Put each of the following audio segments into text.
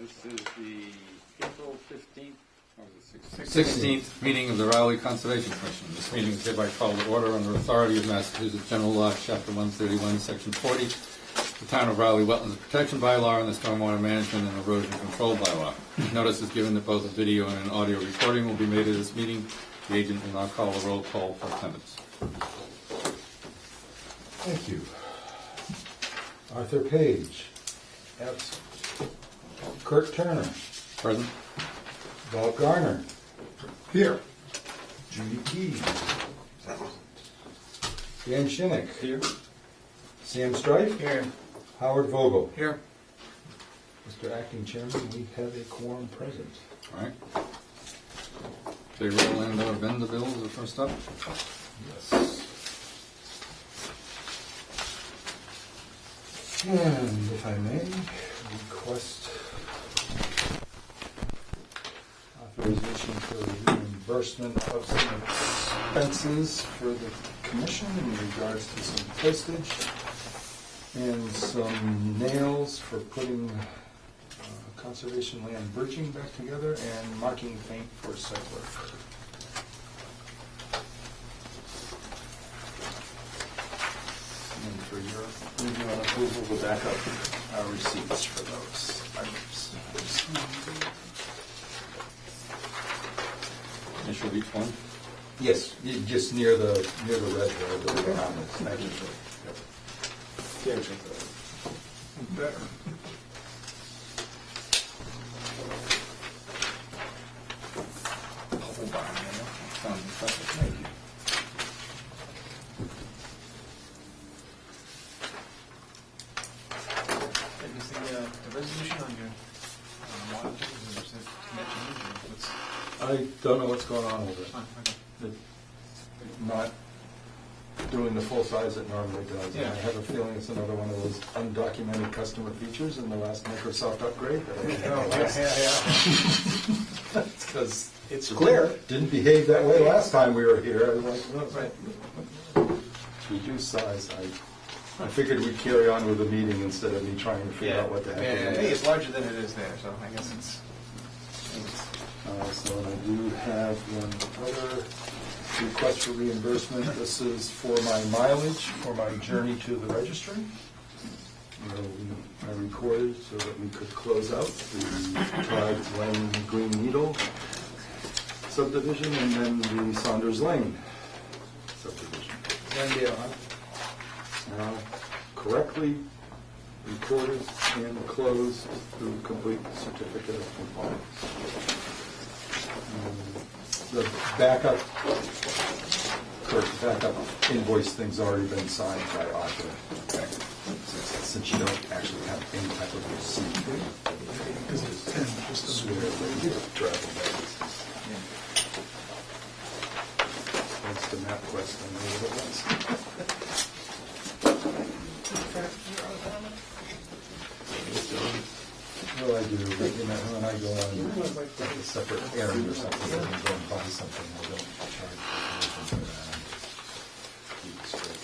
This is the April 15th, or was it 16th meeting of the Raleigh Conservation Commission. This meeting is hereby called to order under authority of Massachusetts General Law, Chapter 131, Section 40, the Town of Raleigh Wetlands Protection Bylaw, and the Stormwater Management and Erosion Control Bylaw. Notice is given that both a video and an audio recording will be made of this meeting. The agent will now call a roll call for attendance. Thank you. Arthur Page. Absent. Kurt Turner. Present. Bob Garner. Here. Judy Key. Dan Shinnick. Here. Sam Strife. Here. Howard Vogel. Here. Mr. Acting Chairman, we have a quorum present. All right. Payroll and vendor bills are first up. Yes. And if I may, request authorization for reimbursement of some expenses for the commission in regards to some postage and some nails for putting conservation land bridging back together and marking paint for site work. And for your review and approval, we'll back up our receipts for those items. Initial each one. Yes, just near the red there, the comments. Thank you. Yep. Better. Hold on a minute. Sounds impressive. Thank you. Is the resolution on your monitors, or is it connected? What's I don't know what's going on with it. okay. Not doing the full size it normally does. Yeah. I have a feeling it's another one of those undocumented customer features in the last Microsoft upgrade that I didn't have last. Because It's clear. Didn't behave that way last time we were here. I was like, well, Right. to reduce size, I figured we'd carry on with the meeting instead of me trying to figure out what the heck Yeah, it hey, is. it's larger than it is there, so I guess it's. So I do have one other request for reimbursement. This is for my mileage for my journey to the registry. I recorded so that we could close out the Todd Lane Green Needle subdivision and then the Saunders Lane subdivision. One deal, huh? Now, correctly recorded and closed through complete certificate of compliance. The backup invoice thing's already been signed by Arthur. Since you don't actually have any type of receipt. Because it's just a swear travel bags. Thanks to MapQuest, I know what it was. Well, I do, but you know, when I go on like a separate errand or something, I go and buy something, I don't charge for that. Keep it straight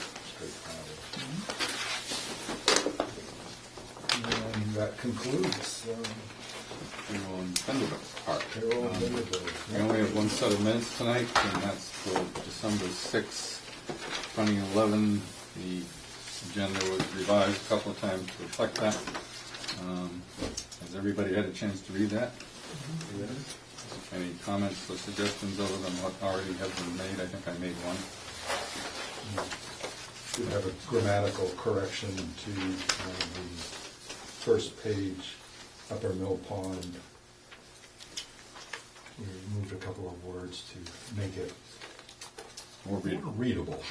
And that concludes Payroll and vendor bills part. payroll and vendor bills. We only have one set of minutes tonight, and that's for December 6, 2011. The agenda was revised a couple of times to reflect that. Has everybody had a chance to read that? Any comments or suggestions other than what already has been made? I think I made one. Should have a grammatical correction to the first page, Upper Mill Pond. We removed a couple of words to make it More readable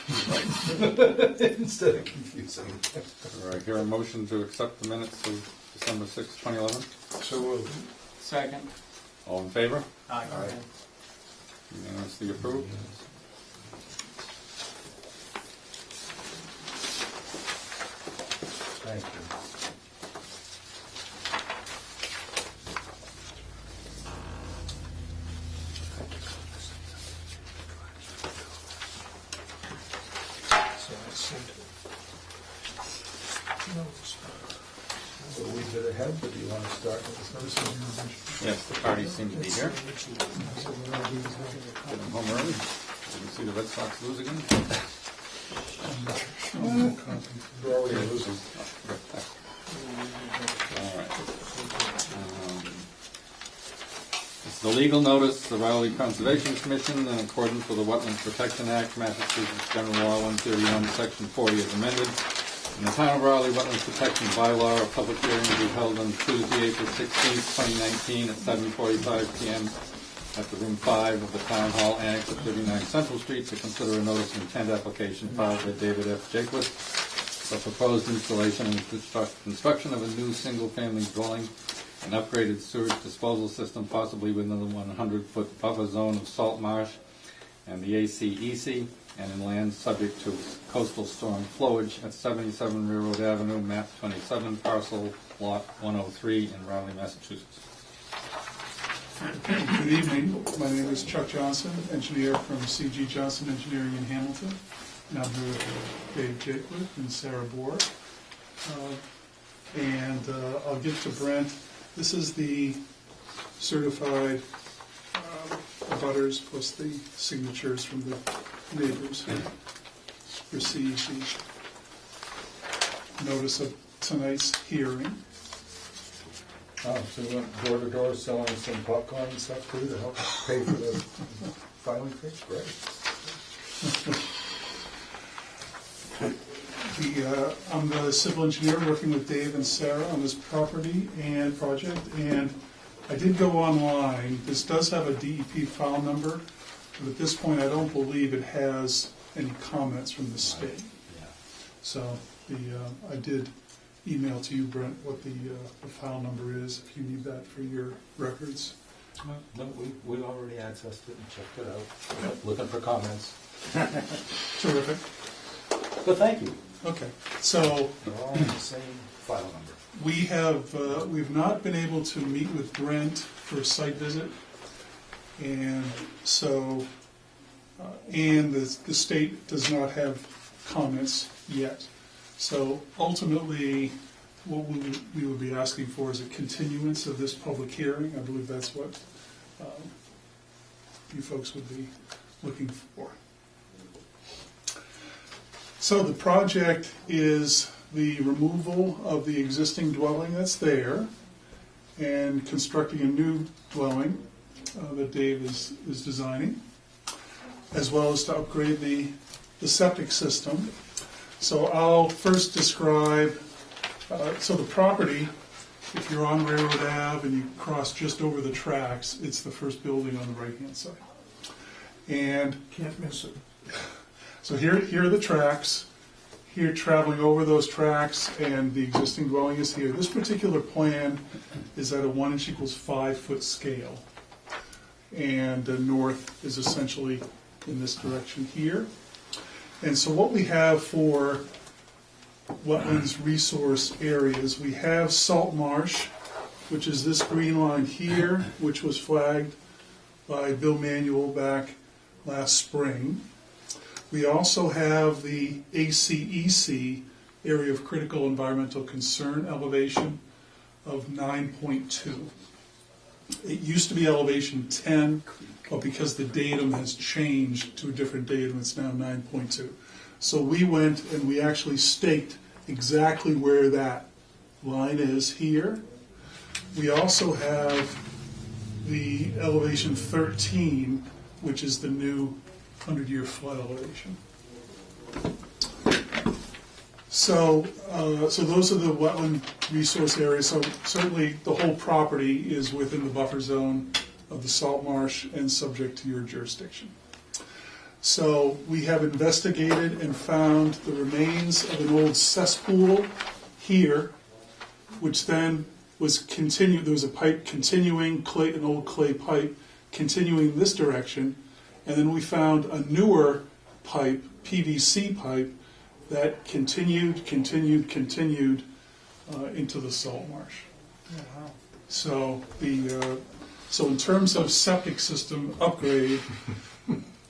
instead of confusing. All right, here a motion to accept the minutes of December 6, 2011. So moved. Second. All in favor? Aye. Unanimously approved. Thank you. So I sent notes. a wee bit ahead, but do you want to start with the service? Yes, the parties seem to be here. Get them home early. Did you see the Red Sox lose again? We're already losing. All right. It's the legal notice, the Rowley Conservation Commission, in accordance with the Wetlands Protection Act, Massachusetts General Law 131, Section 40 as amended. In the Town of Rowley Wetlands Protection Bylaw, a public hearing will be held on Tuesday, April 16, 2019 at 7:45 p.m. at the room 5 of the Town Hall Annex at 39 Central Street to consider a notice of intent application filed by David F. Jaquith for proposed installation and construction of a new single-family dwelling and upgraded sewage disposal system, possibly within the 100-foot buffer zone of salt marsh and the ACEC, and in land subject to coastal storm flowage at 77 Railroad Avenue, map 27, parcel lot 103 in Rowley, Massachusetts. Good evening. My name is Chuck Johnson, engineer from C.G. Johnson Engineering in Hamilton. And I'm here with Dave Jaquith and Sarah Bohr. I'll get to Brent. This is the certified abutters plus the signatures from the neighbors who received the notice of tonight's hearing. Oh, so we went door to door selling some popcorn and stuff too to help pay for the filing fee? Great. I'm the civil engineer working with Dave and Sarah on this property and project, and I did go online. This does have a DEP file number, but at this point I don't believe it has any comments from the state. So I did email to you, Brent, what the file number is, if you need that for your records. No, we already accessed it and checked it out. Looking for comments. Terrific. But thank you. Okay, so They're all the same file number. we've not been able to meet with Brent for a site visit, and so and the state does not have comments yet. So ultimately, what we would be asking for is a continuance of this public hearing. I believe that's what you folks would be looking for. So the project is the removal of the existing dwelling that's there and constructing a new dwelling that Dave is designing, as well as to upgrade the septic system. So I'll first describe, so the property, if you're on Railroad Ave and you cross just over the tracks, it's the first building on the right-hand side. And Can't miss it. so here are the tracks. Here, traveling over those tracks, and the existing dwelling is here. This particular plan is at a 1=5 scale. And the north is essentially in this direction here. And so what we have for wetlands resource areas, we have salt marsh, which is this green line here, which was flagged by Bill Manuel back last spring. We also have the ACEC, Area of Critical Environmental Concern, elevation of 9.2. It used to be elevation 10, but because the datum has changed to a different datum, it's now 9.2. So we went and we actually staked exactly where that line is here. We also have the elevation 13, which is the new 100-year flood elevation. So those are the wetland resource areas. So certainly the whole property is within the buffer zone of the salt marsh and subject to your jurisdiction. So we have investigated and found the remains of an old cesspool here, which then was continued. There was a pipe continuing, an old clay pipe, continuing this direction. And then we found a newer pipe, PVC pipe, that continued into the salt marsh. Oh, wow. So so in terms of septic system upgrade,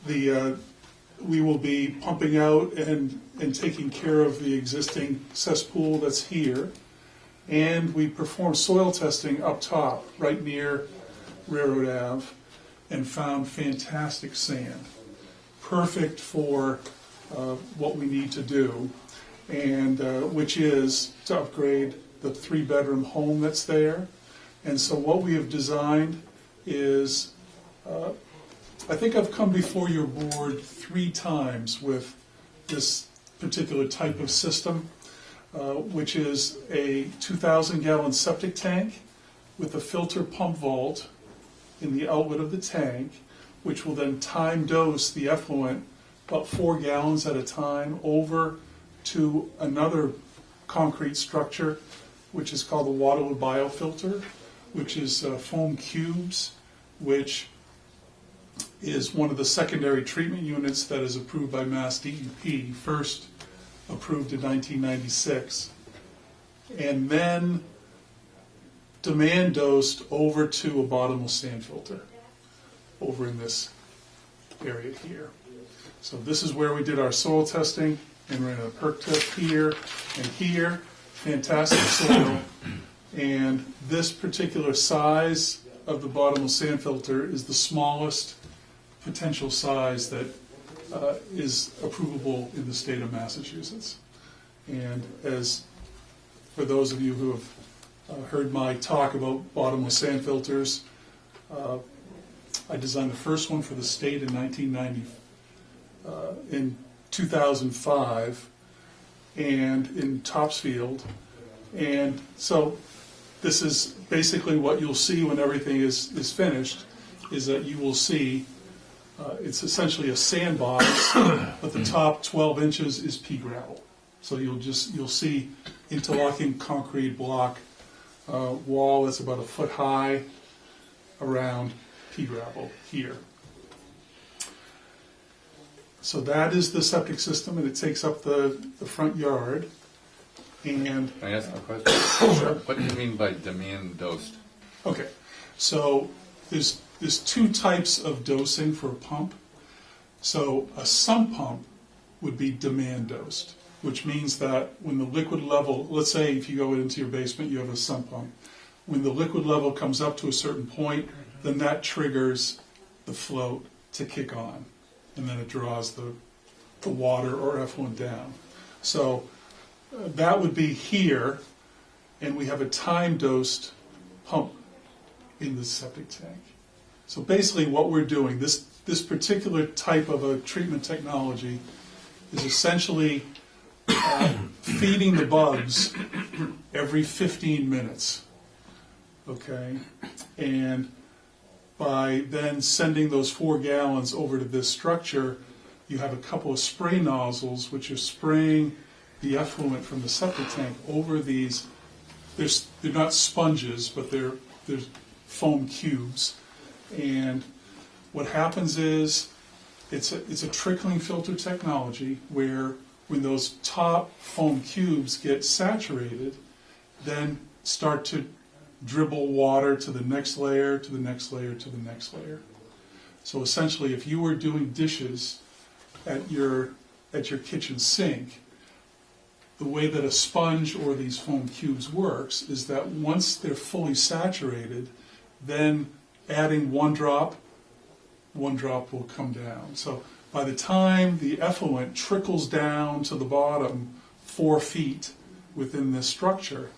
we will be pumping out and taking care of the existing cesspool that's here. And we performed soil testing up top, right near Railroad Ave, and found fantastic sand. Perfect for what we need to do, and which is to upgrade the 3-bedroom home that's there. And so what we have designed is, I think I've come before your board 3 times with this particular type of system, which is a 2,000-gallon septic tank with a filter pump vault in the outlet of the tank, which will then time dose the effluent about 4 gallons at a time over to another concrete structure, which is called the Waterloo biofilter, which is foam cubes, which is one of the secondary treatment units that is approved by Mass DEP, first approved in 1996, and then demand dosed over to a bottomless sand filter over in this area here. So this is where we did our soil testing, and ran a perk test here and here. Fantastic soil. And this particular size of the bottomless sand filter is the smallest potential size that is approvable in the state of Massachusetts. And as for those of you who have heard my talk about bottomless sand filters, I designed the first one for the state in 2005, and in Topsfield. And so this is basically what you'll see when everything is finished, is that you will see it's essentially a sandbox, but the top 12 inches is pea gravel. So you'll see interlocking concrete block wall that's about 1 foot high around pea gravel here. So that is the septic system, and it takes up the front yard. And Can I ask a question? Sure. What do you mean by demand dosed? okay, so there's 2 types of dosing for a pump. So a sump pump would be demand dosed, which means that when the liquid level, let's say if you go into your basement, you have a sump pump. When the liquid level comes up to a certain point, then that triggers the float to kick on, and then it draws the water or effluent down. So that would be here, and we have a time-dosed pump in the septic tank. So basically what we're doing, this particular type of a treatment technology is essentially feeding the bugs every 15 minutes, okay? And by then sending those 4 gallons over to this structure, you have a couple of spray nozzles which are spraying the effluent from the septic tank over these. They're not sponges, but they're foam cubes. And what happens is it's a trickling filter technology where when those top foam cubes get saturated, then start to dribble water to the next layer, to the next layer, to the next layer. So essentially, if you were doing dishes at your kitchen sink, the way that a sponge or these foam cubes works is that once they're fully saturated, then adding one drop will come down. So by the time the effluent trickles down to the bottom 4 feet within this structure,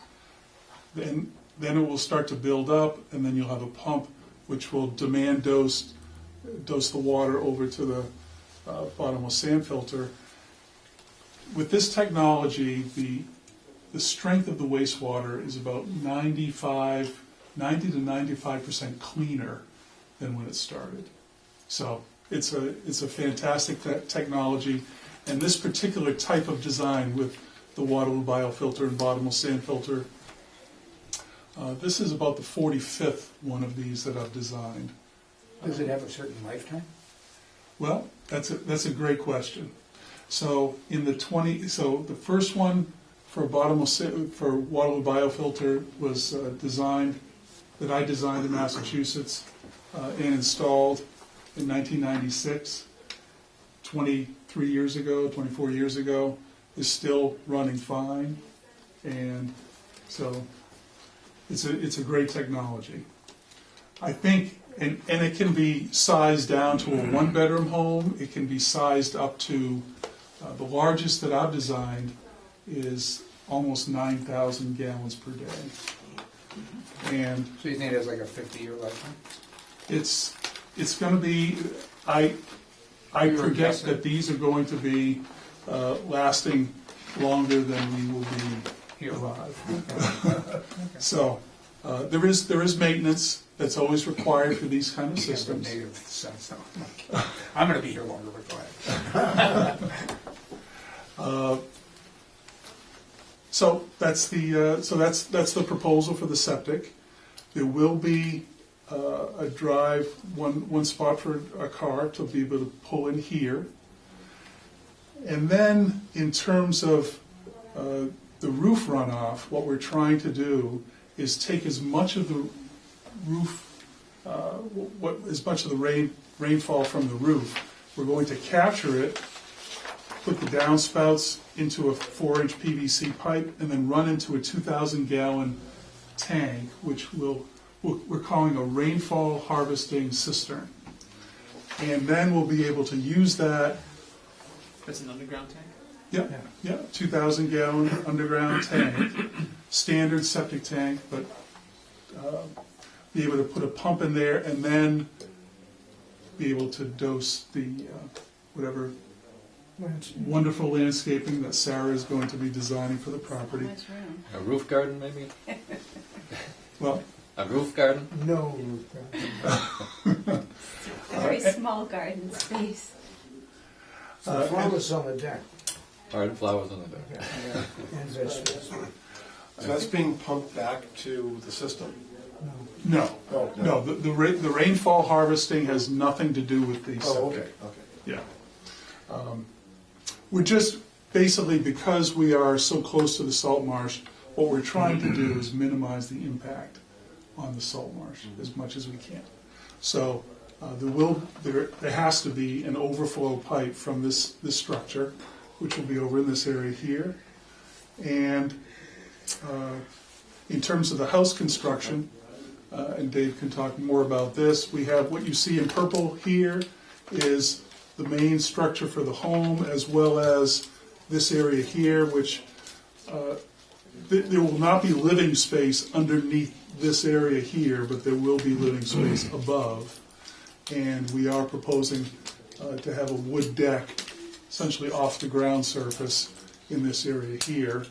then it will start to build up, and then you'll have a pump which will demand dose the water over to the bottomless sand filter. With this technology, the strength of the wastewater is about 90 to 95% cleaner than when it started. So it's a fantastic technology, and this particular type of design with the Waterloo biofilter and bottomless sand filter, this is about the 45th one of these that I've designed. Does it have a certain lifetime? Well, that's a great question. So the first one for Waterloo biofilter was that I designed in Massachusetts and installed in 1996. 24 years ago, is still running fine. And So it's a great technology. I think, and it can be sized down to a one-bedroom home. It can be sized up to, the largest that I've designed is almost 9,000 gallons per day. And So you think it has like a 50-year lifetime? it's going to be, I You were predict guessing. that these are going to be lasting longer than we will be Here. alive. So there is maintenance that's always required for these kind of Yeah, but systems. negative sense, so. I'm gonna be here longer, but go ahead. So that's the proposal for the septic. There will be a drive, one spot for a car to be able to pull in here. And then in terms of the roof runoff, what we're trying to do is take as much of the roof, as much of the rainfall from the roof. We're going to capture it, put the downspouts into a 4-inch PVC pipe, and then run into a 2,000-gallon tank, which we're calling a rainfall harvesting cistern. And then we'll be able to use that. That's an underground tank? Yeah, 2,000-gallon underground tank, standard septic tank, but be able to put a pump in there and then be able to dose the whatever wonderful landscaping that Sarah is going to be designing for the property. Nice room. A roof garden, maybe? Well, A roof garden? No. A very small garden space. So flowers on the deck. Pardon, flowers on the deck. Yeah. And vegetables. So that's being pumped back to the system? no, Oh, no, the rainfall harvesting has nothing to do with the septic. Oh, okay, okay. Yeah. We're just, basically, because we are so close to the salt marsh, what we're trying to do is minimize the impact on the salt marsh as much as we can. So there has to be an overflow pipe from this structure, which will be over in this area here. And in terms of the house construction, and Dave can talk more about this, we have what you see in purple here is the main structure for the home, as well as this area here, which there will not be living space underneath this area here, but there will be living space above. And we are proposing to have a wood deck, essentially off the ground surface in this area here.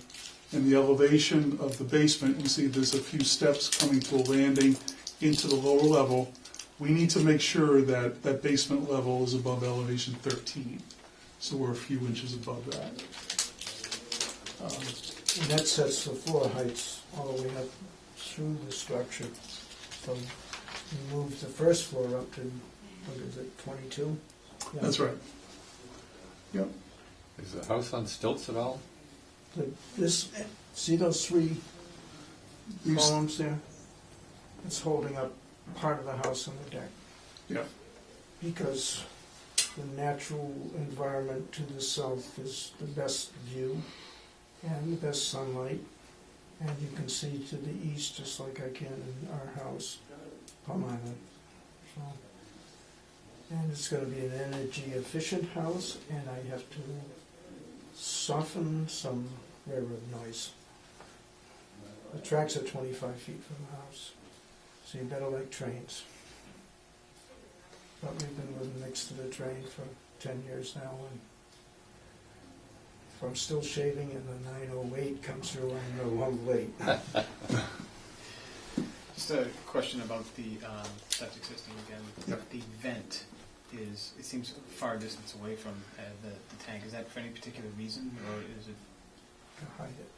And the elevation of the basement, you see there's a few steps coming to a landing into the lower level. We need to make sure that that basement level is above elevation 13. So we're a few inches above that. And that sets the floor heights all the way up through the structure. So you move the first floor up to, what is it, 22? Yeah. That's right. Yep. Is the house on stilts at all? This, see those three These- columns there? It's holding up part of the house on the deck. Yeah. Because the natural environment to the south is the best view and the best sunlight. And you can see to the east just like I can in our house, Palm Island. So, and it's going to be an energy efficient house, and I have to soften some railroad noise. The tracks are 25 feet from the house, so you better like trains. But we've been living next to the train for 10 years now, and if I'm still shaving and the 908 comes through, I know I'm late. Just a question about the septic system again. Yep. The vent is, it seems far distance away from the tank. Is that for any particular reason, or is it? To hide it.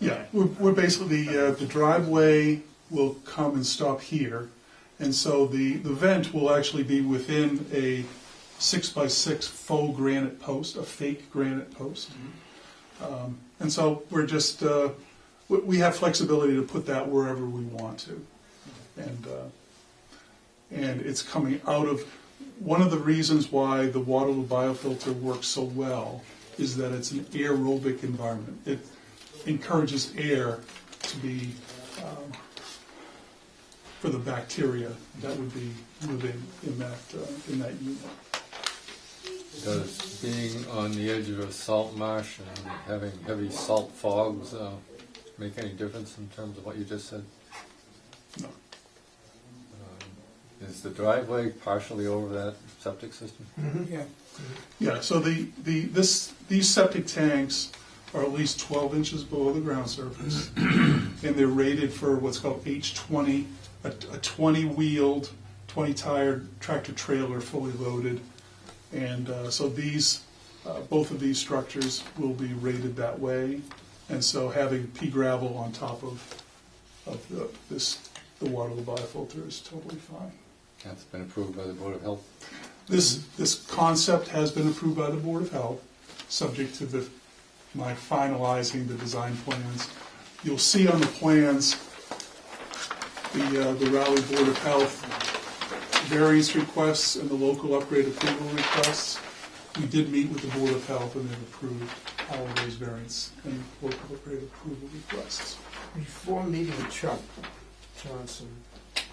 Yeah, we're basically, the driveway will come and stop here. And so the vent will actually be within a 6x6 faux granite post, a fake granite post. And so we're just, we have flexibility to put that wherever we want to. And it's coming out of, one of the reasons why the Waterloo biofilter works so well is that it's an aerobic environment. It encourages air to be for the bacteria that would be living in that unit. Does being on the edge of a salt marsh and having heavy salt fogs make any difference in terms of what you just said? No. Is the driveway partially over that septic system? Yeah. Yeah, so these septic tanks are at least 12 inches below the ground surface, and they're rated for what's called H20, a 20-wheeled, 20-tired tractor trailer fully loaded. And so these, both of these structures will be rated that way. And so having pea gravel on top of the water biofilter is totally fine. That's been approved by the Board of Health. This concept has been approved by the Board of Health, subject to my finalizing the design plans. You'll see on the plans the Raleigh Board of Health variance requests and the local upgrade approval requests. We did meet with the Board of Health and they've approved all of those variance and local upgrade approval requests. Before meeting Chuck Johnson,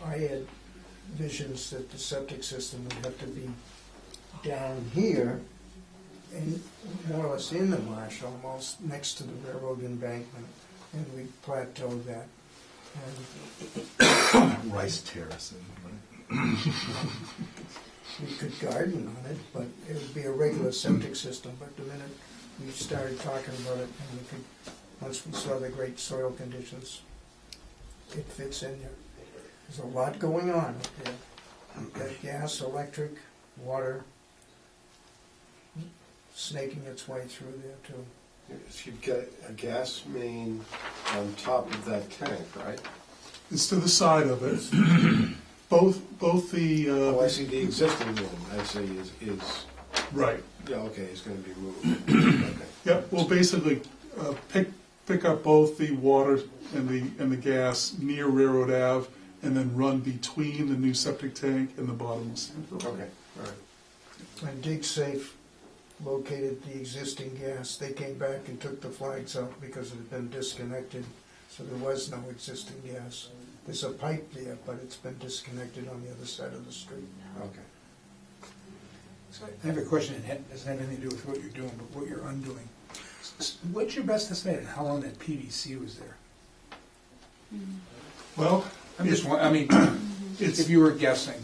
I had visions that the septic system would have to be down here and more or less in the marsh, almost next to the railroad embankment, and we plateaued that. And Rice terracing, we could garden on it, but it would be a regular septic system. But the minute we started talking about it, and we could, once we saw the great soil conditions, it fits in there. There's a lot going on up there. You've got gas, electric, water, snaking its way through there too. If you've got a gas main on top of that tank, right? It's to the side of it. Both the Oh, I see, the existing one, I see, is, right. yeah, okay, it's gonna be moved. Okay. Yep, we'll basically pick up both the water and the gas near Railroad Ave, and then run between the new septic tank and the bottomless tank. Okay, all right. When DigSafe located the existing gas, they came back and took the flags out because it had been disconnected, so there was no existing gas. There's a pipe there, but it's been disconnected on the other side of the street. Okay. So I have a question that doesn't have anything to do with what you're doing, but what you're undoing. What's your best estimate on how long that PVC was there? Well, I'm just, I mean, it's if you were guessing,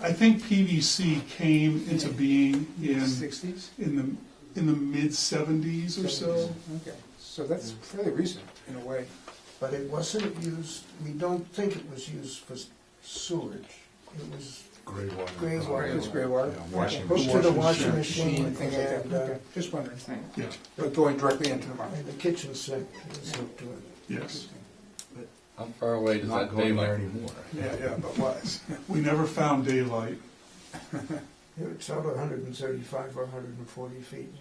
I think PVC came into being in 60s? the mid 70s or so. Okay, so that's fairly recent in a way. But it wasn't used, we don't think it was used for sewage. It was gray water. gray water. It's gray water. Yeah, washing Hooked to the washing Machine, machine things like that. and, Okay, just wondering. Yeah. But going directly into the market. and the kitchen sink is hooked to it. Yes. How far away does Not that going there daylight? anymore. Yeah, but was. We never found daylight. It's out 135 or 140 feet.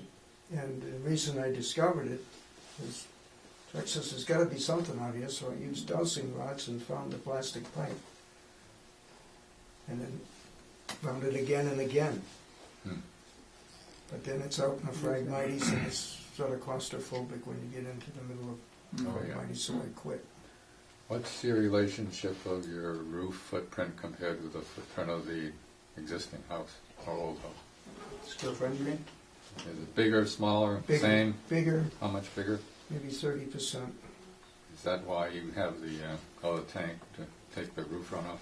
And the reason I discovered it was, Chuck says, there's got to be something out here, so I used dowsing rods and found the plastic pipe. And then found it again and again. Hmm. But then it's out in the Phragmites, and it's sort of claustrophobic when you get into the middle of Oh, yeah. Phragmites, so I quit. What's your relationship of your roof footprint compared with the footprint of the existing house or old house? Square footage, you mean? Is it bigger, smaller, Bigger, same? Bigger, How much bigger? maybe 30%. Is that why you have the other tank to take the roof runoff?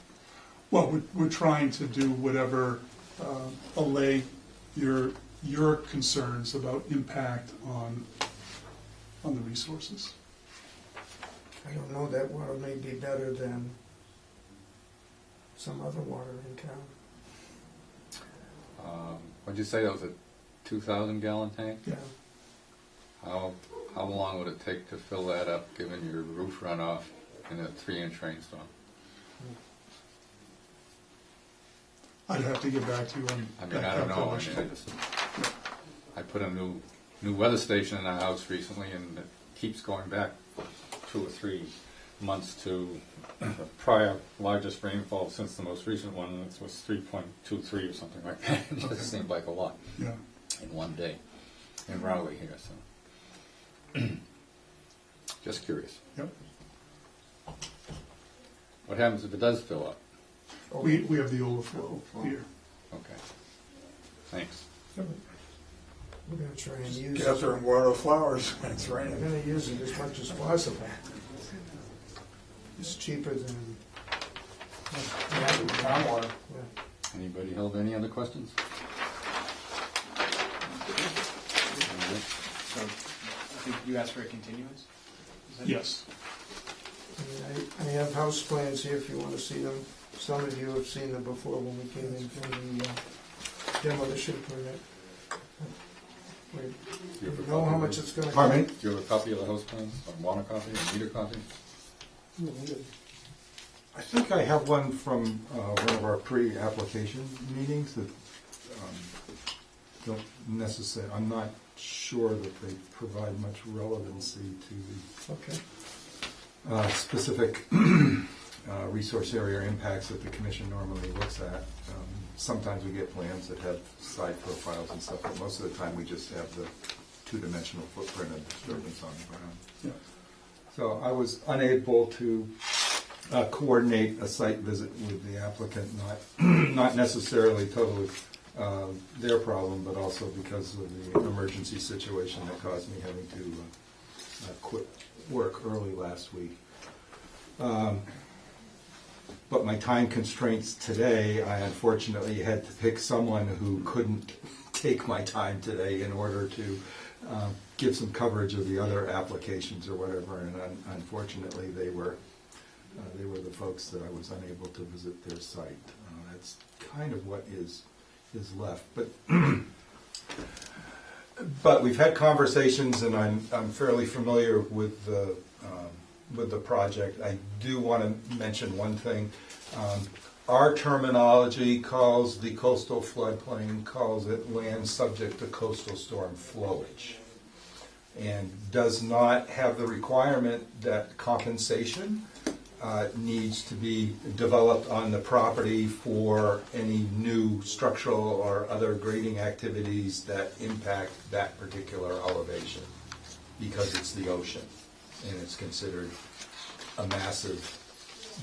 Well, we're trying to do whatever allay your concerns about impact on the resources. I don't know, that water may be better than some other water in town. What'd you say, that was a 2,000 gallon tank? Yeah. How long would it take to fill that up, given your roof runoff in a 3-inch rainstorm? I'd have to get back to you on I mean, that I don't know. I calculation. mean, I put a new weather station in our house recently, and it keeps going back 2 or 3 months to the prior largest rainfall since the most recent one, and it was 3.23 or something like that. It just seemed like a lot Yeah. in one day in Raleigh here. So Just curious. Yep. What happens if it does fill up? We have the overflow here. Okay. Thanks. We're gonna try and use Get up it. there and water the flowers when it's We're raining. gonna use it as much as possible. It's cheaper than, Groundwater. yeah. Anybody have any other questions? So I think you asked for a continuance? Is that- Yes. I have house plans here if you want to see them. Some of you have seen them before when we came in for the demolition permit. Do you have a We know how copy much of it's gonna cost. Pardon me? Do you have a copy of the house plans? Or want a copy? Or need a copy? I think I have one from one of our pre-application meetings that don't necessarily, I'm not sure that they provide much relevancy to Okay. the specific resource area impacts that the commission normally looks at. Sometimes we get plans that have side profiles and stuff, but most of the time we just have the two-dimensional footprint of disturbance on the ground. Yeah. So I was unable to coordinate a site visit with the applicant, not necessarily totally their problem, but also because of the emergency situation that caused me having to quit work early last week. But my time constraints today, I unfortunately had to pick someone who couldn't take my time today in order to give some coverage of the other applications or whatever, and unfortunately they were the folks that I was unable to visit their site. That's kind of what is left. But we've had conversations, and I'm fairly familiar with the project. I do want to mention one thing. Our terminology calls the coastal floodplain, calls it land subject to coastal storm flowage, and does not have the requirement that compensation needs to be developed on the property for any new structural or other grading activities that impact that particular elevation, because it's the ocean and it's considered a massive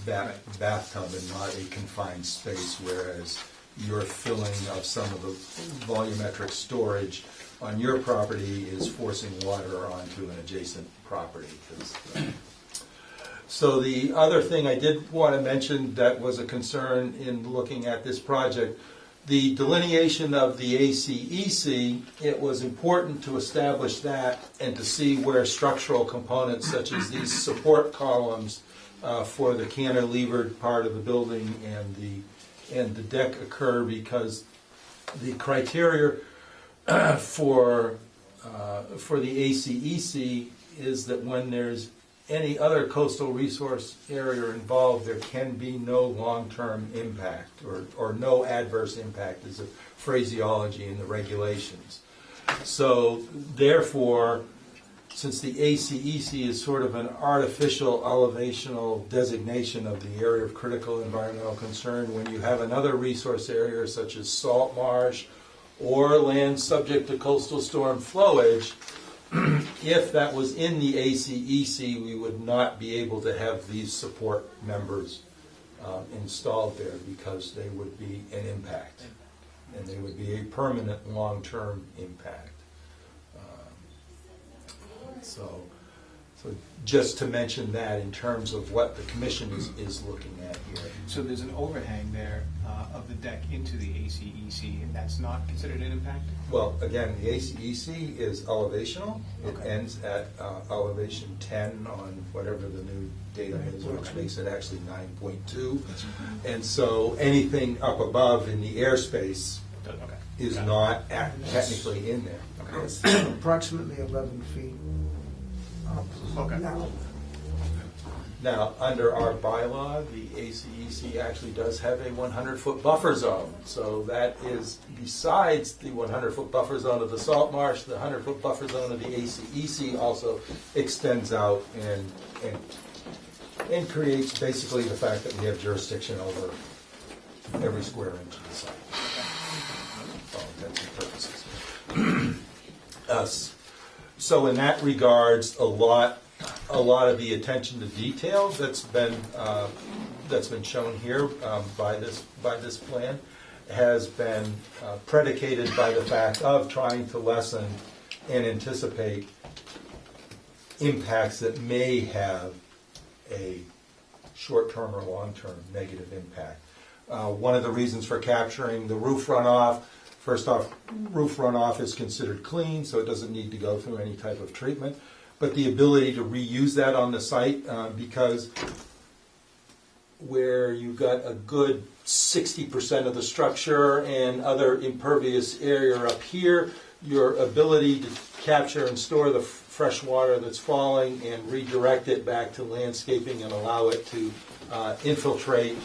bathtub and not a confined space, whereas your filling of some of the volumetric storage on your property is forcing water onto an adjacent property. So the other thing I did want to mention that was a concern in looking at this project, the delineation of the ACEC, it was important to establish that and to see where structural components such as these support columns for the cantilevered part of the building and the deck occur, because the criteria for the ACEC is that when there's any other coastal resource area involved, there can be no long-term impact or no adverse impact is a phraseology in the regulations. So therefore, since the ACEC is sort of an artificial elevational designation of the area of critical environmental concern, when you have another resource area such as salt marsh or land subject to coastal storm flowage, if that was in the ACEC, we would not be able to have these support members installed there, because they would be an impact, and they would be a permanent long-term impact. So just to mention that in terms of what the commission is looking at here. So there's an overhang there of the deck into the ACEC, and that's not considered an impact? Well, again, the ACEC is elevational. It Okay. ends at elevation 10 on whatever the new data is, which makes it actually 9.2. And so anything up above in the airspace Okay. is Got it. not technically in there. Okay. It's approximately 11 feet up Okay. now. Now, under our bylaw, the ACEC actually does have a 100-foot buffer zone. So that is, besides the 100-foot buffer zone of the salt marsh, the 100-foot buffer zone of the ACEC also extends out and creates basically the fact that we have jurisdiction over every square inch of the site. For all intents and purposes. So in that regards, a lot a lot of the attention to detail that's been shown here by this plan has been predicated by the fact of trying to lessen and anticipate impacts that may have a short-term or long-term negative impact. One of the reasons for capturing the roof runoff, first off, roof runoff is considered clean, so it doesn't need to go through any type of treatment. But the ability to reuse that on the site, because where you've got a good 60% of the structure and other impervious area up here, your ability to capture and store the fresh water that's falling and redirect it back to landscaping and allow it to infiltrate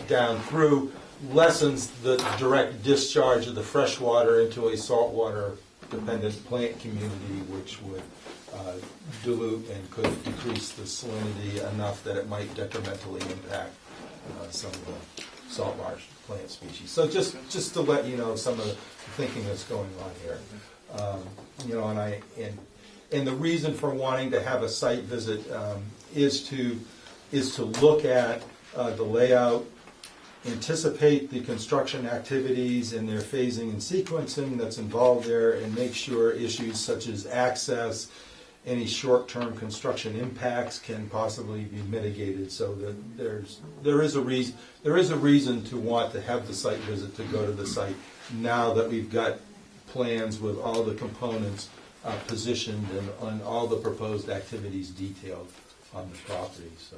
down through lessens the direct discharge of the fresh water into a saltwater dependent plant community, which would dilute and could decrease the salinity enough that it might detrimentally impact some of the salt marsh plant species. So just to let you know some of the thinking that's going on here. And the reason for wanting to have a site visit is to look at the layout, anticipate the construction activities and their phasing and sequencing that's involved there, and make sure issues such as access, any short-term construction impacts can possibly be mitigated, so that there is a reason to want to have the site visit, to go to the site now that we've got plans with all the components positioned and all the proposed activities detailed on the property. So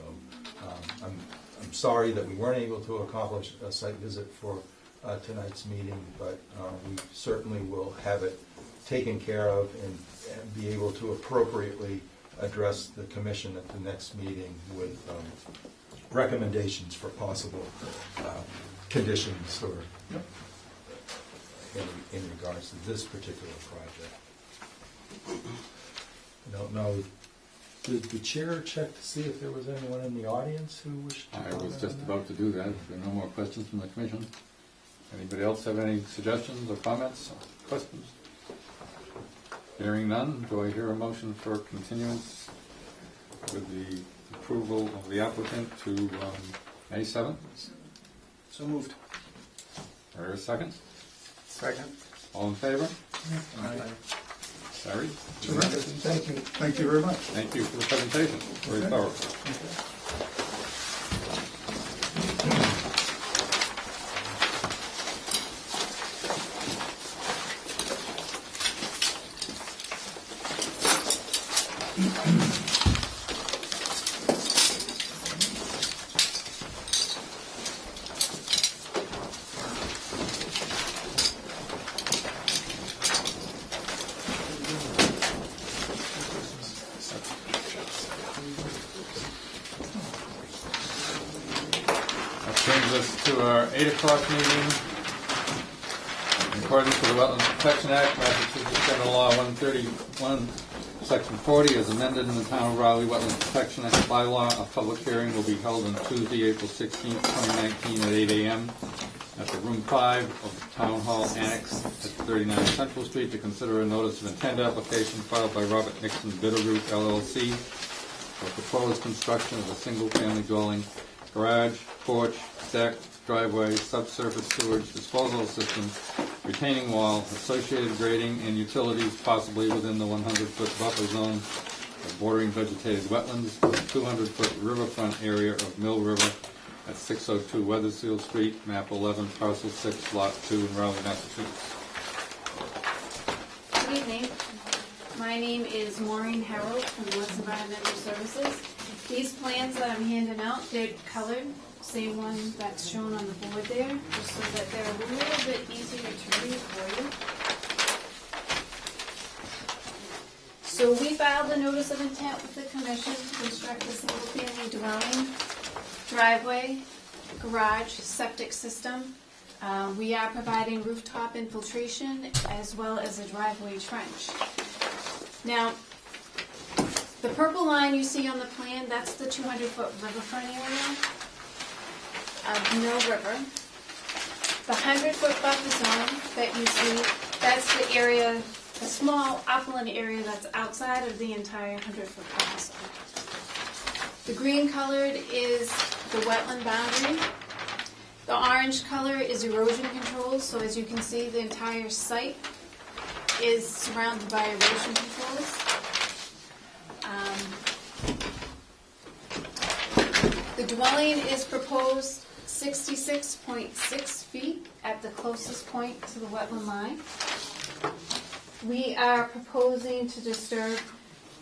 I'm sorry that we weren't able to accomplish a site visit for tonight's meeting, but we certainly will have it taken care of and be able to appropriately address the commission at the next meeting with recommendations for possible conditions or in regards to this particular project. I don't know. Did the chair check to see if there was anyone in the audience who wished to comment? I was just about to do that. If there are no more questions from the commission. Anybody else have any suggestions or comments or questions? Hearing none, do I hear a motion for continuance with the approval of the applicant to May 7th? So moved. Or a second? Second. All in favor? Aye. Carried. Terrific. Thank you. Thank you very much. Thank you for the presentation. Very Okay. thorough. That brings us to our 8 o'clock meeting. In accordance with the Wetlands Protection Act, Massachusetts General Law 131, Section 40, as amended in the Town of Raleigh Wetlands Protection Act bylaw, a public hearing will be held on Tuesday, April 16, 2019 at 8 a.m. at the Room 5 of the Town Hall Annex at 39 Central Street to consider a notice of intent application filed by Robert Nixon Bitterroot LLC for proposed construction of a single-family dwelling, garage, porch, deck, driveway, subsurface sewage disposal system, retaining wall, associated grading, and utilities possibly within the 100-foot buffer zone of bordering vegetated wetlands, the 200-foot riverfront area of Mill River at 602 Weathersfield Street, map 11, parcel 6, lot 2 in Raleigh, Massachusetts. Good evening. My name is Maureen Harold from Woods Environmental Services. These plans that I'm handing out, they're colored, same one that's shown on the board there, just so that they're a little bit easier to read for you. So we filed a notice of intent with the commission to construct a single-family dwelling, driveway, garage, septic system. We are providing rooftop infiltration as well as a driveway trench. Now, the purple line you see on the plan, that's the 200-foot riverfront area of Mill River. The 100-foot buffer zone that you see, that's the area a small upland area that's outside of the entire 100-foot buffer zone. The green colored is the wetland boundary. The orange color is erosion control, so as you can see, the entire site is surrounded by erosion controls. The dwelling is proposed 66.6 feet at the closest point to the wetland line. We are proposing to disturb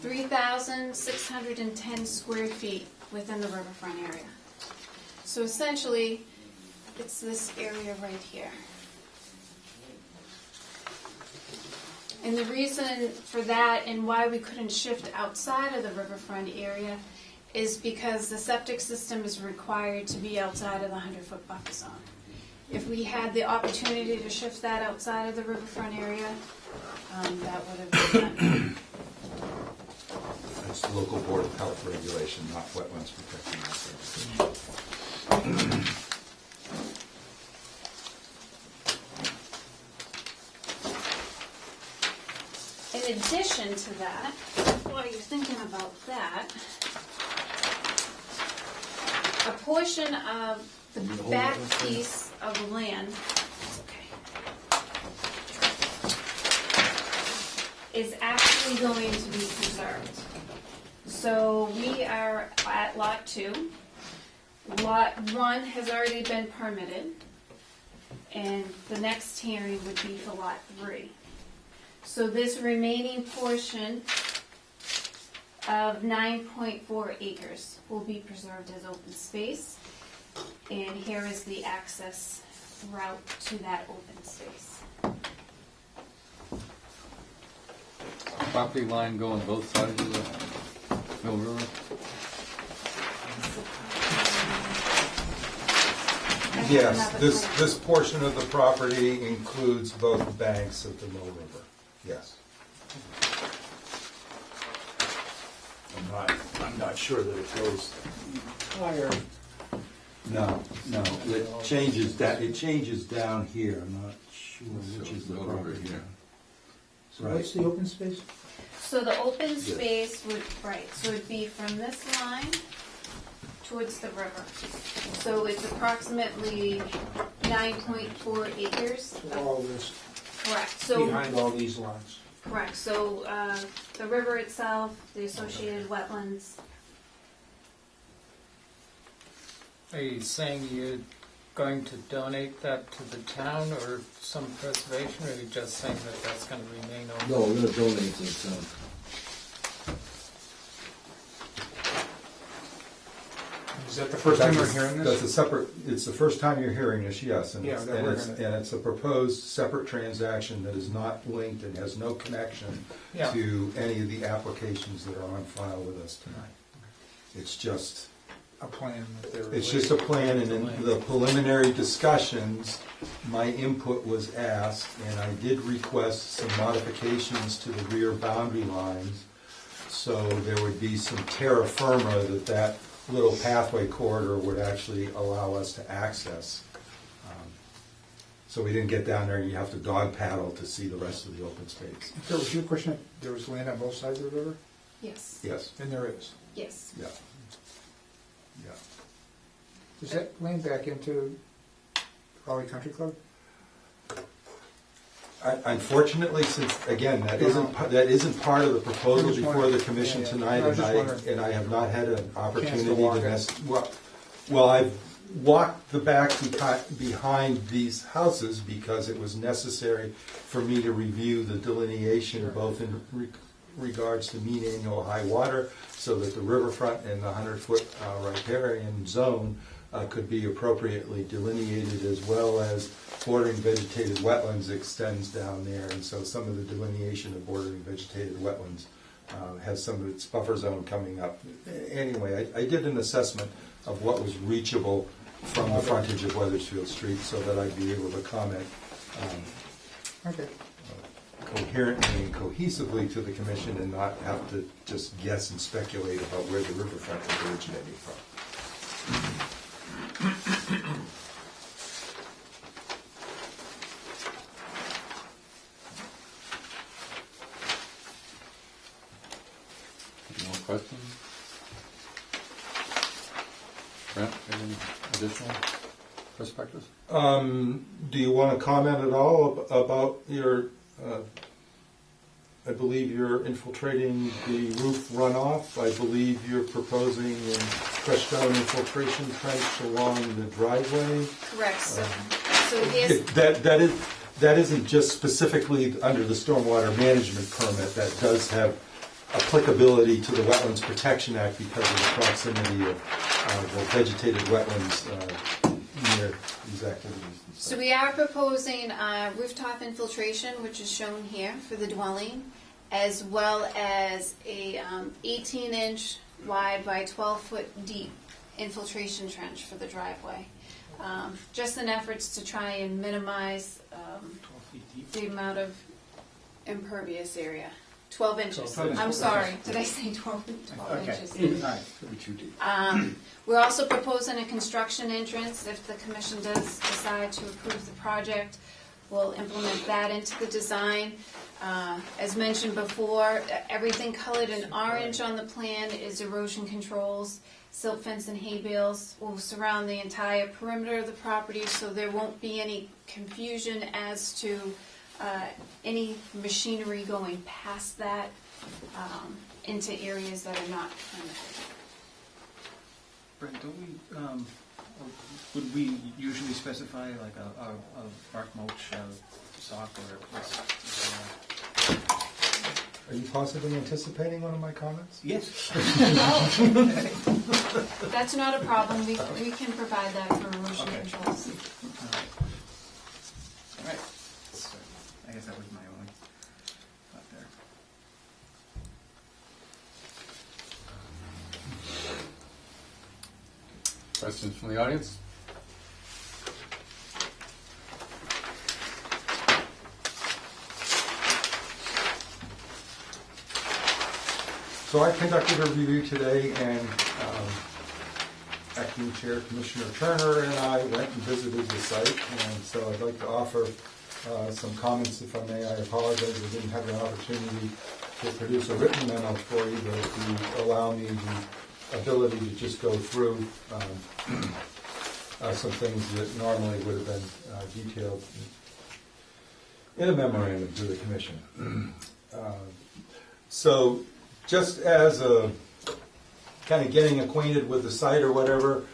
3,610 square feet within the riverfront area. So essentially, it's this area right here. And the reason for that and why we couldn't shift outside of the riverfront area is because the septic system is required to be outside of the 100-foot buffer zone. If we had the opportunity to shift that outside of the riverfront area, that would have been done. It's the local Board of Health regulation, not wetlands protection. In addition to that, while you're thinking about that, a portion of the back piece of the land is actually going to be preserved. So we are at Lot 2. Lot 1 has already been permitted, and the next hearing would be for Lot 3. So this remaining portion of 9.4 acres will be preserved as open space. And here is the access route to that open space. Property line go on both sides of the Mill River? Yes, this portion of the property includes both banks of the Mill River, yes. I'm not sure that it goes higher. No, it changes down here, I'm not sure which is the Over property. here. So what's the open space? So the open space would, so it'd be from this line towards the river. So it's approximately 9.4 acres. All this, Correct. So behind all these lots. correct. So the river itself, the associated wetlands. Are you saying you're going to donate that to the town or some preservation, or are you just saying that that's going to remain open? No, we're gonna donate to the town. Is that the first time we're hearing That's this? a separate, it's the first time you're hearing this, yes. And Yeah, it's, that and we're it's, gonna- and it's a proposed separate transaction that is not linked and has no connection Yeah. to any of the applications that are on file with us tonight. It's just, A plan that they're. it's just a plan, and in the preliminary discussions, my input was asked, and I did request some modifications to the rear boundary lines, so there would be some terra firma that little pathway corridor would actually allow us to access. So we didn't get down there and you have to dog paddle to see the rest of the open space. So was your question, there was land on both sides of the river? Yes. Yes, And there is. Yes. yeah. Yeah. Is that land back into Raleigh Country Club? Unfortunately, since, again, that isn't part of the proposal I just before wondered. the commission Yeah, yeah. tonight, No, I was just wondering. and I have not had an opportunity walk to it. well, I've walked the back behind these houses because it was necessary for me to review the delineation, Sure. both in regards to mean annual high water, so that the riverfront and the 100-foot riparian zone could be appropriately delineated, as well as bordering vegetated wetlands extends down there, and so some of the delineation of bordering vegetated wetlands has some of its buffer zone coming up. Anyway, I did an assessment of what was reachable from the frontage of Weathersfield Street, so that I'd be able to comment Okay. coherently and cohesively to the commission and not have to just guess and speculate about where the riverfront is originating from. Brent, any additional perspectives? Do you want to comment at all about your, I believe you're infiltrating the roof runoff. I believe you're proposing a crushed down infiltration trench along the driveway. Correct, so here's, That isn't just specifically under the stormwater management permit. That does have applicability to the Wetlands Protection Act because of the proximity of the vegetated wetlands near these activities. And so stuff. we are proposing rooftop infiltration, which is shown here for the dwelling, as well as a 18-inch wide by 12-foot deep infiltration trench for the driveway. Just in efforts to try and minimize 12 feet deep. the amount of impervious area. 12 inches. 12 inches. I'm sorry, did I say 12 Okay, inches? all right. Could be too deep. We're also proposing a construction entrance. If the commission does decide to approve the project, we'll implement that into the design. As mentioned before, everything colored in orange on the plan is erosion controls. Silt fence and hay bales will surround the entire perimeter of the property, so there won't be any confusion as to any machinery going past that into areas that are not permitted. Brent, don't we, would we usually specify like a bark mulch sock or what's? Are you possibly anticipating one of my comments? Yes. That's not a problem. We can provide that for erosion Okay. controls. All right. So, I guess that was my only thought there. Questions from the audience? So I conducted a review today, and Acting Chair Commissioner Turner and I went and visited the site, and so I'd like to offer some comments, if I may. I apologize, I didn't have an opportunity to produce a written memo for you, but if you allow me the ability to just go through some things that normally would have been detailed in a memorandum to the Commission. So just as a kind of getting acquainted with the site or whatever,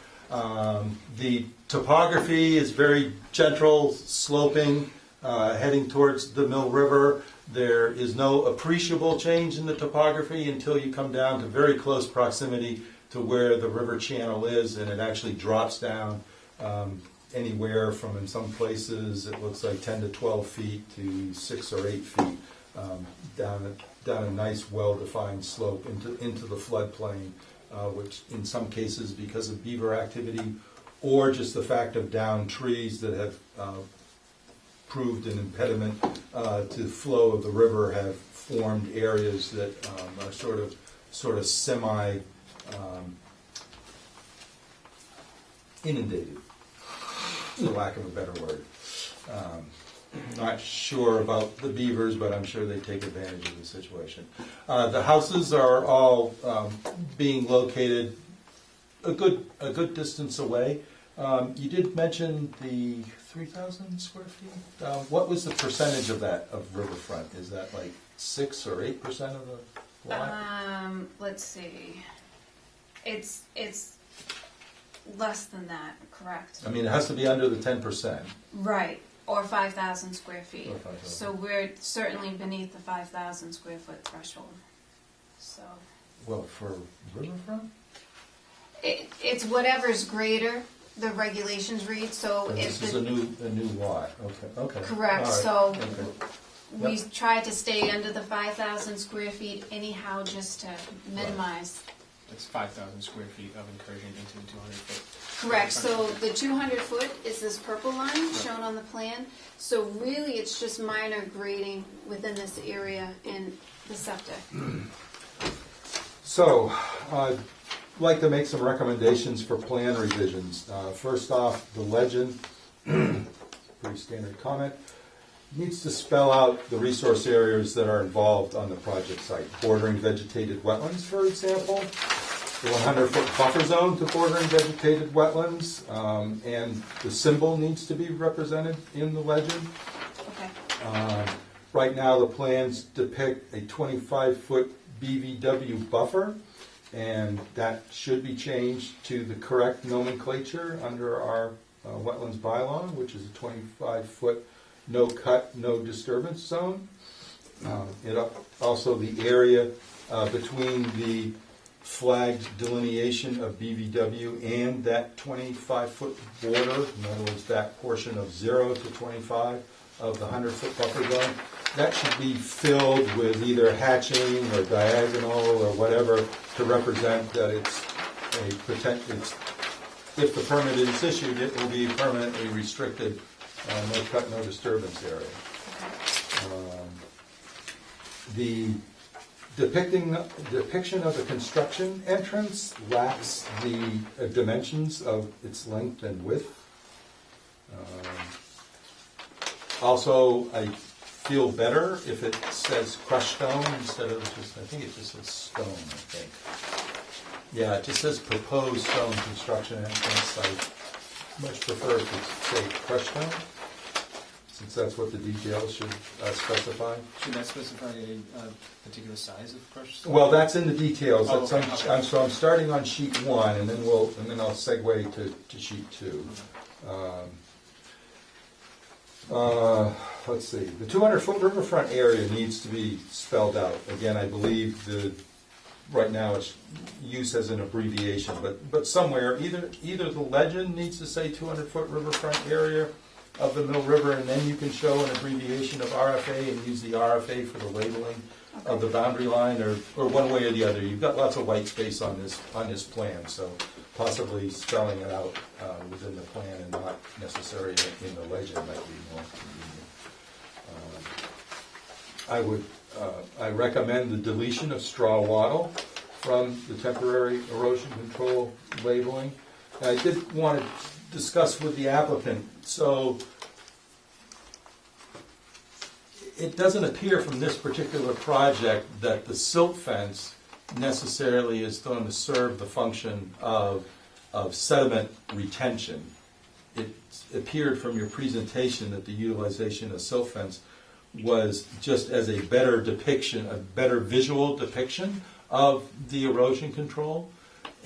the topography is very gentle, sloping, heading towards the Mill River. There is no appreciable change in the topography until you come down to very close proximity to where the river channel is, and it actually drops down anywhere from, in some places, it looks like 10 to 12 feet to 6 or 8 feet down a nice, well-defined slope into the floodplain, which in some cases, because of beaver activity or just the fact of downed trees that have proved an impediment to the flow of the river, have formed areas that are sort of semi inundated, for lack of a better word. Not sure about the beavers, but I'm sure they take advantage of the situation. The houses are all being located a good distance away. You did mention the 3,000 square feet. What was the percentage of that of riverfront? Is that like 6 or 8% of the lot? Let's see. It's less than that, correct? I mean, it has to be under the 10%. Right, or 5,000 square feet. Or 5,000. So we're certainly beneath the 5,000 square foot threshold. So Well, for riverfront? it's whatever's greater, the regulations read. So And if this is a new lot. Okay. correct, All right. so Okay. we tried to stay under the 5,000 square feet anyhow, just to minimize. That's 5,000 square feet of incursion into the 200 foot. Correct, so the 200 foot is this purple line shown on the plan. So really, it's just minor grading within this area in the septic. So, I'd like to make some recommendations for plan revisions. First off, the legend, pretty standard comment, needs to spell out the resource areas that are involved on the project site. Bordering vegetated wetlands, for example. the 100-foot buffer zone to bordering vegetated wetlands, and the symbol needs to be represented in the legend. Okay. Right now, the plans depict a 25-foot BVW buffer, and that should be changed to the correct nomenclature under our wetlands bylaw, which is a 25-foot no-cut, no-disturbance zone. Also, the area between the flagged delineation of BVW and that 25-foot border, in other words, that portion of 0 to 25 of the 100-foot buffer zone, that should be filled with either hatching or diagonal or whatever to represent that it's if the permit is issued, it will be permanently restricted, no cut, no disturbance area. The depiction of the construction entrance lacks the dimensions of its length and width. Also, I feel better if it says crushed stone instead of just, I think it just says stone, I think. Yeah, it just says proposed stone construction entrance. I much prefer if it say crushed stone, since that's what the details should specify. Should that specify a particular size of crushed stone? Well, that's in the details. Oh, That's okay. so I'm starting on sheet 1, and then I'll segue to sheet 2. Let's see. The 200-foot riverfront area needs to be spelled out. Again, I believe right now it's used as an abbreviation, but somewhere either the legend needs to say 200-foot riverfront area of the Mill River, and then you can show an abbreviation of RFA and use the RFA for the labeling of the boundary line, or one way or the other. You've got lots of white space on this plan, so possibly spelling it out within the plan and not necessarily in the legend might be more convenient. I recommend the deletion of straw wattle from the temporary erosion control labeling. And I did want to discuss with the applicant, so it doesn't appear from this particular project that the silt fence necessarily is going to serve the function of sediment retention. It appeared from your presentation that the utilization of silt fence was just as a better depiction, a better visual depiction of the erosion control.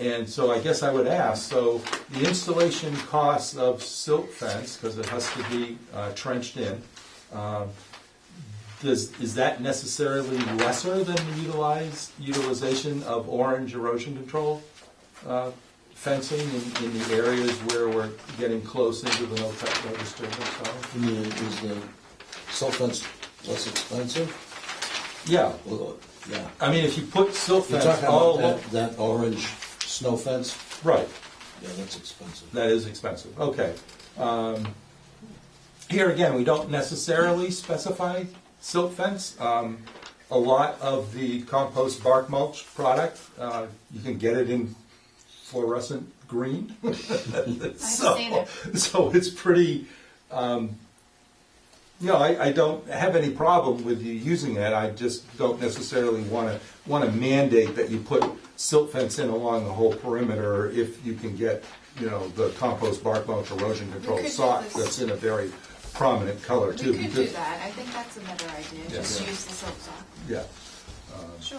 And so I guess I would ask, so the installation costs of silt fence, because it has to be trenched in, is that necessarily lesser than the utilization of orange erosion control fencing in the areas where we're getting close into the no cut, no disturbance zone? Is the silt fence less expensive? Yeah. Well, yeah. I mean, if you put silt You're fence talking all about that orange snow fence? right. Yeah, that's expensive. That is expensive. Okay. Here again, we don't necessarily specify silt fence. A lot of the compost bark mulch product, you can get it in fluorescent green. So it's pretty, I don't have any problem with you using it. I just don't necessarily want to mandate that you put silt fence in along the whole perimeter if you can get, the compost bark mulch erosion control sock that's in a very prominent color too. We could do that. I think that's a better idea. Yeah. Just use the silt sock. Yeah. Sure.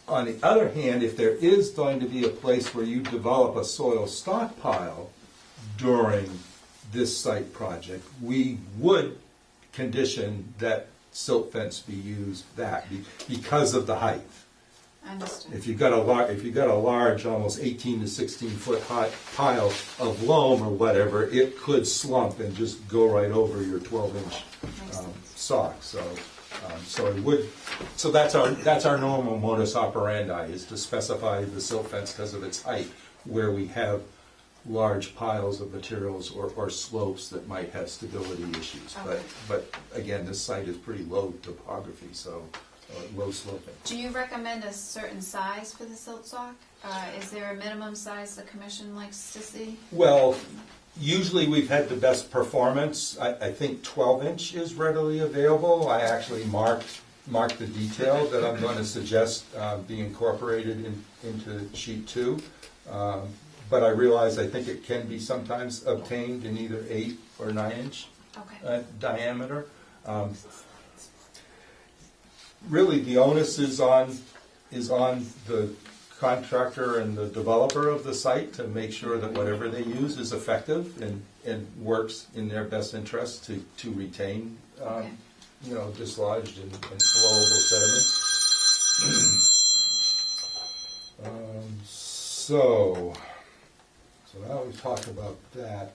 On the other hand, if there is going to be a place where you develop a soil stockpile during this site project, we would condition that silt fence be used because of the height. Understood. If you've got a large, almost 18 to 16 foot high pile of loam or whatever, it could slump and just go right over your 12-inch sock. So that's our normal modus operandi, is to specify the silt fence because of its height, where we have large piles of materials or slopes that might have stability issues. Okay. But again, this site is pretty low topography, so low sloping. Do you recommend a certain size for the silt sock? Is there a minimum size the commission likes to see? Well, usually we've had the best performance. I think 12-inch is readily available. I actually marked marked the detail that I'm going to suggest be incorporated into sheet 2. But I realize I think it can be sometimes obtained in either 8 or 9 inch Okay. diameter. Really, the onus is on the contractor and the developer of the site to make sure that whatever they use is effective and works in their best interest to retain, Okay. dislodged and flowable sediments. So now we've talked about that.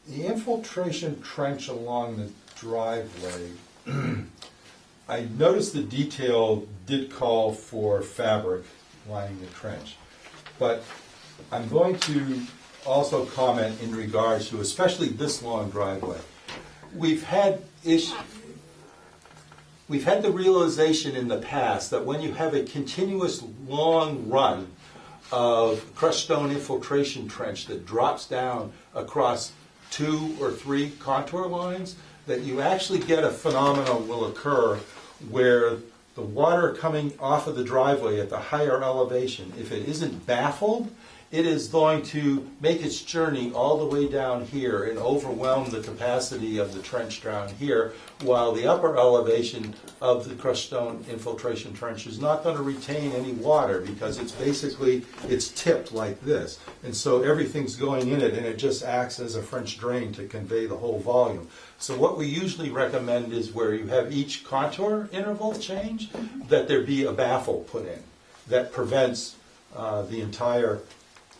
The infiltration trench along the driveway, I noticed the detail did call for fabric lining the trench, but I'm going to also comment in regards to especially this long driveway. We've had the realization in the past that when you have a continuous long run of crushed stone infiltration trench that drops down across 2 or 3 contour lines, that you actually get a phenomenon will occur where the water coming off of the driveway at the higher elevation, if it isn't baffled, it is going to make its journey all the way down here and overwhelm the capacity of the trench down here, while the upper elevation of the crushed stone infiltration trench is not going to retain any water because it's tipped like this. And so everything's going in it and it just acts as a French drain to convey the whole volume. So what we usually recommend is where you have each contour interval change, that there be a baffle put in that prevents the entire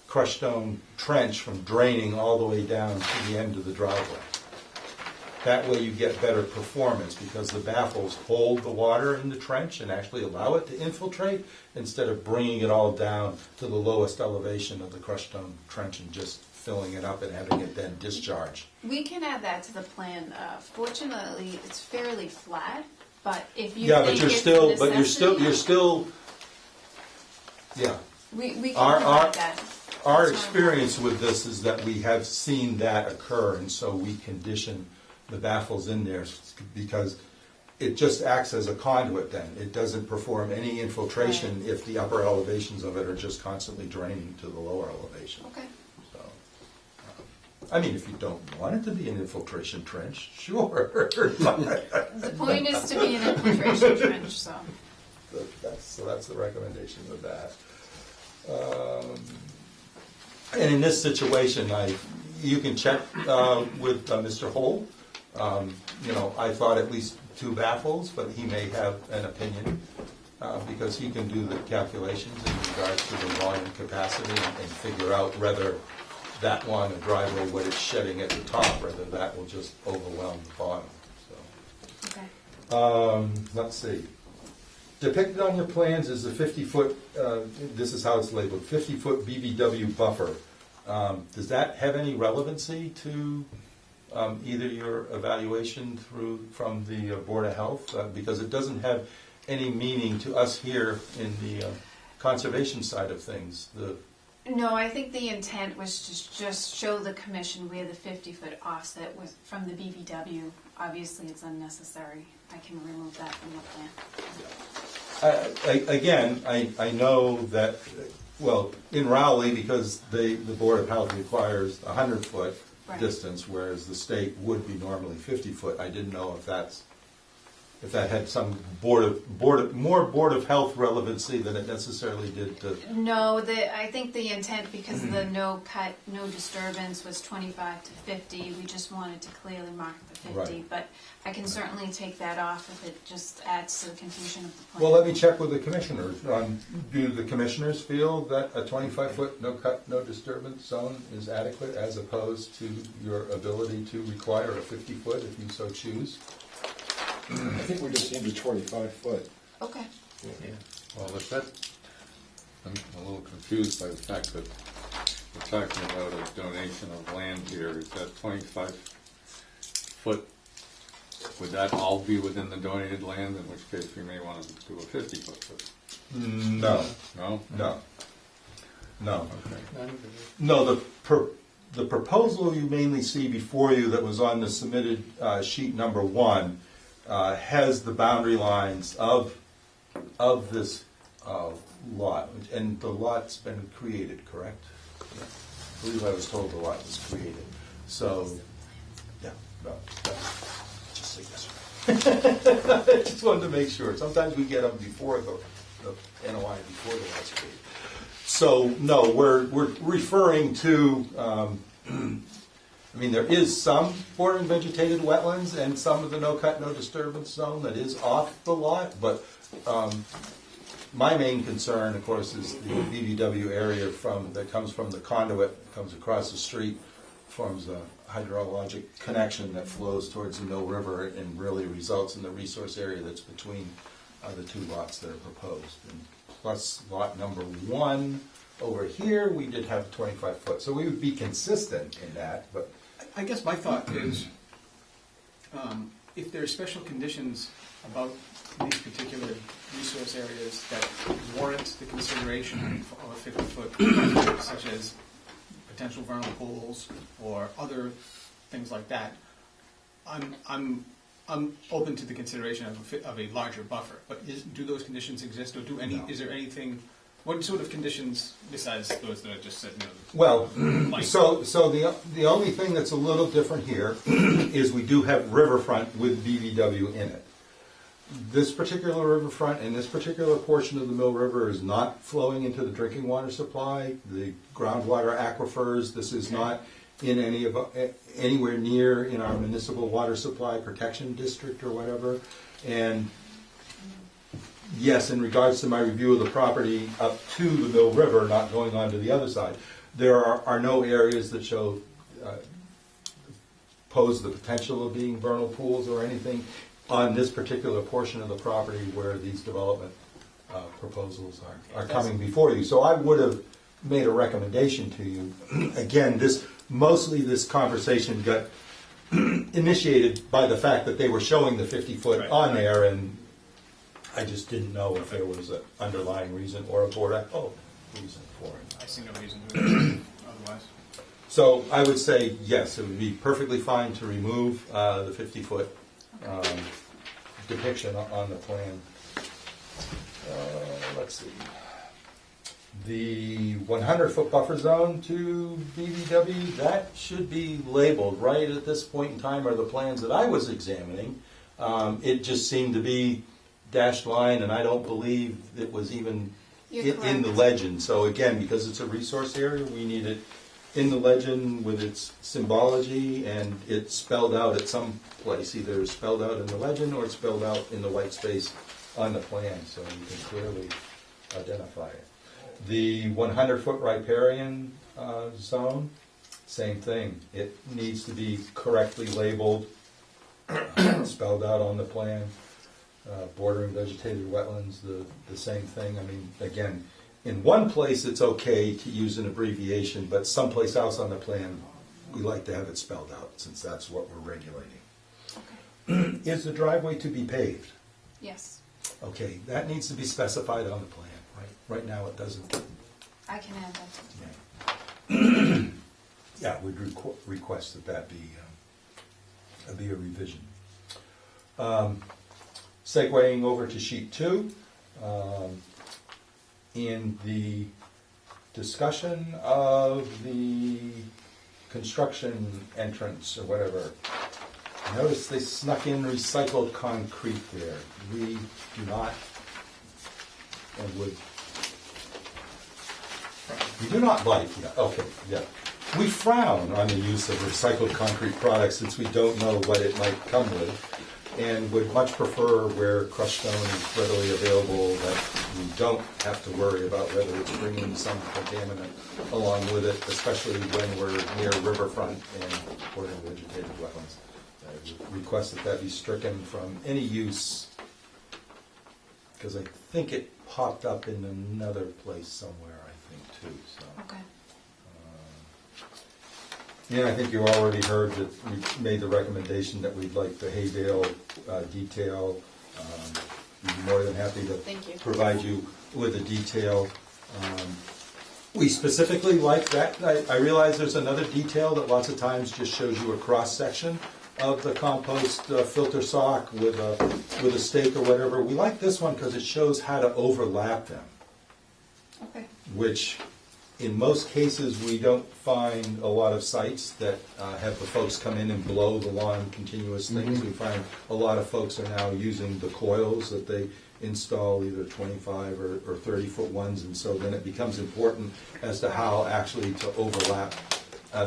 crushed stone trench from draining all the way down to the end of the driveway. That way you get better performance because the baffles hold the water in the trench and actually allow it to infiltrate instead of bringing it all down to the lowest elevation of the crushed stone trench and just filling it up and having it then discharge. We can add that to the plan. Fortunately, it's fairly flat, but if you Yeah, think but you're it's still, a necessity, yeah. we can Our- provide that. Our That's not a experience with this is that we have seen that occur, and so we condition the baffles in there because it just acts as a conduit then. It doesn't perform any infiltration Right. if the upper elevations of it are just constantly draining to the lower elevation. Okay. So, I mean, if you don't want it to be an infiltration trench, sure. The point is to be an infiltration trench, so. That's the recommendation of that. And in this situation, you can check with Mr. Holt. I thought at least 2 baffles, but he may have an opinion because he can do the calculations in regards to the volume capacity and figure out whether that long a driveway, what it's shedding at the top, whether that will just overwhelm the bottom. So. Okay. Let's see. Depicted on your plans is a 50-foot, this is how it's labeled, 50-foot BVW buffer. Does that have any relevancy to either your evaluation from the Board of Health? Because it doesn't have any meaning to us here in the conservation side of things. No, I think the intent was to just show the commission where the 50-foot offset was from the BVW. Obviously, it's unnecessary. I can remove that from the plan. I know that, well, in Rowley, because the Board of Health requires a 100-foot Right. distance, whereas the state would be normally 50-foot. I didn't know if that had some more Board of Health relevancy than it necessarily did to. No, I think the intent, because of the no cut, no disturbance, was 25 to 50. We just wanted to clearly mark the 50. Right. But I can certainly take that off if it just adds to the confusion of the plan. Well, let me check with the commissioners. Do the commissioners feel that a 25-foot no cut, no disturbance zone is adequate as opposed to your ability to require a 50-foot if you so choose? I think we just need a 25-foot. Okay. Well, I'm a little confused by the fact that we're talking about a donation of land here. Is that 25 foot? Would that all be within the donated land? In which case, we may want to do a 50-foot. No. No. No. No. Okay. No. The proposal you mainly see before you that was on the submitted sheet number 1 has the boundary lines of this lot, and the lot's been created, correct? I believe I was told the lot was created. So, yeah, no, just say yes. I just wanted to make sure. Sometimes we get them before the NOI, before the lot's created. So, no, we're referring to, I mean, there is some bordering vegetated wetlands and some of the no-cut, no-disturbance zone that is off the lot, but my main concern, of course, is the BVW area that comes from the conduit, comes across the street, forms a hydrologic connection that flows towards the Mill River and really results in the resource area that's between the two lots that are proposed. And plus lot number 1 over here, we did have 25 foot. So we would be consistent in that, but I guess my thought is, if there are special conditions about these particular resource areas that warrant the consideration of a 50-foot, such as potential vernal pools or other things like that, I'm open to the consideration of a larger buffer. But do those conditions exist, or No. is there anything? What sort of conditions besides those that I just said? well, so the only thing that's a little different here is we do have riverfront with BVW in it. This particular riverfront and this particular portion of the Mill River is not flowing into the drinking water supply, the groundwater aquifers. This is not in anywhere near in our municipal water supply protection district or whatever. And yes, in regards to my review of the property up to the Mill River, not going on to the other side, there are no areas that show pose the potential of being vernal pools or anything on this particular portion of the property where these development proposals are coming before you. So I would have made a recommendation to you. Again, mostly this conversation got initiated by the fact that they were showing the 50-foot on there, and I just didn't know if there was an underlying reason or a board reason for it. I see no reason to otherwise. So I would say yes, it would be perfectly fine to remove the 50-foot depiction on the plan. Let's see. The 100-foot buffer zone to BVW, that should be labeled right at this point in time, are the plans that I was examining. It just seemed to be dashed line, and I don't believe it was even in the legend. So again, because it's a resource area, we need it in the legend with its symbology, and it's spelled out at some place, either spelled out in the legend or it's spelled out in the white space on the plan, so you can clearly identify it. The 100-foot riparian zone, same thing. It needs to be correctly labeled, spelled out on the plan. Bordering vegetated wetlands, the same thing. I mean, again, in one place it's okay to use an abbreviation, but someplace else on the plan we like to have it spelled out, since that's what we're regulating. Okay. Is the driveway to be paved? Yes, Okay, that needs to be specified on the plan. Right now it doesn't. I can add that. Yeah, yeah, we'd request that be a revision. Segueing over to sheet 2, in the discussion of the construction entrance or whatever, notice they snuck in recycled concrete there. We do not and would. We do not like, we frown on the use of recycled concrete products since we don't know what it might come with, and would much prefer where crushed stone is readily available, that we don't have to worry about whether it's bringing some contaminant along with it, especially when we're near riverfront and bordering vegetated wetlands. I would request that be stricken from any use, because I think it popped up in another place somewhere, I think, too. So. Okay. Yeah, I think you already heard that we made the recommendation that we'd like the Haydale detail. We'd be more than happy to provide you with a detail. We specifically like that. I realize there's another detail that lots of times just shows you a cross-section of the compost filter sock with a stake or whatever. We like this one because it shows how to overlap them, Okay. which in most cases we don't find a lot of sites that have the folks come in and blow the lawn continuous things. We find a lot of folks are now using the coils that they install, either 25 or 30-foot ones, and so then it becomes important as to how actually to overlap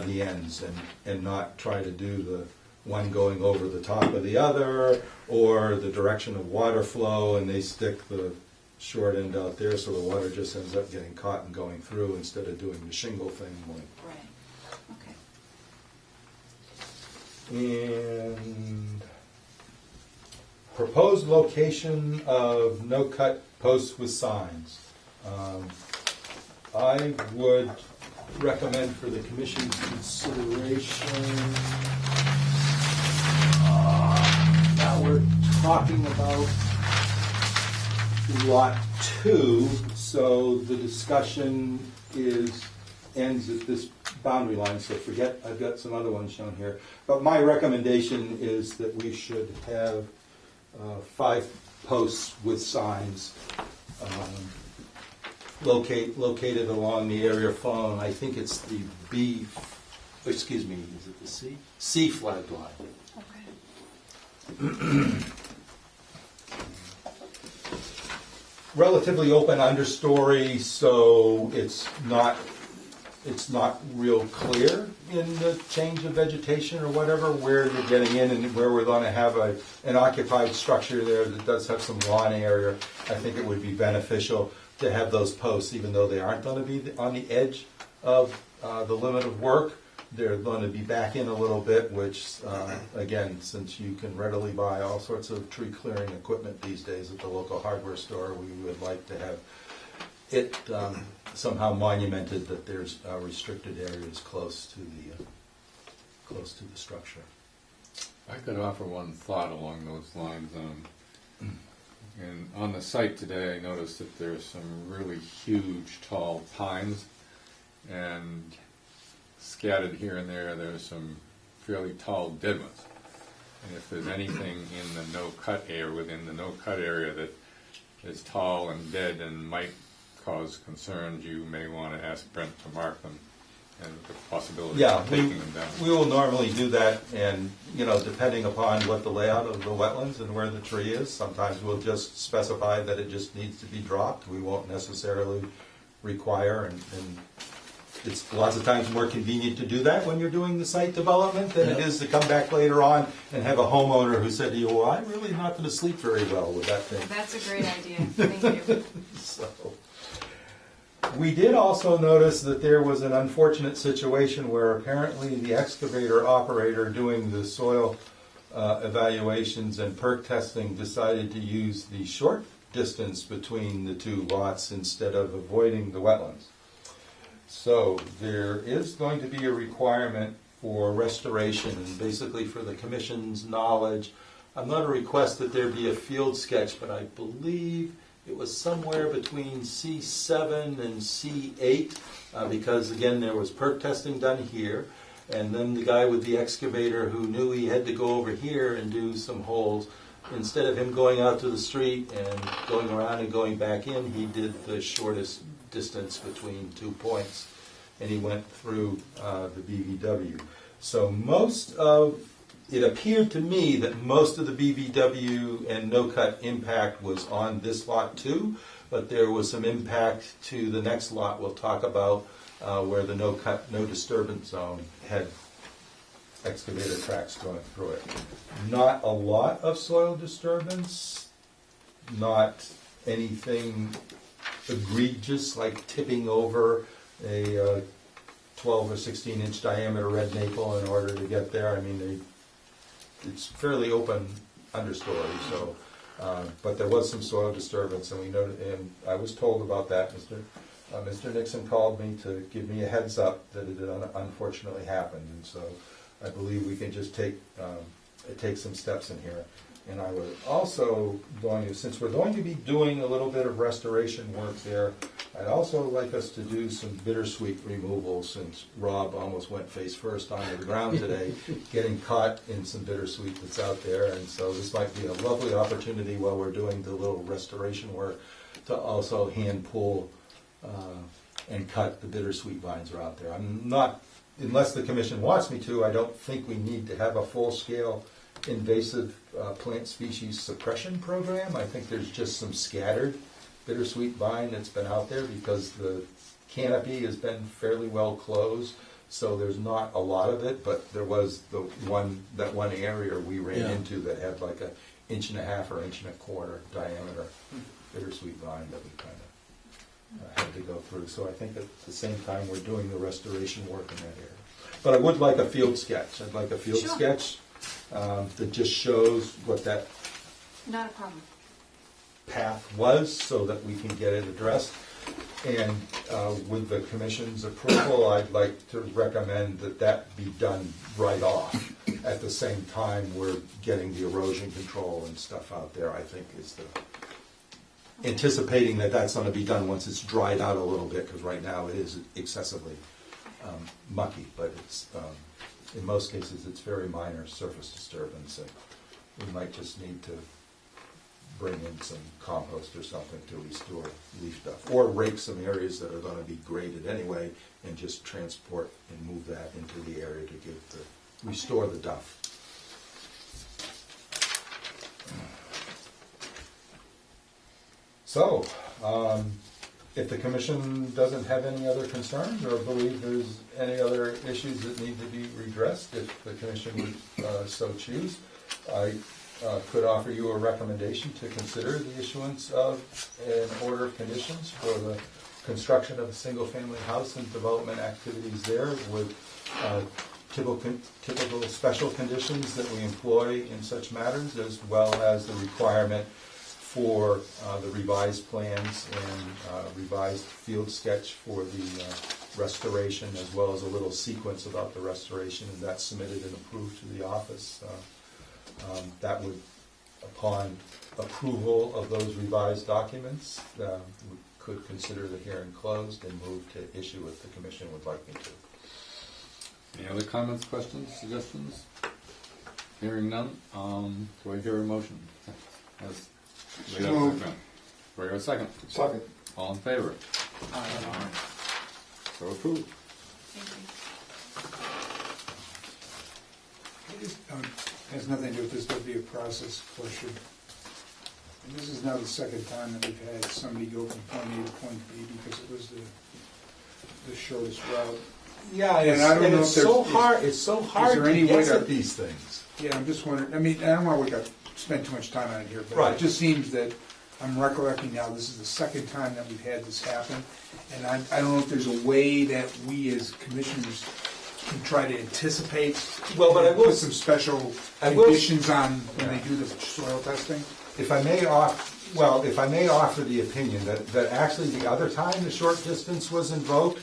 the ends and not try to do the one going over the top of the other, or the direction of water flow, and they stick the short end out there, so the water just ends up getting caught and going through instead of doing the shingle thing. Right. Okay. And proposed location of no-cut posts with signs. I would recommend for the commission's consideration. Now we're talking about Lot 2, so the discussion ends at this boundary line, so forget, I've got some other ones shown here. But my recommendation is that we should have 5 posts with signs located along the area phone. I think it's the is it the C? C flag line. Okay. Relatively open understory, so it's not real clear in the change of vegetation or whatever where you're getting in and where we're going to have an occupied structure there that does have some lawn area. I think it would be beneficial to have those posts, even though they aren't going to be on the edge of the limit of work. They're going to be back in a little bit, which, again, since you can readily buy all sorts of tree clearing equipment these days at the local hardware store, we would like to have it somehow monumented that there's restricted areas close to the structure. I could offer one thought along those lines. And on the site today, I noticed that there's some really huge, tall pines, and scattered here and there, there's some fairly tall dead ones. And if there's anything in the no-cut area, within the no-cut area that is tall and dead and might cause concerns, you may want to ask Brent to mark them and the possibility of taking them down. We will normally do that, and depending upon what the layout of the wetlands and where the tree is, sometimes we'll just specify that it just needs to be dropped. We won't necessarily require, and it's lots of times more convenient to do that when you're doing the site development than it is to come back later on and have a homeowner who said to you, well, I'm really not going to sleep very well with that thing. That's a great idea. Thank you. So, we did also notice that there was an unfortunate situation where apparently the excavator operator doing the soil evaluations and perk testing decided to use the short distance between the two lots instead of avoiding the wetlands. So there is going to be a requirement for restoration, and basically for the commission's knowledge, I'm not a request that there be a field sketch, but I believe it was somewhere between C7 and C8, because again there was perk testing done here, and then the guy with the excavator who knew he had to go over here and do some holes, instead of him going out to the street and going around and going back in, he did the shortest distance between 2 points, and he went through the BVW. So it appeared to me that most of the BVW and no-cut impact was on this lot too, but there was some impact to the next lot we'll talk about where the no-cut, no disturbance zone had excavator tracks going through it. Not a lot of soil disturbance, not anything egregious like tipping over a 12 or 16 inch diameter red maple in order to get there. I mean, it's fairly open understory, so but there was some soil disturbance, and we noted, and I was told about that. Mr. Nixon called me to give me a heads up that it had unfortunately happened, and so I believe we can just take some steps in here. And I was also going to, since we're going to be doing a little bit of restoration work there, I'd also like us to do some bittersweet removal, since Rob almost went face first onto the ground today, getting caught in some bittersweet that's out there. And so this might be a lovely opportunity while we're doing the little restoration work to also hand pull and cut the bittersweet vines are out there. I'm not, unless the commission wants me to, I don't think we need to have a full-scale invasive plant species suppression program. I think there's just some scattered bittersweet vine that's been out there because the canopy has been fairly well closed, so there's not a lot of it, but there was that one area we ran into that had like an 1.5 inch or 1.25 inch diameter bittersweet vine that we kind of had to go through. So I think at the same time we're doing the restoration work in that area. But I would like a field sketch. I'd like a field sketch that just shows what that Not a problem. path was, so that we can get it addressed. And with the commission's approval, I'd like to recommend that that be done right off. At the same time, we're getting the erosion control and stuff out there, I think is the, anticipating that that's going to be done once it's dried out a little bit, because right now it is excessively mucky, but it's, in most cases, it's very minor surface disturbance, and we might just need to bring in some compost or something to restore leaf duff, or rake some areas that are going to be graded anyway, and just transport and move that into the area to restore the duff. So, if the commission doesn't have any other concerns or believe there's any other issues that need to be redressed, if the commission would so choose, I could offer you a recommendation to consider the issuance of an order of conditions for the construction of a single-family house and development activities there, with typical special conditions that we employ in such matters, as well as the requirement for the revised plans and revised field sketch for the restoration, as well as a little sequence about the restoration, and that's submitted and approved to the office. That would, upon approval of those revised documents, we could consider the hearing closed and move to issue if the commission would like me to. Any other comments, questions, suggestions? Hearing none, do I hear a motion? As laid out in the background. Do I hear a second? Second. All in favor? Aye. So approved. Has nothing to do with this, there'll be a process question. And this is now the second time that we've had somebody go from point A to point B because it was the shortest route. Yeah, And I don't know it's if so there's- hard. It's so hard there to any way guess to- at these things. Yeah, I'm just wondering, I mean, I don't want to spend too much time on it here, but Right. it just seems that I'm recollecting now, this is the second time that we've had this happen. And I don't know if there's a way that we as commissioners can try to anticipate. Well, but I will- put some special I will- conditions on when they do the soil testing. If I may offer the opinion that actually the other time the short distance was invoked,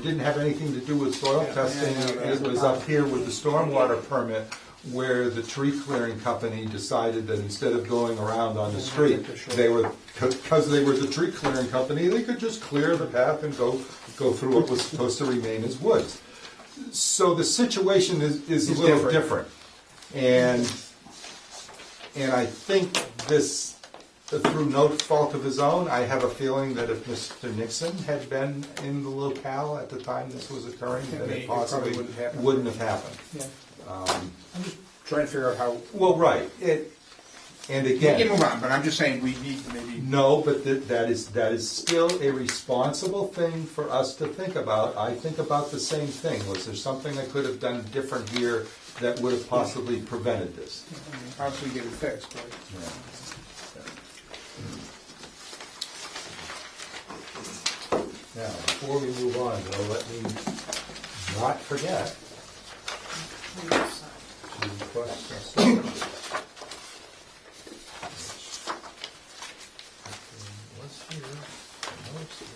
didn't have anything to do with soil testing. It was up here with the stormwater permit, where the tree clearing company decided that instead of going around on the street, because they were the tree clearing company, they could just clear the path and go through what was supposed to remain as woods. So the situation is a little different. And I think this, through no fault of his own, I have a feeling that if Mr. Nixon had been in the locale at the time this was occurring, then it possibly wouldn't have happened. Yeah. I'm just trying to figure out how. Well, right. And again, We can move on, but I'm just saying we need to maybe. no, but that is still a responsible thing for us to think about. I think about the same thing. Was there something I could have done different here that would have possibly prevented this? I mean, obviously get it fixed, but. Now, before we move on, though, let me not forget to request a storage. Was here, no, it's here.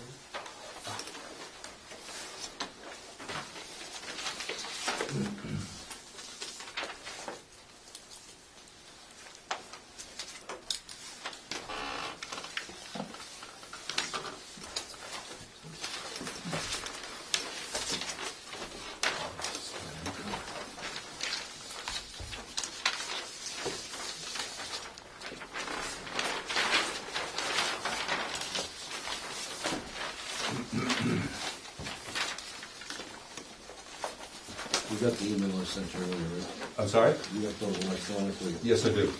You got the email I sent you earlier, right? I'm sorry? You got those electronically? Yes, I do.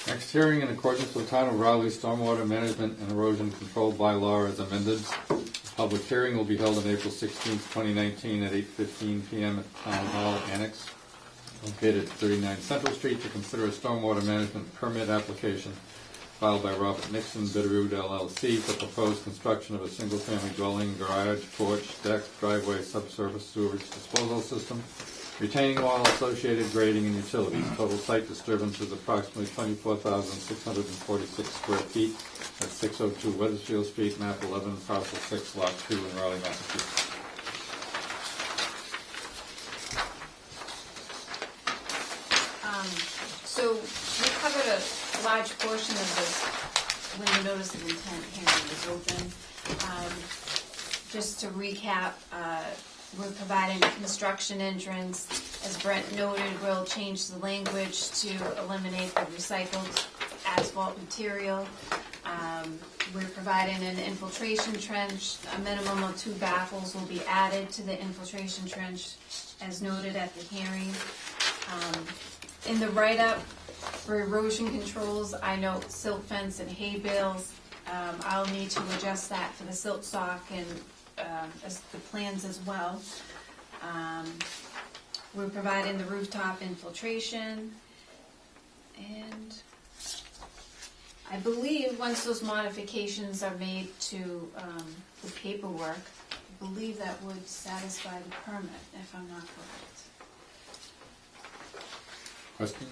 Next hearing in accordance with Town of Raleigh Stormwater Management and Erosion Control Bylaw as amended. The public hearing will be held on April 16, 2019 at 8:15 p.m. at Town Hall Annex, located at 39 Central Street, to consider a stormwater management permit application filed by Robert Nixon, Bitterroot LLC, for proposed construction of a single-family dwelling, garage, porch, deck, driveway, subsurface sewage disposal system, retaining wall, associated grading, and utilities. Total site disturbance is approximately 24,646 square feet at 602 Weathersfield Street, map 11, parcel 6, lot 2 in Raleigh, Massachusetts. So we covered a large portion of this when the notice of intent hearing was open. Just to recap, we're providing a construction entrance. As Brent noted, we'll change the language to eliminate the recycled asphalt material. We're providing an infiltration trench. A minimum of 2 baffles will be added to the infiltration trench, as noted at the hearing. In the write-up for erosion controls, I note silt fence and hay bales. I'll need to adjust that for the silt sock and as the plans as well. We're providing the rooftop infiltration, and I believe once those modifications are made to the paperwork, I believe that would satisfy the permit, if I'm not correct. Questions?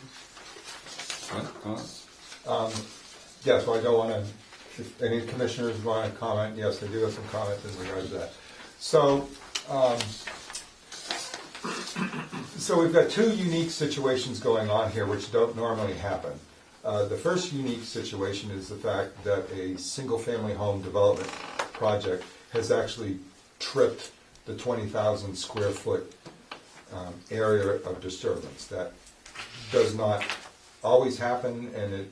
Comments? Yes, well, I don't want to, if any commissioners want to comment, yes, I do have some comments in regards to that. So we've got 2 unique situations going on here which don't normally happen. The first unique situation is the fact that a single-family home development project has actually tripped the 20,000 square foot area of disturbance. That does not always happen, and it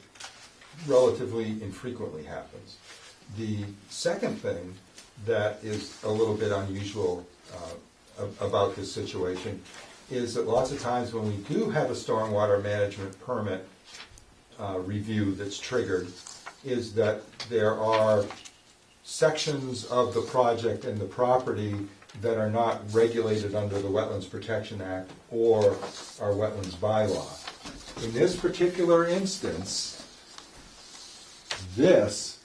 relatively infrequently happens. The second thing that is a little bit unusual about this situation is that lots of times when we do have a stormwater management permit review that's triggered, is that there are sections of the project and the property that are not regulated under the Wetlands Protection Act or our wetlands bylaw. In this particular instance, this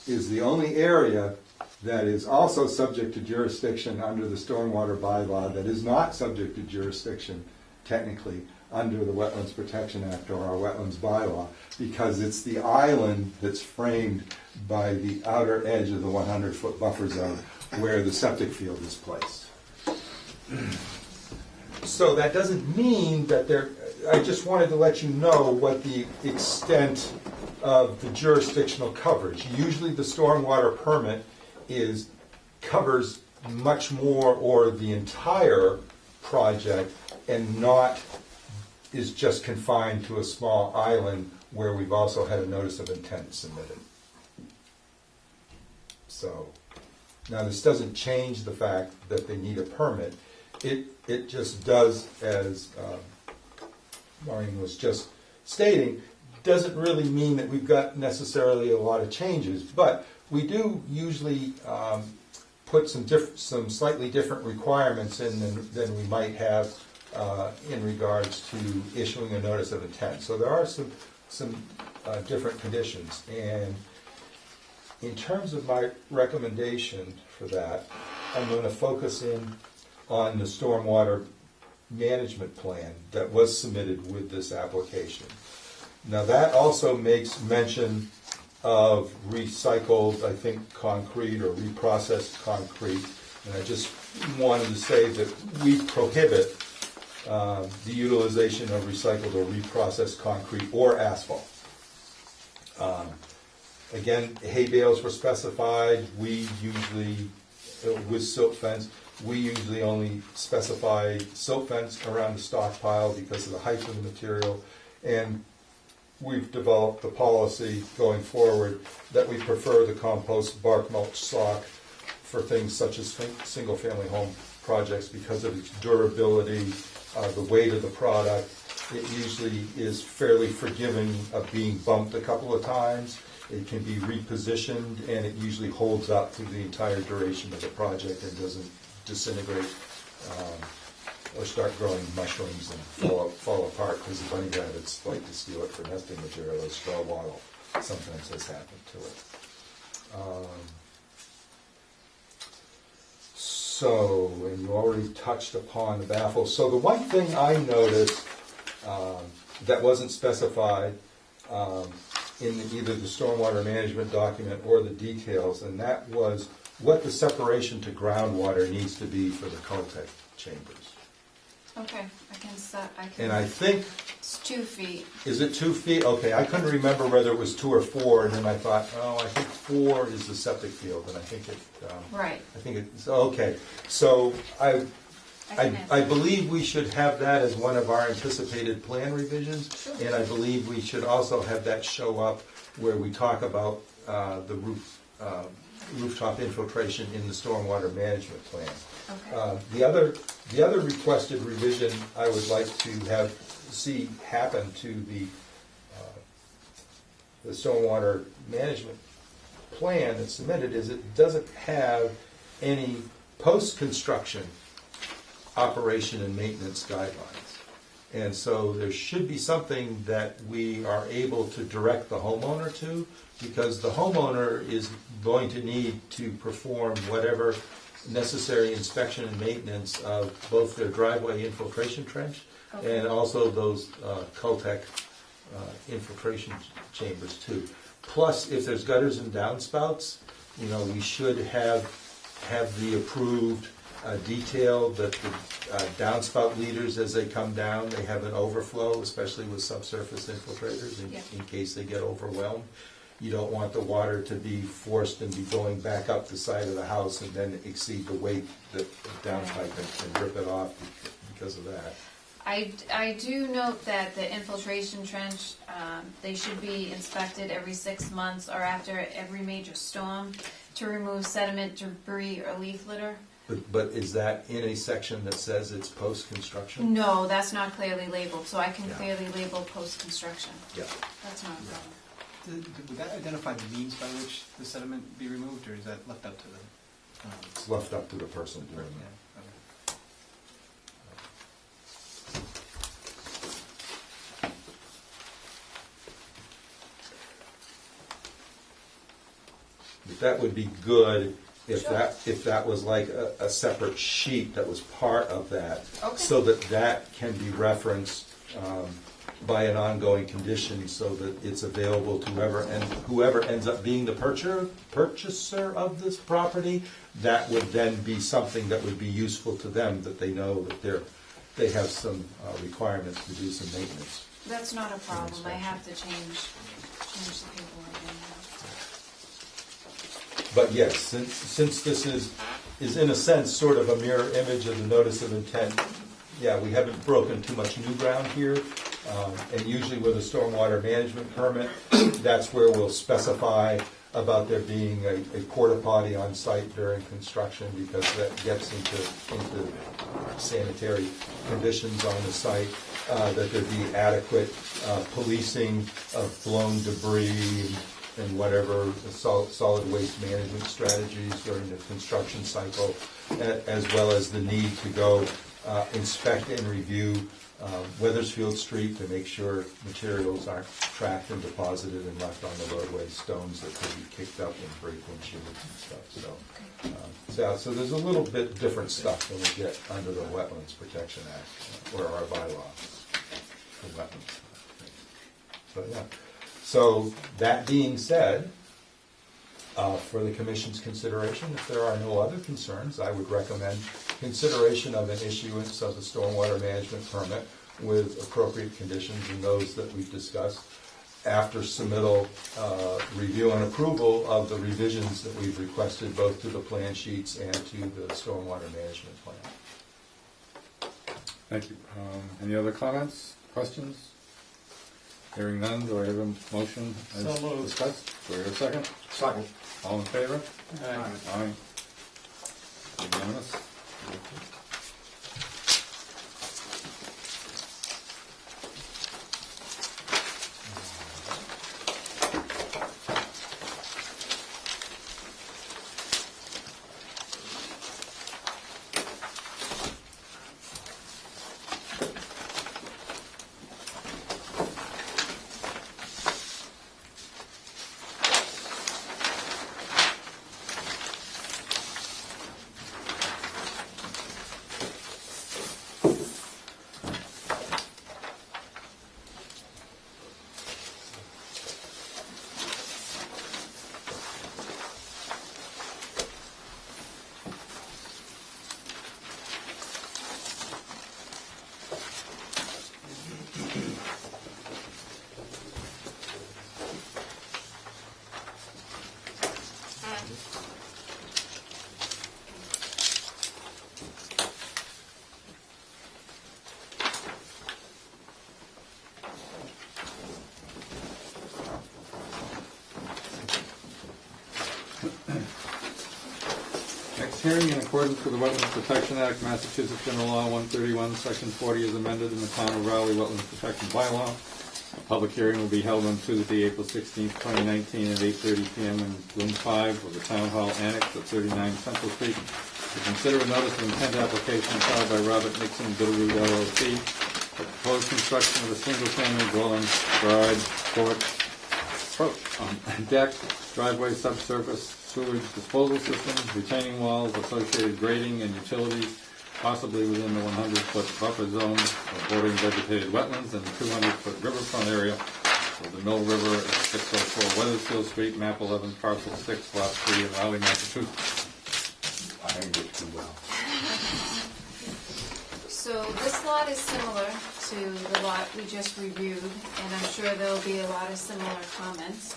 is the only area that is also subject to jurisdiction under the stormwater bylaw that is not subject to jurisdiction technically under the Wetlands Protection Act or our wetlands bylaw, because it's the island that's framed by the outer edge of the 100-foot buffer zone where the septic field is placed. So that doesn't mean that I just wanted to let you know what the extent of the jurisdictional coverage. Usually the stormwater permit covers much more, or the entire project, and not is just confined to a small island where we've also had a notice of intent submitted. So, now this doesn't change the fact that they need a permit. It just does, as Maureen was just stating, doesn't really mean that we've got necessarily a lot of changes, but we do usually put some slightly different requirements in than we might have in regards to issuing a notice of intent. So there are some different conditions, and in terms of my recommendation for that, I'm going to focus in on the stormwater management plan that was submitted with this application. Now that also makes mention of recycled, I think, concrete or reprocessed concrete, and I just wanted to say that we prohibit the utilization of recycled or reprocessed concrete or asphalt. Again, hay bales were specified. We usually, with silt fence, we usually only specify silt fence around the stockpile because of the height of the material. And we've developed the policy going forward that we prefer the compost bark mulch stock for things such as single-family home projects because of its durability, the weight of the product. It usually is fairly forgiving of being bumped a couple of times. It can be repositioned, and it usually holds up through the entire duration of the project and doesn't disintegrate or start growing mushrooms and fall apart because the bunny rabbits like to steal it for nesting material, or straw wattle. Sometimes has happened to it. So, and you already touched upon the baffles. So the one thing I noticed that wasn't specified in either the stormwater management document or the details, and that was what the separation to groundwater needs to be for the Caltech chambers. Okay, I can set, And I think, it's 2 feet. is it 2 feet? Okay, I couldn't remember whether it was 2 or 4, and then I thought, oh, I think 4 is the septic field, and I think it. Right. I think it's okay. So I believe we should have that as one of our anticipated plan revisions, Sure. and I believe we should also have that show up where we talk about the rooftop infiltration in the stormwater management plan. Okay. The other requested revision I would like to see happen to the stormwater management plan that's submitted is it doesn't have any post-construction operation and maintenance guidelines. And so there should be something that we are able to direct the homeowner to, because the homeowner is going to need to perform whatever necessary inspection and maintenance of both their driveway infiltration trench and also those Caltech infiltration chambers too. Plus, if there's gutters and downspouts, we should have the approved detail that the downspout leaders, as they come down, they have an overflow, especially with subsurface infiltrators, in case they get overwhelmed. You don't want the water to be forced and be going back up the side of the house and then exceed the weight that the downpipe and rip it off because of that. I do note that the infiltration trench, they should be inspected every 6 months or after every major storm to remove sediment, debris, or leaf litter. But is that in a section that says it's post-construction? No, that's not clearly labeled, so I can clearly label post-construction. Yeah. That's not a problem. Would that identify the means by which the sediment be removed, or is that left up to the? It's left up to the person doing it. Okay. But that would be good if Sure. that was like a separate sheet that was part of that, Okay. so that can be referenced by an ongoing condition, so that it's available to whoever ends up being the purchaser of this property. That would then be something that would be useful to them, that they know that they have some requirements to do some maintenance. That's not a problem. I have to change the paperwork in here. But yes, since this is in a sense sort of a mirror image of the notice of intent, yeah, we haven't broken too much new ground here. And usually with a stormwater management permit, that's where we'll specify about there being a porta potty on site during construction, because that gets into sanitary conditions on the site, that there be adequate policing of blown debris and whatever solid waste management strategies during the construction cycle, as well as the need to go inspect and review Weathersfield Street to make sure materials aren't tracked and deposited and left on the roadway, stones that could be kicked up and break windshields and stuff. So there's a little bit different stuff when we get under the Wetlands Protection Act, or our bylaw for wetlands. But yeah. So that being said, for the Commission's consideration, if there are no other concerns, I would recommend consideration of an issuance of the stormwater management permit with appropriate conditions and those that we've discussed, after submittal, review and approval of the revisions that we've requested both to the plan sheets and to the stormwater management plan. Thank you. Any other comments, questions? Hearing none, do I have a motion as So moved. discussed? Do I have a second? Second. All in favor? Aye. Aye. Unanimous? Next hearing in accordance with the Wetlands Protection Act, Massachusetts General Law 131, Section 40 is amended in the Town of Raleigh Wetlands Protection Bylaw. A public hearing will be held on Tuesday, April 16, 2019 at 8:30 p.m. in Room 5 of the Town Hall Annex at 39 Central Street to consider a notice of intent application filed by Robert Nixon Bitterroot LLC for proposed construction of a single-family dwelling, garage, deck, driveway, subsurface, sewage disposal system, retaining walls, associated grading and utilities, possibly within the 100-foot buffer zone of bordering vegetated wetlands and the 200-foot riverfront area of the Mill River at 604 Weathersfield Street, map 11, parcel 6, lot 3 in Raleigh, Massachusetts. So this lot is similar to the lot we just reviewed, and I'm sure there'll be a lot of similar comments.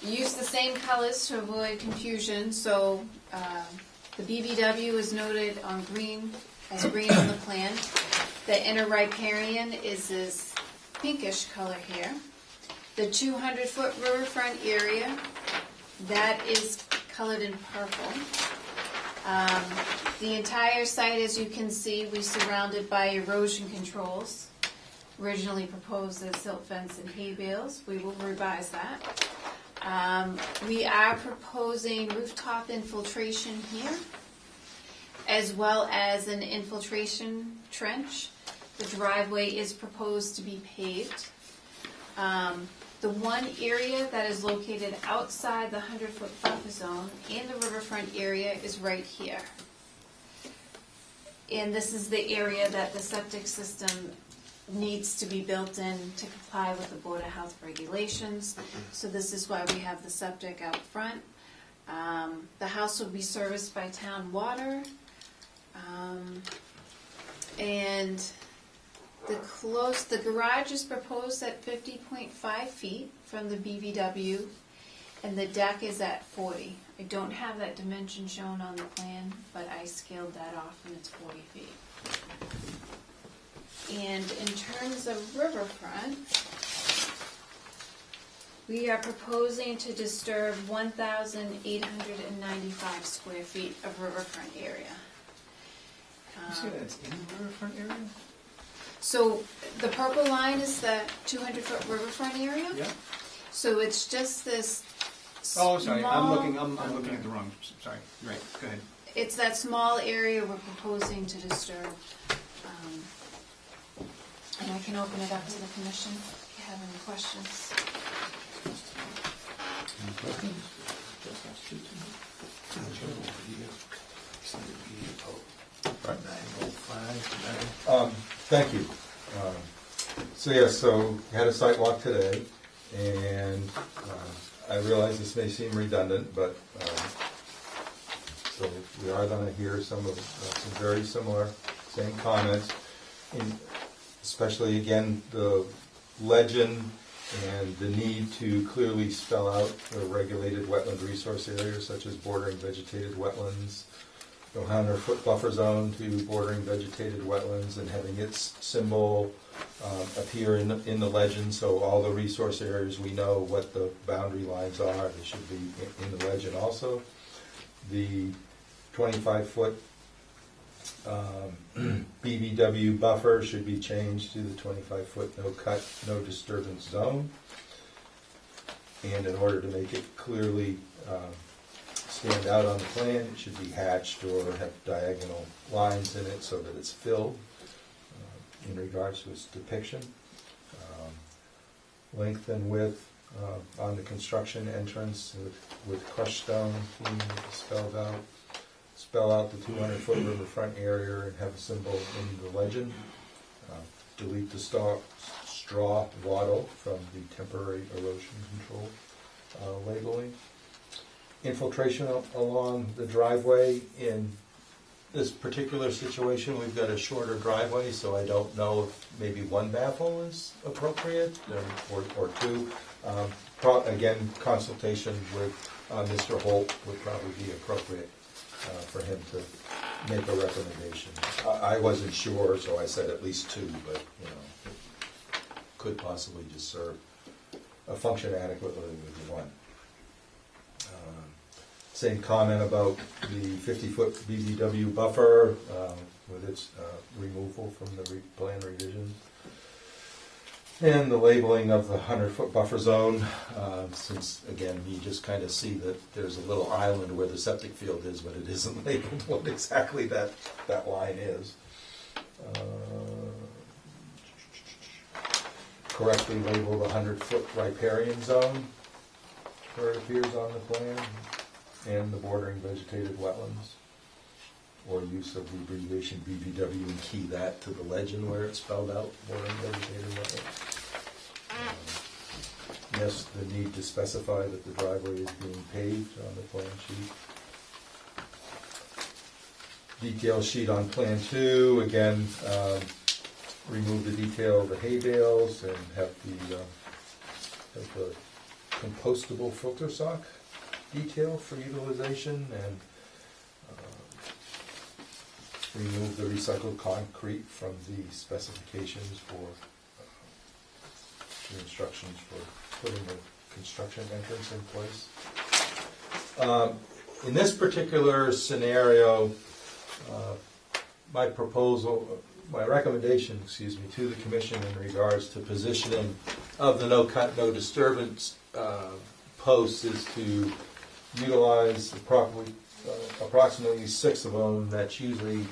Use the same colors to avoid confusion, so the BBW is noted on green, as green on the plan. The inner riparian is this pinkish color here. The 200-foot riverfront area, that is colored in purple. The entire site, as you can see, we surrounded by erosion controls. Originally proposed as silt fence and hay bales. We will revise that. We are proposing rooftop infiltration here, as well as an infiltration trench. The driveway is proposed to be paved. The one area that is located outside the 100-foot buffer zone in the riverfront area is right here. And this is the area that the septic system needs to be built in to comply with the Board of Health regulations. So this is why we have the septic out front. The house will be serviced by town water. And the garage is proposed at 50.5 feet from the BVW, and the deck is at 40. I don't have that dimension shown on the plan, but I scaled that off and it's 40 feet. And in terms of riverfront, we are proposing to disturb 1,895 square feet of riverfront area. You say that's in the riverfront area? So the purple line is the 200-foot riverfront area. Yeah. So it's just this Oh, sorry, I'm small- looking at the wrong, sorry, you're right, go ahead. It's that small area we're proposing to disturb. And I can open it up to the commission if you have any questions. Any questions? Thank you. So we had a site walk today, and I realize this may seem redundant, but so we are going to hear some very similar, same comments, especially again the legend and the need to clearly spell out the regulated wetland resource areas such as bordering vegetated wetlands, the 100-foot buffer zone to bordering vegetated wetlands, and having its symbol appear in the legend, so all the resource areas, we know what the boundary lines are. They should be in the legend also. The 25-foot BVW buffer should be changed to the 25-foot no cut, no disturbance zone. And in order to make it clearly stand out on the plan, it should be hatched or have diagonal lines in it so that it's filled in regards to its depiction. Length and width on the construction entrance with crushed stone being spelled out. Spell out the 200-foot riverfront area and have a symbol in the legend. Delete the straw wattle from the temporary erosion control labeling. Infiltration along the driveway. In this particular situation, we've got a shorter driveway, so I don't know if maybe one baffle is appropriate or two. Again, consultation with Mr. Holt would probably be appropriate for him to make a recommendation. I wasn't sure, so I said at least two, but could possibly just serve a function adequately with one. Same comment about the 50-foot BVW buffer with its removal from the plan revision. And the labeling of the 100-foot buffer zone, since, again, you just kind of see that there's a little island where the septic field is, but it isn't labeled what exactly that line is. Correctly label the 100-foot riparian zone where it appears on the plan, and the bordering vegetated wetlands, or use of the abbreviation BVW and key that to the legend where it's spelled out, bordering vegetated wetlands. Yes, the need to specify that the driveway is being paved on the plan sheet. Detail sheet on plan 2, again, remove the detail of the hay bales and have the compostable filter sock detail for utilization, and remove the recycled concrete from the specifications for the instructions for putting the construction entrance in place. In this particular scenario, my recommendation, to the commission in regards to positioning of the no cut, no disturbance posts is to utilize approximately 6 of them. That's usually,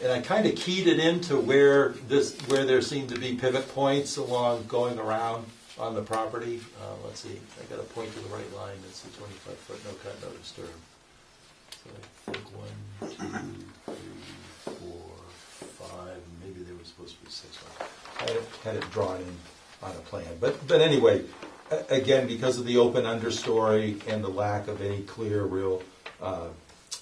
and I kind of keyed it into where there seem to be pivot points along going around on the property. Let's see, I got to point to the right line. That's the 25-foot no cut, no disturb. So I think 1, 2, 3, 4, 5. Maybe there was supposed to be 6. I had it drawn in on a plan, but anyway. Again, because of the open understory and the lack of any clear, real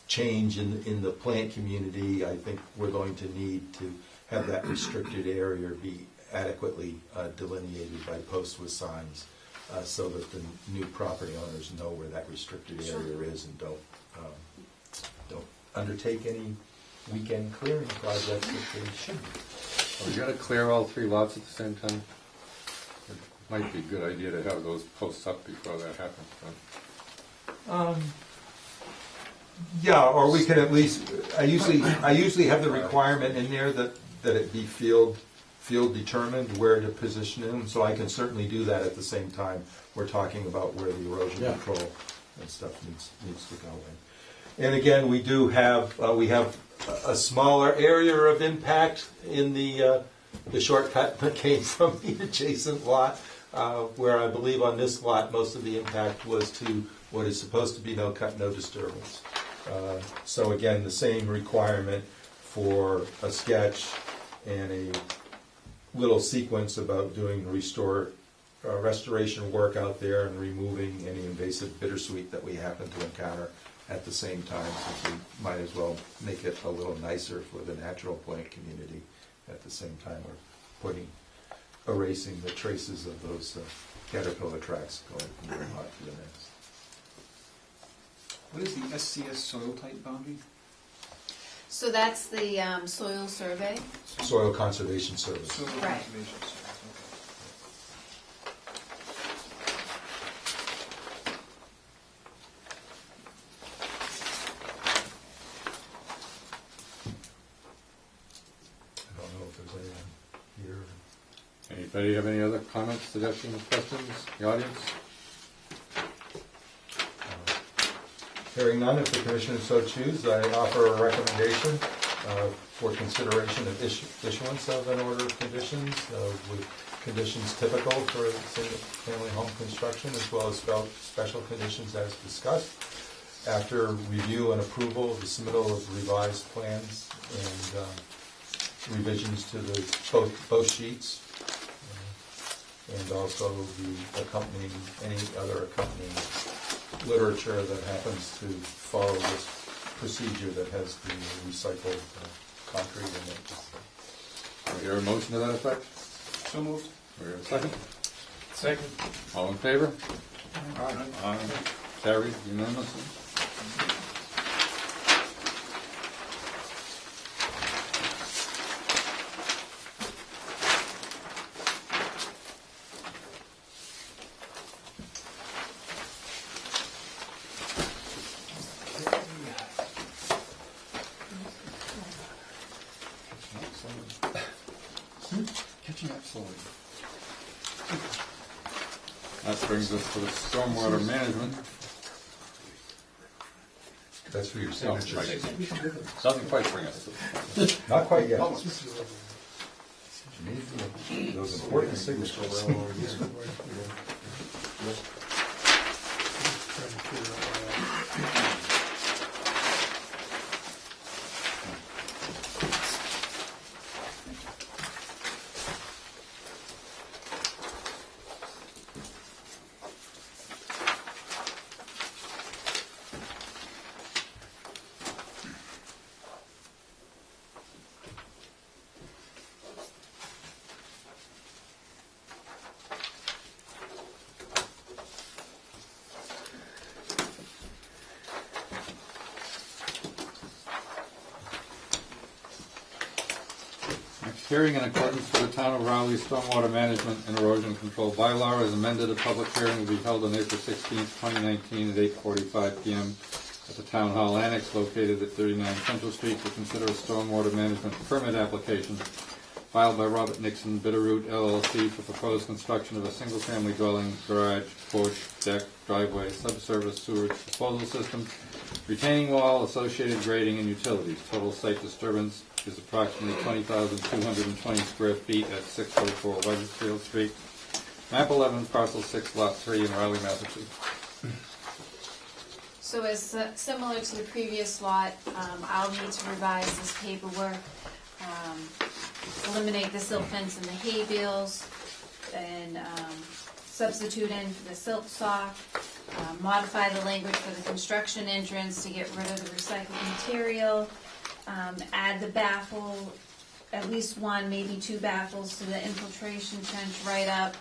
change in the plant community, I think we're going to need to have that restricted area be adequately delineated by posts with signs, so that the new property owners know where that restricted area is and don't undertake any weekend clearing projects that they shouldn't. Well, you got to clear all 3 lots at the same time. Might be a good idea to have those posts up before that happens. Yeah, or we can at least. I usually have the requirement in there that it be field determined where to position them. So I can certainly do that at the same time we're talking about where the erosion control and stuff needs to go in. And again, we have a smaller area of impact in the shortcut that came from the adjacent lot. Where I believe on this lot most of the impact was to what is supposed to be no cut, no disturbance. So again, the same requirement for a sketch and a little sequence about doing restoration work out there and removing any invasive bittersweet that we happen to encounter at the same time, since we might as well make it a little nicer for the natural plant community at the same time we're putting erasing the traces of those caterpillar tracks going from one lot to the next. What is the SCS soil type boundary? So that's the soil survey. Soil Conservation Service. Soil Right. conservation, sorry, I don't know if there's anyone here. Anybody have any other comments, suggestions, questions? The audience? Hearing none, if the commission so choose, I offer a recommendation for consideration of issuance of an order of conditions with conditions typical for single-family home construction, as well as special conditions as discussed. After review and approval of the submittal of revised plans and revisions to the both sheets, and also the accompanying, any other accompanying literature that happens to follow this procedure that has the recycled concrete in it. Do I hear a motion to that effect? so moved. Do I hear a second? Second. All in favor? Aye. Aye. Carried unanimously. Catching up slowly. That brings us to the stormwater management. That's for your Oh, signature. right. Doesn't quite bring us to Not quite yet. Those important signatures. Next hearing in accordance with the Town of Rowley Stormwater Management and Erosion Control Bylaw as amended. A public hearing will be held on April 16th, 2019 at 8:45 p.m. at the Town Hall Annex located at 39 Central Street to consider a stormwater management permit application filed by Robert Nixon Bitterroot LLC for proposed construction of a single-family dwelling, garage, porch, deck, driveway, subsurface sewage disposal system, retaining wall, associated grading, and utilities. Total site disturbance is approximately 20,220 square feet at 604 Wethersfield Street. Map 11, parcel 6, lot 3 in Raleigh, Massachusetts. So as similar to the previous lot, I'll need to revise this paperwork, eliminate the silt fence and the hay bales, and substitute in for the silk sock, modify the language for the construction entrance to get rid of the recycled material, add the baffle, at least one, maybe two baffles to the infiltration trench right up.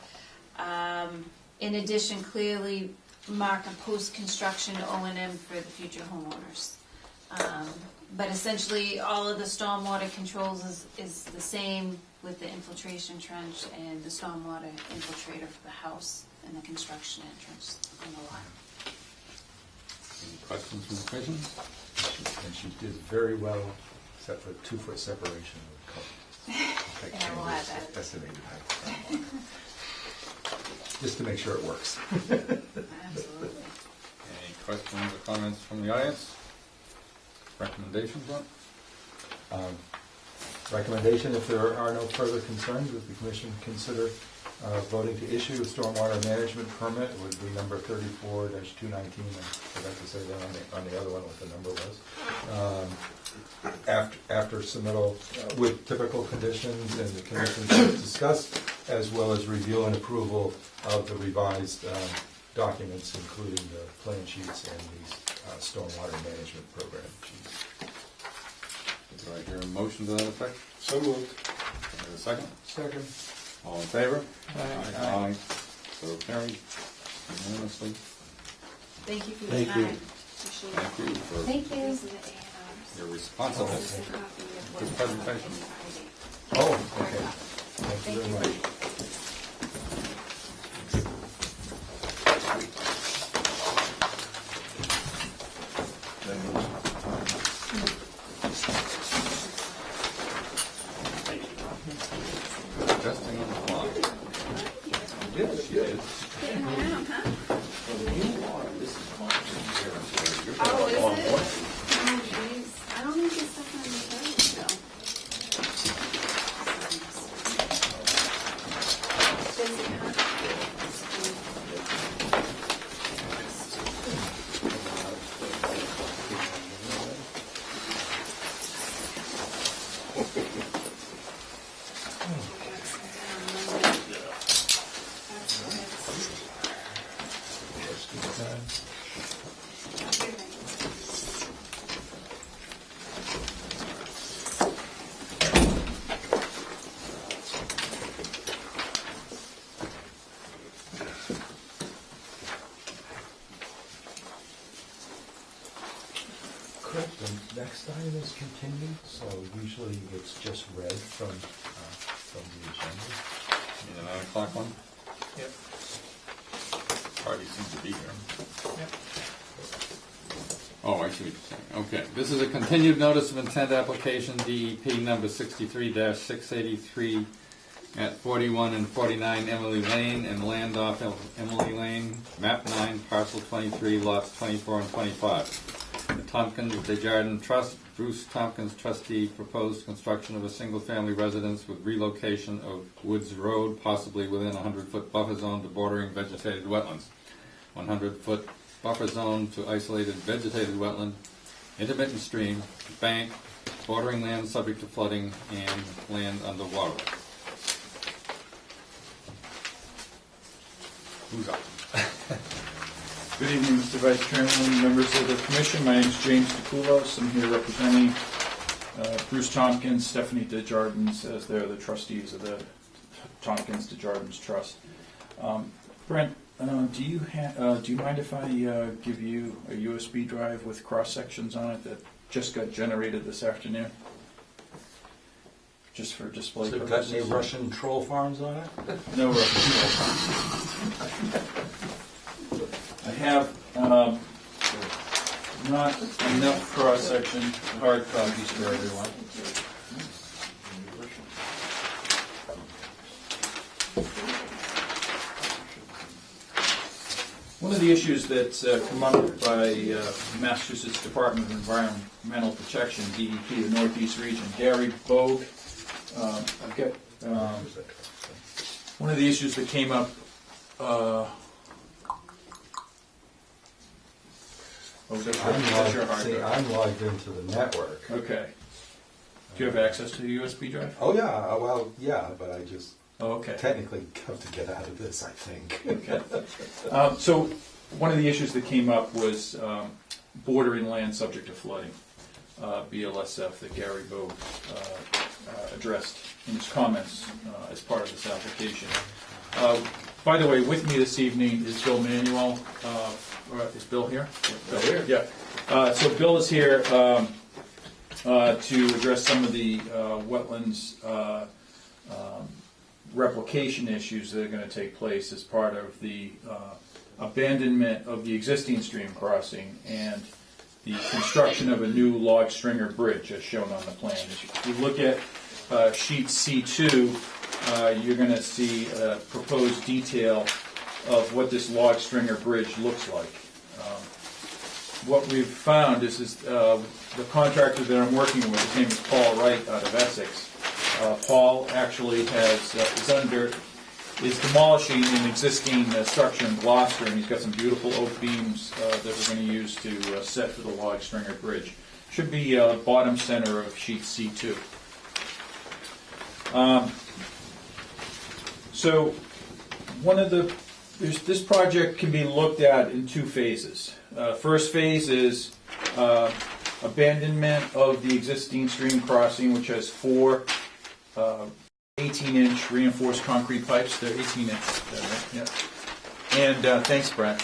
In addition, clearly mark a post-construction O&M for the future homeowners. But essentially, all of the stormwater controls is the same with the infiltration trench and the stormwater infiltrator for the house and the construction entrance on the lot. Any questions from the commission? And she did very well, except for a 2-foot separation of the color. And I will add that. Estimated height. Just to make sure it works. Absolutely. Any questions or comments from the audience? Recommendations on? Recommendation, if there are no further concerns, that the commission consider voting to issue a stormwater management permit. It would be number 34-219. I forgot to say that on the other one what the number was. After submittal with typical conditions and the conditions as discussed, as well as review and approval of the revised documents, including the plan sheets and the stormwater management program sheets. Do I hear a motion to that effect? So moved. Do I hear a second? Second. All in favor? Aye. So carried unanimously. Thank you for your Thank you. time. Appreciate it. Thank you for Thank you. These are the A&Rs. your responsiveness. This is a copy of Good what presentation. Oh, okay. Thank you. Thank you very much. Adjusting on the fly. Yes, yes. Getting around, huh? You're Oh, is long it? way. Oh, jeez. I don't think it's stuff on the page, though. Busy, huh? Correct, the next item is continued, so usually it's just read from the agenda. The 9 o'clock one? Yep. Party seems to be here. Yep. Oh, I see what you're saying. Okay. This is a continued notice of intent application, DEP number 63-683 at 41 and 49 Emily Lane and land off Emily Lane, map 9, parcel 23, lots 24 and 25. The Tompkins Desjardins Trust, Bruce Tompkins trustee, proposed construction of a single-family residence with relocation of Woods Road, possibly within a 100-foot buffer zone to bordering vegetated wetlands. 100-foot buffer zone to isolated vegetated wetland, intermittent stream, bank, bordering land subject to flooding, and land underwater. Who's up? Good evening, Mr. Vice Chairman, members of the commission. My name is James DeCoulos. I'm here representing Bruce Tompkins, Stephanie Desjardins, as they're the trustees of the Tompkins Desjardins Trust. Brent, do you mind if I give you a USB drive with cross sections on it that just got generated this afternoon? Just for display So purposes. got any Russian troll farms on it? No Russian. I have not enough cross-section hard copies for everyone. One of the issues that's come up by Massachusetts Department of Environmental Protection, DEP, the Northeast Region, Gary Bogue. I've got one of the issues that came up. I'm logged into the network. Okay. Do you have access to the USB drive? Oh, yeah, well, yeah, but I just Okay. technically have to get out of this, I think. Okay. So one of the issues that came up was bordering land subject to flooding, BLSF, that Gary Bogue addressed in his comments as part of this application. By the way, with me this evening is Bill Manuel. Is Bill here? Bill here. Yeah. So Bill is here to address some of the wetlands replication issues that are going to take place as part of the abandonment of the existing stream crossing and the construction of a new log stringer bridge as shown on the plan. If you look at sheet C2, you're going to see a proposed detail of what this log stringer bridge looks like. What we've found is the contractor that I'm working with, his name is Paul Wright out of Essex. Paul actually is demolishing an existing structure in Gloucester, and he's got some beautiful oak beams that we're going to use to set for the log stringer bridge. Should be bottom center of sheet C2. So this project can be looked at in two phases. First phase is abandonment of the existing stream crossing, which has 4 18-inch reinforced concrete pipes. They're 18 inch. Right? Yep. And thanks, Brent.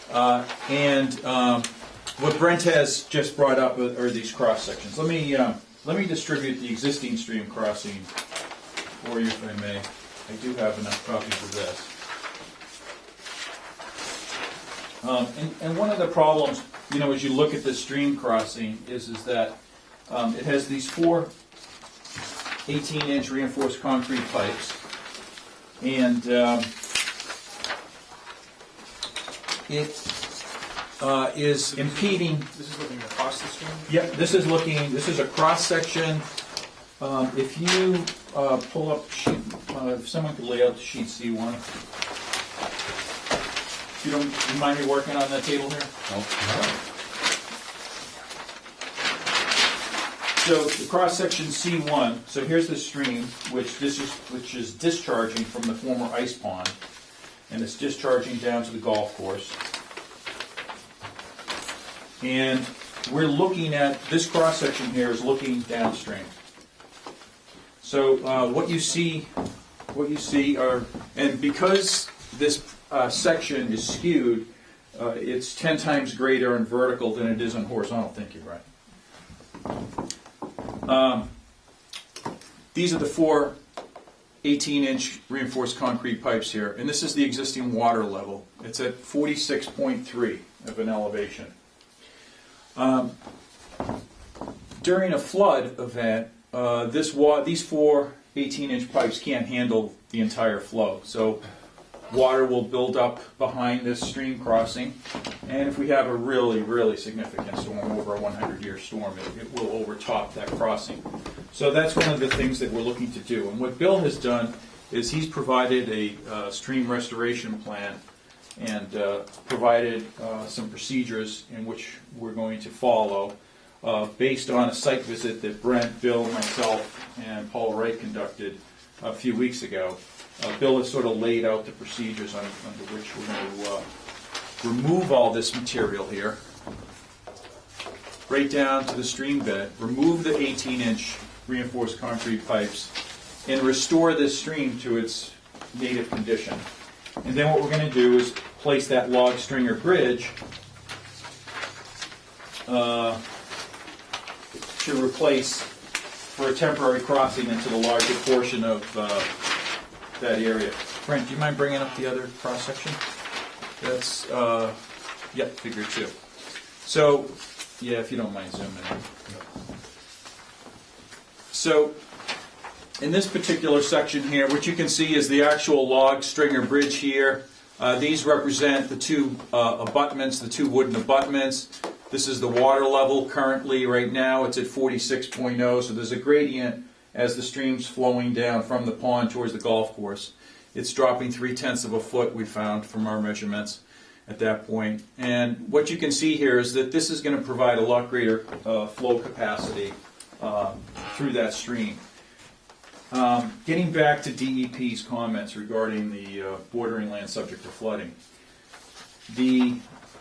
What Brent has just brought up are these cross sections. Let me distribute the existing stream crossing for you, if I may. I do have enough copies of this. And one of the problems, as you look at the stream crossing, is that it has these 4 18-inch reinforced concrete pipes, and it is impeding. This is looking across the stream? Yep, this is a cross section. If you pull up sheet, if someone could lay out the sheet C1. If you don't mind me working on that table here? No. So the cross section C1. So here's the stream, which is discharging from the former ice pond, and it's discharging down to the golf course. And we're looking at this cross section here is looking downstream. So what you see are, and because this section is skewed, it's 10 times greater in vertical than it is in horizontal. Thank you, Brian. These are the 4 18-inch reinforced concrete pipes here, and this is the existing water level. It's at 46.3 of an elevation. During a flood event, these 4 18-inch pipes can't handle the entire flow. So water will build up behind this stream crossing, and if we have a really, really significant storm, over a 100-year storm, it will overtop that crossing. So that's one of the things that we're looking to do. And what Bill has done is he's provided a stream restoration plan and provided some procedures in which we're going to follow based on a site visit that Brent, Bill, myself, and Paul Wright conducted a few weeks ago. Bill has sort of laid out the procedures under which we're going to remove all this material here, right down to the stream bed, remove the 18-inch reinforced concrete pipes, and restore this stream to its native condition. And then what we're going to do is place that log stringer bridge to replace, for a temporary crossing into the larger portion of that area. Brent, do you mind bringing up the other cross section? That's, figure 2. So, yeah, if you don't mind zooming in. So, in this particular section here, what you can see is the actual log stringer bridge here. These represent the 2 abutments, the 2 wooden abutments. This is the water level currently. Right now it's at 46.0, so there's a gradient as the stream's flowing down from the pond towards the golf course. It's dropping 0.3 of a foot, we found from our measurements at that point. And what you can see here is that this is going to provide a lot greater flow capacity through that stream. Getting back to DEP's comments regarding the bordering land subject to flooding.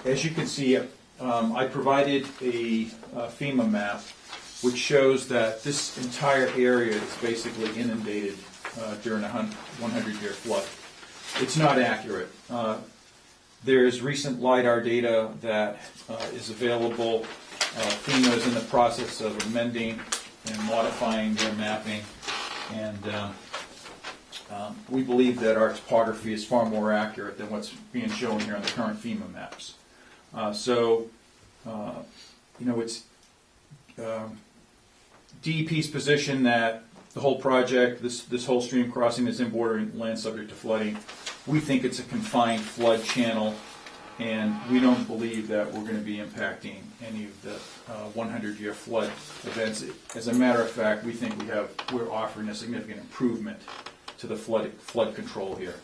As you can see, I provided a FEMA map which shows that this entire area is basically inundated during a 100-year flood. It's not accurate. There's recent LIDAR data that is available. FEMA is in the process of amending and modifying their mapping, and we believe that our topography is far more accurate than what's being shown here on the current FEMA maps. It's DEP's position that the whole project, this whole stream crossing is in bordering land subject to flooding. We think it's a confined flood channel, and we don't believe that we're going to be impacting any of the 100-year flood events. As a matter of fact, we think we're offering a significant improvement to the flood control here.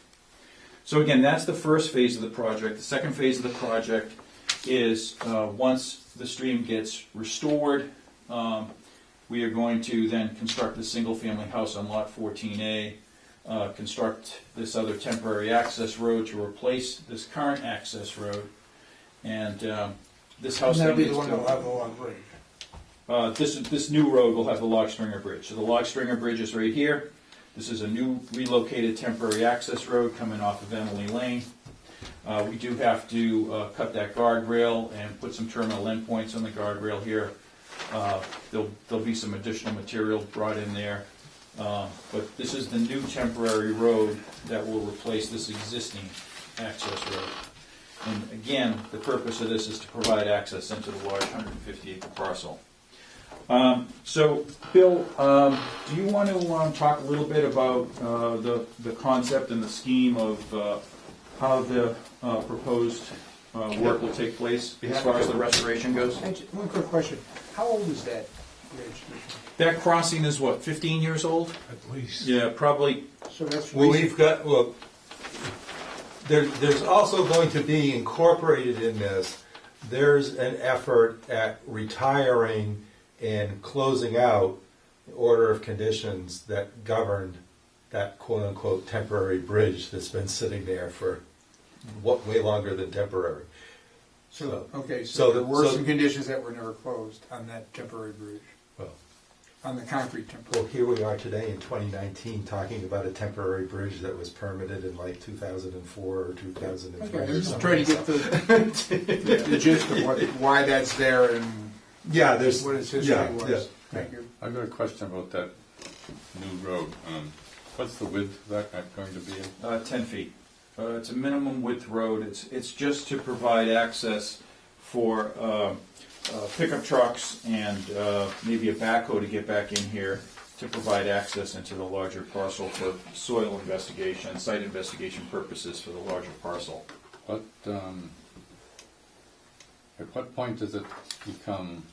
So again, that's the first phase of the project. The second phase of the project is once the stream gets restored, we are going to then construct the single-family house on Lot 14A, construct this other temporary access road to replace this current access road, and this house. And that'll be the one that'll have the log bridge. This new road will have the log stringer bridge. So the log stringer bridge is right here. This is a new relocated temporary access road coming off of Emily Lane. We do have to cut that guardrail and put some terminal endpoints on the guardrail here. There'll be some additional material brought in there. But this is the new temporary road that will replace this existing access road. And again, the purpose of this is to provide access into the large 150-acre parcel. So, Bill, do you want to talk a little bit about the concept and the scheme of how the proposed work will take place as far as the restoration goes? One quick question. How old is that bridge? That crossing is what, 15 years old? At least. Yeah, probably. So that's Well, recent. there's also going to be incorporated in this, there's an effort at retiring and closing out the order of conditions that governed that quote-unquote temporary bridge that's been sitting there for way longer than temporary. So, okay, so so there the- were so- some conditions that were never closed on that temporary bridge, Well, on the concrete temporary. well, here we are today in 2019 talking about a temporary bridge that was permitted in like 2004 or 2003. Okay, I'm or just something. trying to get the gist of why that's there and Yeah, there's what its history yeah, was. yeah. Thank you. I've got a question about that new road. What's the width of that going to be? 10 feet. It's a minimum width road. It's just to provide access for pickup trucks and maybe a backhoe to get back in here to provide access into the larger parcel for soil investigation, site investigation purposes for the larger parcel. What, at what point does it become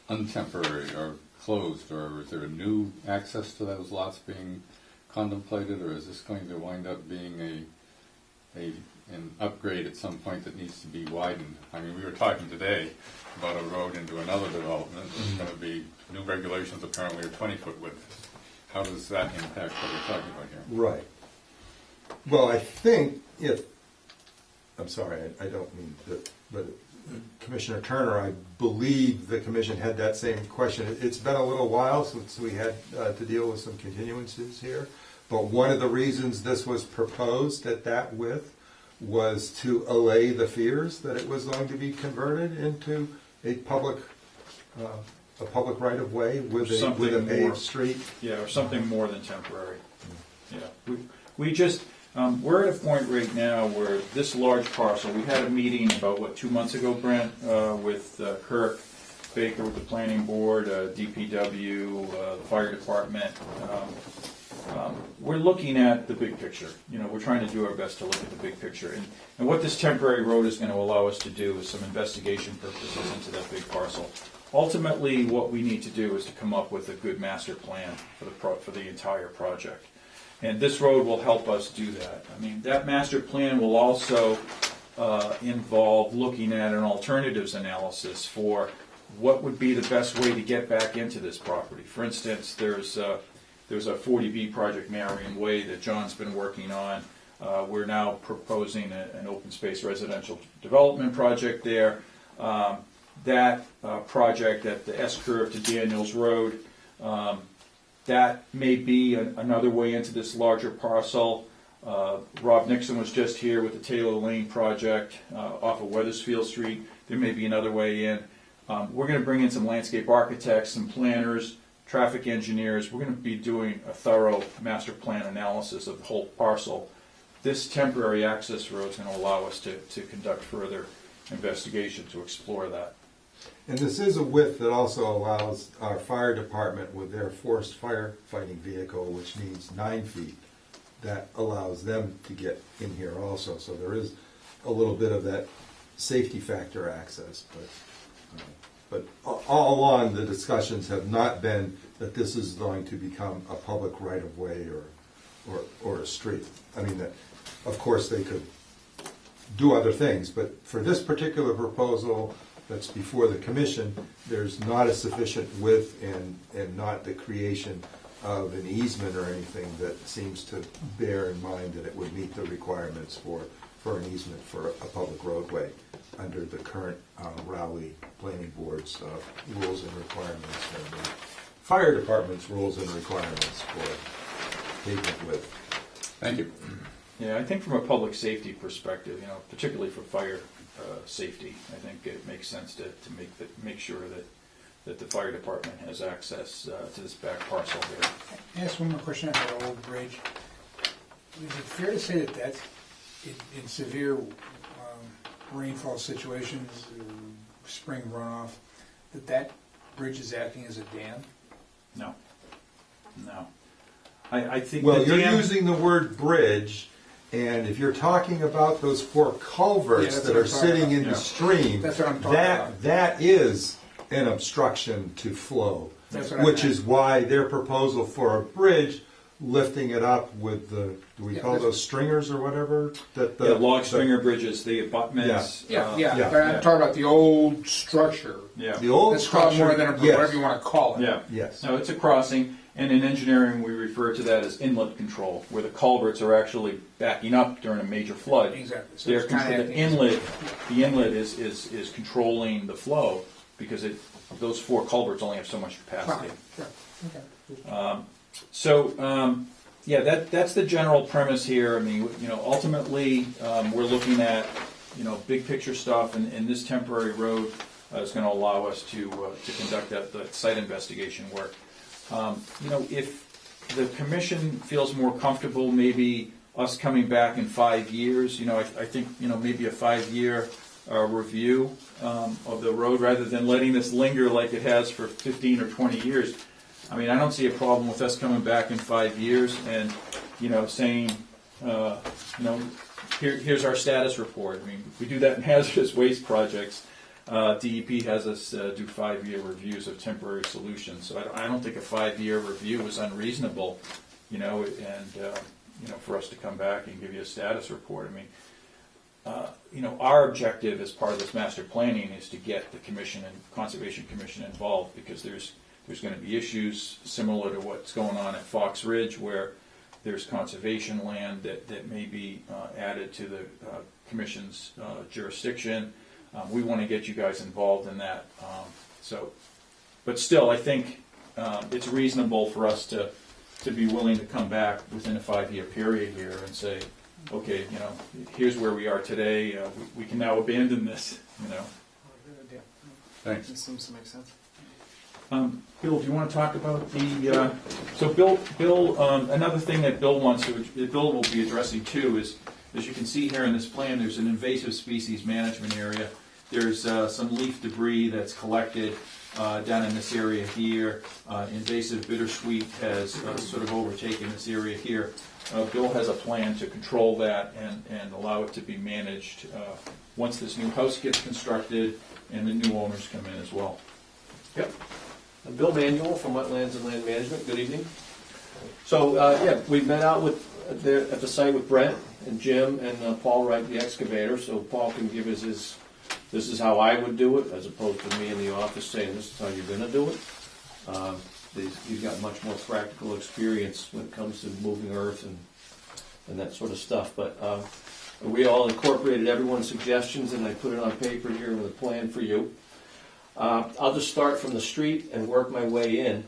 untemporary or closed, or is there a new access to those lots being contemplated, or is this going to wind up being an upgrade at some point that needs to be widened? I mean, we were talking today about a road into another development. There's going to be new regulations apparently are 20-foot width. How does that impact what we're talking about here? Right. Well, I think I'm sorry, I don't mean that, but Commissioner Turner, I believe the commission had that same question. It's been a little while since we had to deal with some continuances here, but one of the reasons this was proposed at that width was to allay the fears that it was going to be converted into a public right-of-way with a paved more. street. Yeah, or something more than temporary. Yeah, we just, we're at a point right now where this large parcel, we had a meeting about, 2 months ago, Brent, with Kirk Baker with the planning board, DPW, the fire department. We're looking at the big picture. We're trying to do our best to look at the big picture. And what this temporary road is going to allow us to do is some investigation purposes into that big parcel. Ultimately, what we need to do is to come up with a good master plan for the entire project. And this road will help us do that. I mean, that master plan will also involve looking at an alternatives analysis for what would be the best way to get back into this property. For instance, there's a 40B project, Marion Way, that John's been working on. We're now proposing an open space residential development project there. That project at the S-curve to Daniels Road, that may be another way into this larger parcel. Rob Nixon was just here with the Taylor Lane project off of Weathersfield Street. There may be another way in. We're going to bring in some landscape architects, some planners, traffic engineers. We're going to be doing a thorough master plan analysis of the whole parcel. This temporary access road is going to allow us to conduct further investigation to explore that. And this is a width that also allows our fire department with their forced firefighting vehicle, which needs 9 feet, that allows them to get in here also. So there is a little bit of that safety factor access. But all along, the discussions have not been that this is going to become a public right-of-way or a street. I mean, that, of course, they could do other things, but for this particular proposal that's before the commission, there's not a sufficient width and not the creation of an easement or anything that seems to bear in mind that it would meet the requirements for an easement for a public roadway under the current Rowley Planning Board's rules and requirements and the fire department's rules and requirements pavement width. Thank you. Yeah, I think from a public safety perspective, particularly for fire safety, I think it makes sense to make sure that the fire department has access to this back parcel here. Can I ask one more question on that old bridge? Is it fair to say that that's, in severe rainfall situations, spring runoff, that bridge is acting as a dam? No. I think Well, the you're dam- using the word bridge, and if you're talking about those 4 culverts Yeah, that's that what are I'm talking sitting about. in Yeah. the stream, That's what I'm talking that about. that is an obstruction to flow, That's what I which meant. is why their proposal for a bridge, lifting it up with the, do we Yeah, call that's- those stringers or whatever? That the Yeah, log stringer bridges, the abutments. Yeah, yeah. but I'm talking about the old structure. Yeah. The old Let's call it more structure, than a, yes. whatever you want to call it. Yeah. Yes. No, it's a crossing, and in engineering, we refer to that as inlet control, where the culverts are actually backing up during a major flood. Exactly. So They're it's kinda the acting as- inlet is controlling the flow, because those 4 culverts only have so much capacity. Fine. Yeah. Okay. That's the general premise here. I mean, ultimately, we're looking at, big picture stuff, and this temporary road is going to allow us to conduct that site investigation work. If the commission feels more comfortable, maybe us coming back in 5 years, I think, maybe a 5-year review of the road, rather than letting this linger like it has for 15 or 20 years. I mean, I don't see a problem with us coming back in 5 years and, saying, here's our status report. I mean, we do that in hazardous waste projects. DEP has us do 5-year reviews of temporary solutions. So I don't think a 5-year review is unreasonable, for us to come back and give you a status report. I mean, our objective as part of this master planning is to get the commission and Conservation Commission involved, because there's going to be issues similar to what's going on at Fox Ridge, where there's conservation land that may be added to the commission's jurisdiction. We want to get you guys involved in that. But still, I think it's reasonable for us to be willing to come back within a 5-year period here and say, okay, here's where we are today. We can now abandon this. Thanks. It seems to make sense. Bill, do you want to talk about the? So Bill, another thing that Bill will be addressing too is, as you can see here in this plan, there's an invasive species management area. There's some leaf debris that's collected down in this area here. Invasive bittersweet has sort of overtaken this area here. Bill has a plan to control that and allow it to be managed once this new house gets constructed and the new owners come in as well. Yep. I'm Bill Manuel from Wetlands and Land Management. Good evening. So, we've met out at the site with Brent and Jim and Paul Wright, the excavator, so Paul can give us this is how I would do it, as opposed to me in the office saying this is how you're going to do it. He's got much more practical experience when it comes to moving earth and that sort of stuff. But we all incorporated everyone's suggestions, and I put it on paper here with a plan for you. I'll just start from the street and work my way in.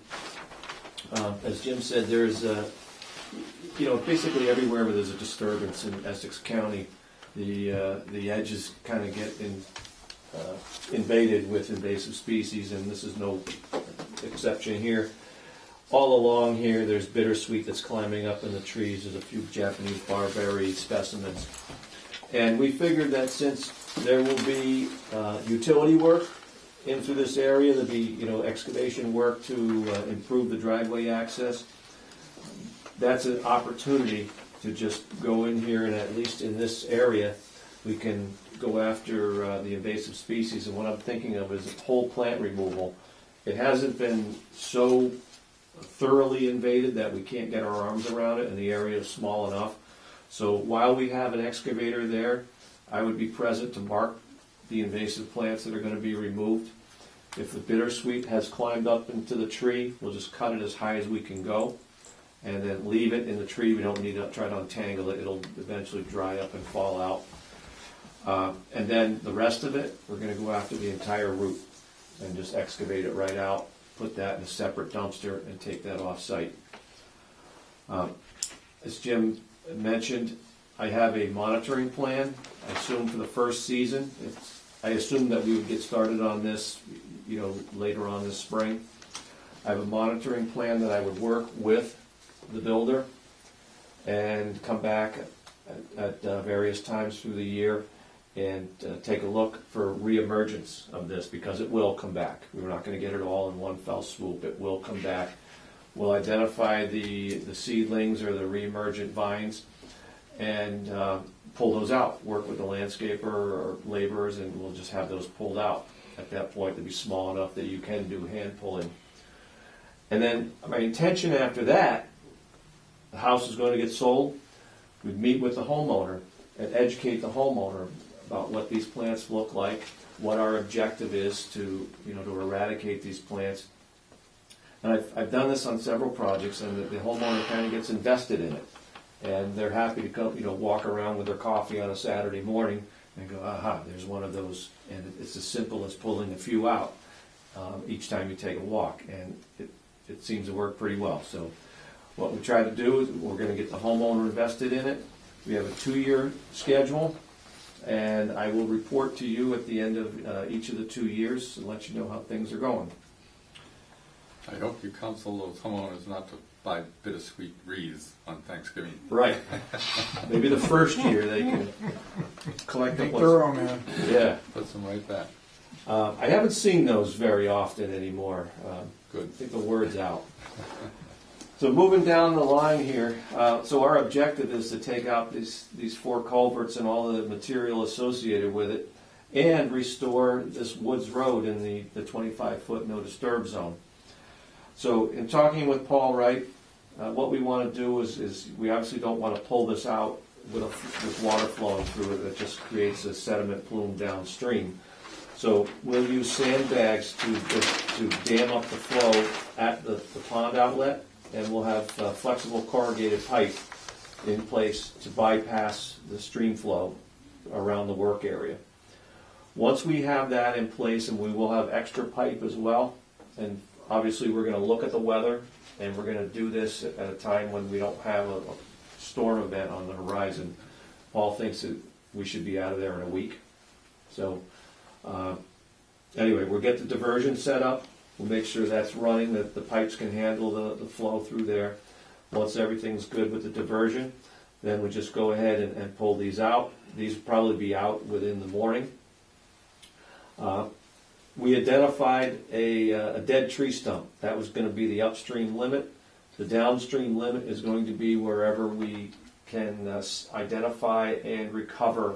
As Jim said, there's basically everywhere where there's a disturbance in Essex County, the edges kind of get invaded with invasive species, and this is no exception here. All along here, there's bittersweet that's climbing up in the trees. There's a few Japanese barberry specimens. And we figured that since there will be utility work in through this area, there'll be excavation work to improve the driveway access. That's an opportunity to just go in here, and at least in this area, we can go after the invasive species. And what I'm thinking of is a whole plant removal. It hasn't been so thoroughly invaded that we can't get our arms around it, and the area is small enough. So while we have an excavator there, I would be present to mark the invasive plants that are going to be removed. If the bittersweet has climbed up into the tree, we'll just cut it as high as we can go, and then leave it in the tree. We don't need to try to untangle it. It'll eventually dry up and fall out. And then the rest of it, we're going to go after the entire root and just excavate it right out, put that in a separate dumpster, and take that off site. As Jim mentioned, I have a monitoring plan. I assume for the first season, I assume that we would get started on this, later on this spring. I have a monitoring plan that I would work with the builder and come back at various times through the year and take a look for reemergence of this, because it will come back. We're not going to get it all in one fell swoop. It will come back. We'll identify the seedlings or the reemergent vines and pull those out. Work with the landscaper or laborers, and we'll just have those pulled out. At that point, they'll be small enough that you can do hand pulling. And then my intention after that, the house is going to get sold. We'd meet with the homeowner and educate the homeowner about what these plants look like, what our objective is to eradicate these plants. And I've done this on several projects, and the homeowner kind of gets invested in it. And they're happy to come, walk around with their coffee on a Saturday morning and go, aha, there's one of those. And it's as simple as pulling a few out each time you take a walk. And it seems to work pretty well. So what we try to do is we're going to get the homeowner invested in it. We have a 2-year schedule, and I will report to you at the end of each of the 2 years and let you know how things are going. I hope you counsel those homeowners not to buy bittersweet wreaths on Thanksgiving. Right. Maybe the first year they can collect them. Thorough, man. Yeah. Put some right back. I haven't seen those very often anymore. Good. I think the word's out. So moving down the line here, so our objective is to take out these 4 culverts and all the material associated with it and restore this Woods Road in the 25-foot no disturb zone. So in talking with Paul Wright, what we want to do is we obviously don't want to pull this out with water flowing through it. That just creates a sediment plume downstream. So we'll use sandbags to dam up the flow at the pond outlet, and we'll have flexible corrugated pipe in place to bypass the stream flow around the work area. Once we have that in place, and we will have extra pipe as well, and obviously we're going to look at the weather, and we're going to do this at a time when we don't have a storm event on the horizon. Paul thinks that we should be out of there in a week. So anyway, we'll get the diversion set up. We'll make sure that's running, that the pipes can handle the flow through there. Once everything's good with the diversion, then we just go ahead and pull these out. These will probably be out within the morning. We identified a dead tree stump. That was going to be the upstream limit. The downstream limit is going to be wherever we can identify and recover,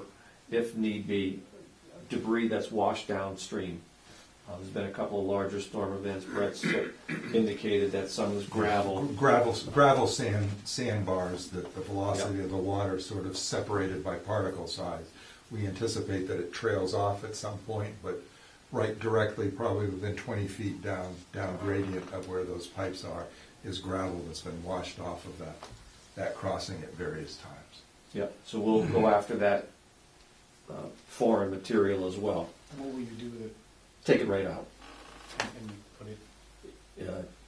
if need be, debris that's washed downstream. There's been a couple of larger storm events. Brett's indicated that some is gravel. Gravel sandbars, that the velocity of the water sort of separated by particle size. We anticipate that it trails off at some point, but right directly, probably within 20 feet down gradient of where those pipes are, is gravel that's been washed off of that crossing at various times. Yep. So we'll go after that foreign material as well. What will you do with it? Take it right out. And put it?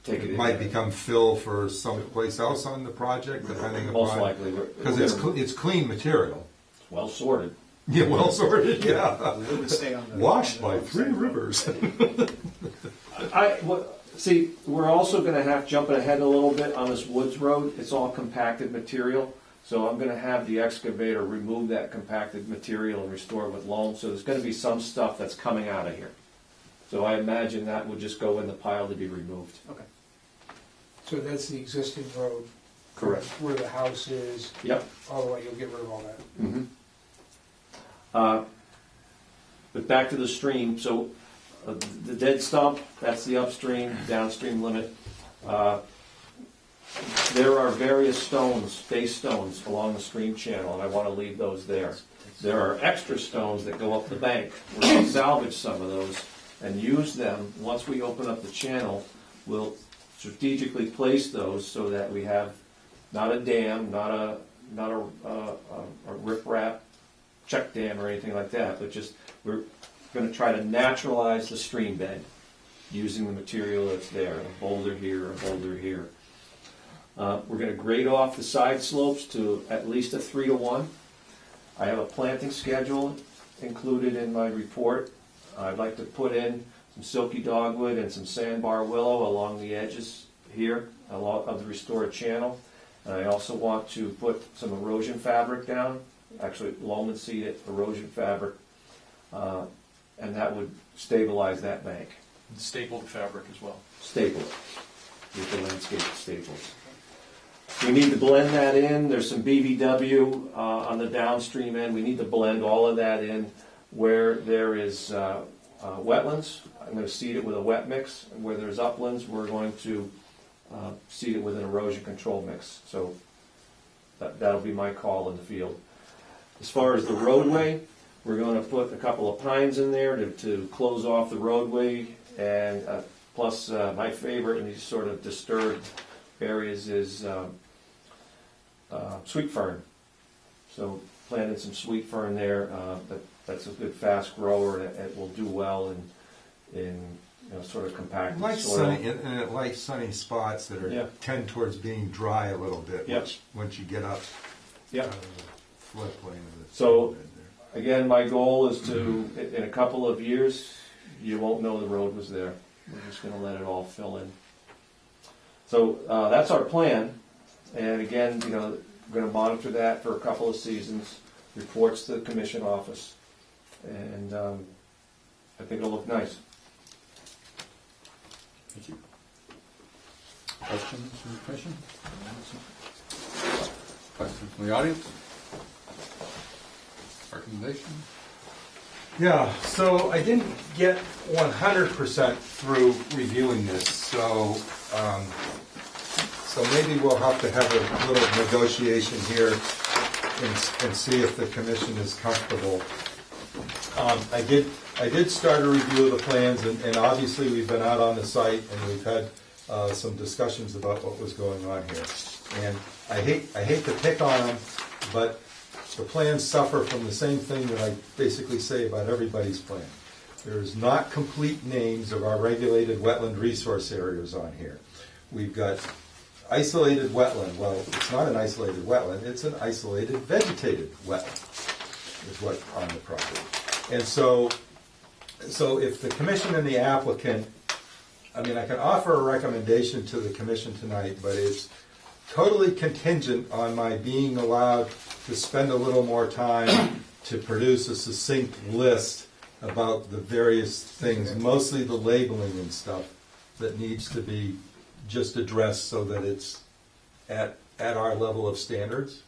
Take It might become fill for someplace else on the project, depending upon. Most likely. Because it's clean material. It's well sorted. Yeah, well sorted, yeah. It would stay on the. Washed by on the 3 site. rivers. See, we're also going to have, jumping ahead a little bit on this Woods Road, it's all compacted material. So I'm going to have the excavator remove that compacted material and restore it with loam. So there's going to be some stuff that's coming out of here. So I imagine that would just go in the pile to be removed. Okay. So that's the existing road? Correct. Where the house is? Yep. All the way, you'll get rid of all that? Mm-hmm. But back to the stream, so the dead stump, that's the upstream, downstream limit. There are various stones, base stones, along the stream channel, and I want to leave those there. There are extra stones that go up the bank. We're going to salvage some of those and use them. Once we open up the channel, we'll strategically place those so that we have not a dam, not a riprap check dam or anything like that, but just we're going to try to naturalize the stream bed using the material that's there, a boulder here, a boulder here. We're gonna grade off the side slopes to at least a 3-to-1. I have a planting schedule included in my report. I'd like to put in some silky dogwood and some sandbar willow along the edges here of the restored channel. And I also want to put some erosion fabric down, actually loam seeded erosion fabric, and that would stabilize that bank. And stapled fabric as well. Staple it with the landscape staples. We need to blend that in. There's some BVW on the downstream end. We need to blend all of that in. Where there is wetlands, I'm going to seed it with a wet mix. And where there's uplands, we're going to seed it with an erosion control mix. So that'll be my call in the field. As far as the roadway, we're going to put a couple of pines in there to close off the roadway. And plus, my favorite in these sort of disturbed areas is sweet fern. So planted some sweet fern there. That's a good fast grower, and it will do well in sort of compacted soil. And it likes sunny spots that are tend towards being dry a little bit once you get up Yeah. out of the floodplain of the So again, my goal is to, in a couple of years, you won't know the road was there. We're just going to let it all fill in. So that's our plan. And again, we're going to monitor that for a couple of seasons, reports to the commission office, and I think it'll look nice. Thank you. Questions from the commission? Questions from the audience? Recommendation? Yeah, so I didn't get 100% through reviewing this, so maybe we'll have to have a little negotiation here and see if the commission is comfortable. I did start a review of the plans, and obviously we've been out on the site and we've had some discussions about what was going on here. And I hate to pick on them, but the plans suffer from the same thing that I basically say about everybody's plan. There's not complete names of our regulated wetland resource areas on here. We've got isolated wetland. Well, it's not an isolated wetland, it's an isolated vegetated wetland, is what's on the property. And so if the commission and the applicant, I can offer a recommendation to the commission tonight, but it's totally contingent on my being allowed to spend a little more time to produce a succinct list about the various things, mostly the labeling and stuff that needs to be just addressed so that it's at our level of standards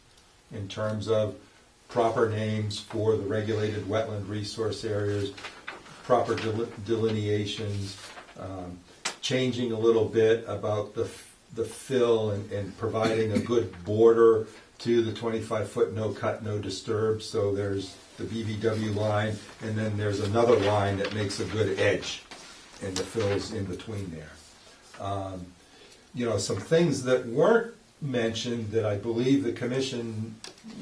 in terms of proper names for the regulated wetland resource areas, proper delineations, changing a little bit about the fill and providing a good border to the 25-foot no cut, no disturb. So there's the BVW line, and then there's another line that makes a good edge, and the fill's in between there. Some things that weren't mentioned that I believe the commission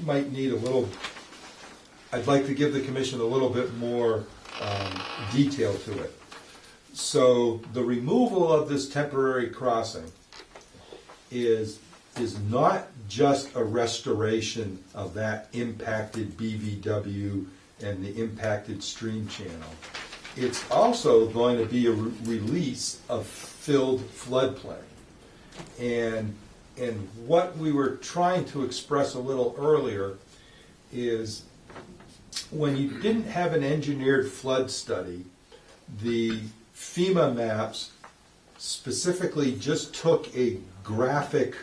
might need a little. I'd like to give the commission a little bit more detail to it. So the removal of this temporary crossing is not just a restoration of that impacted BVW and the impacted stream channel. It's also going to be a release of filled floodplain. And what we were trying to express a little earlier is when you didn't have an engineered flood study, the FEMA maps specifically just took a graphic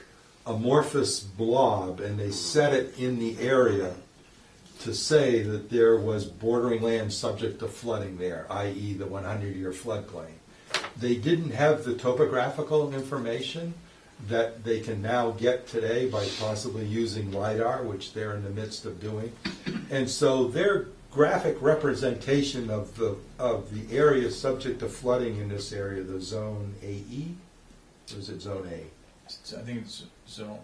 amorphous blob and they set it in the area to say that there was bordering land subject to flooding there, i.e. the 100-year floodplain. They didn't have the topographical information that they can now get today by possibly using LiDAR, which they're in the midst of doing. And so their graphic representation of the area subject to flooding in this area, the zone AE, or is it zone A? I think it's zone.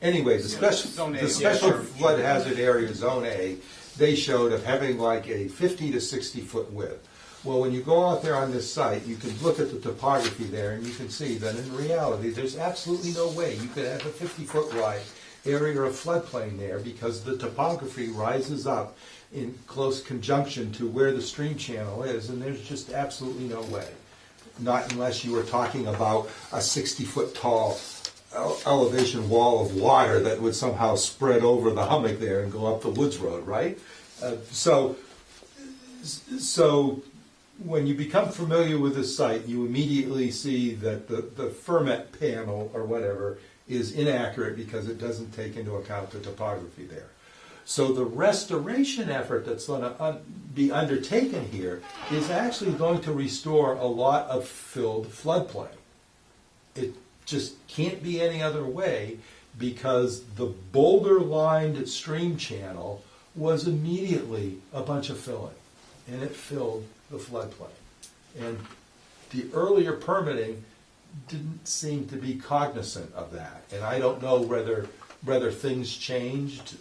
Anyway, the special flood hazard area, zone A, they showed of having like a 50 to 60 foot width. Well, when you go out there on this site, you can look at the topography there, and you can see that in reality, there's absolutely no way you could have a 50-foot wide area of floodplain there, because the topography rises up in close conjunction to where the stream channel is, and there's just absolutely no way. Not unless you were talking about a 60-foot tall elevation wall of water that would somehow spread over the hummock there and go up the Woods Road, right? So when you become familiar with the site, you immediately see that the ferment panel or whatever is inaccurate because it doesn't take into account the topography there. So the restoration effort that's going to be undertaken here is actually going to restore a lot of filled floodplain. It just can't be any other way, because the boulder-lined stream channel was immediately a bunch of filling, and it filled the floodplain. And the earlier permitting didn't seem to be cognizant of that. And I don't know whether things changed.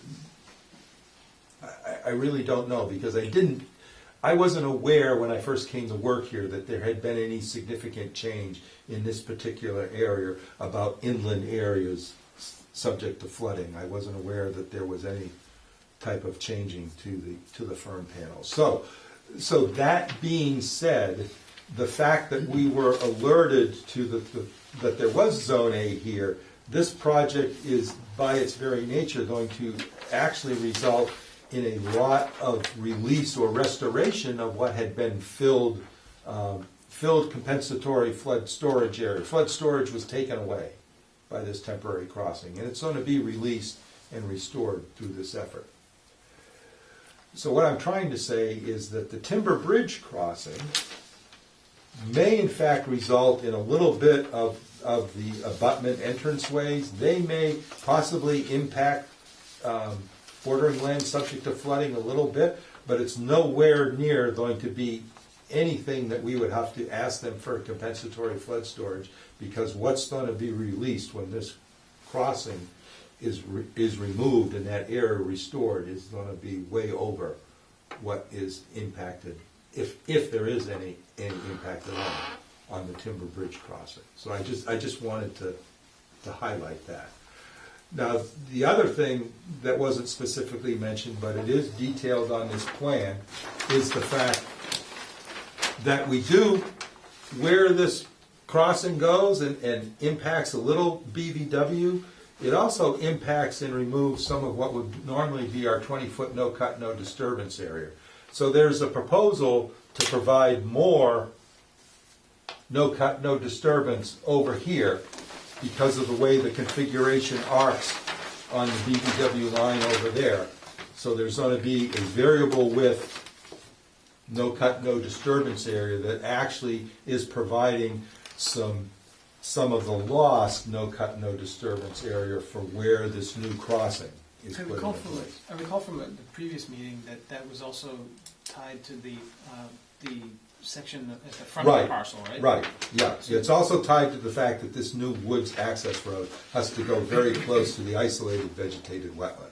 I really don't know, because I wasn't aware when I first came to work here that there had been any significant change in this particular area about inland areas subject to flooding. I wasn't aware that there was any type of changing to the firm panels. So that being said, the fact that we were alerted to that there was Zone A here, this project is by its very nature going to actually result in a lot of release or restoration of what had been filled compensatory flood storage area. Flood storage was taken away by this temporary crossing, and it's going to be released and restored through this effort. So what I'm trying to say is that the timber bridge crossing may in fact result in a little bit of the abutment entranceways. They may possibly impact bordering land subject to flooding a little bit, but it's nowhere near going to be anything that we would have to ask them for compensatory flood storage, because what's going to be released when this crossing is removed and that area restored is going to be way over what is impacted, if there is any impact at all on the timber bridge crossing. So I just wanted to highlight that. Now, the other thing that wasn't specifically mentioned, but it is detailed on this plan, is the fact that we do, where this crossing goes and impacts a little BVW, it also impacts and removes some of what would normally be our 20-foot no-cut, no-disturbance area. So there's a proposal to provide more no-cut, no-disturbance over here because of the way the configuration arcs on the BVW line over there. So there's going to be a variable width no-cut, no-disturbance area that actually is providing some of the lost no-cut, no-disturbance area for where this new crossing is put into place. I recall from the previous meeting that was also tied to the section at the front of the parcel, right? Right, yeah. It's also tied to the fact that this new woods access road has to go very close to the isolated vegetated wetland.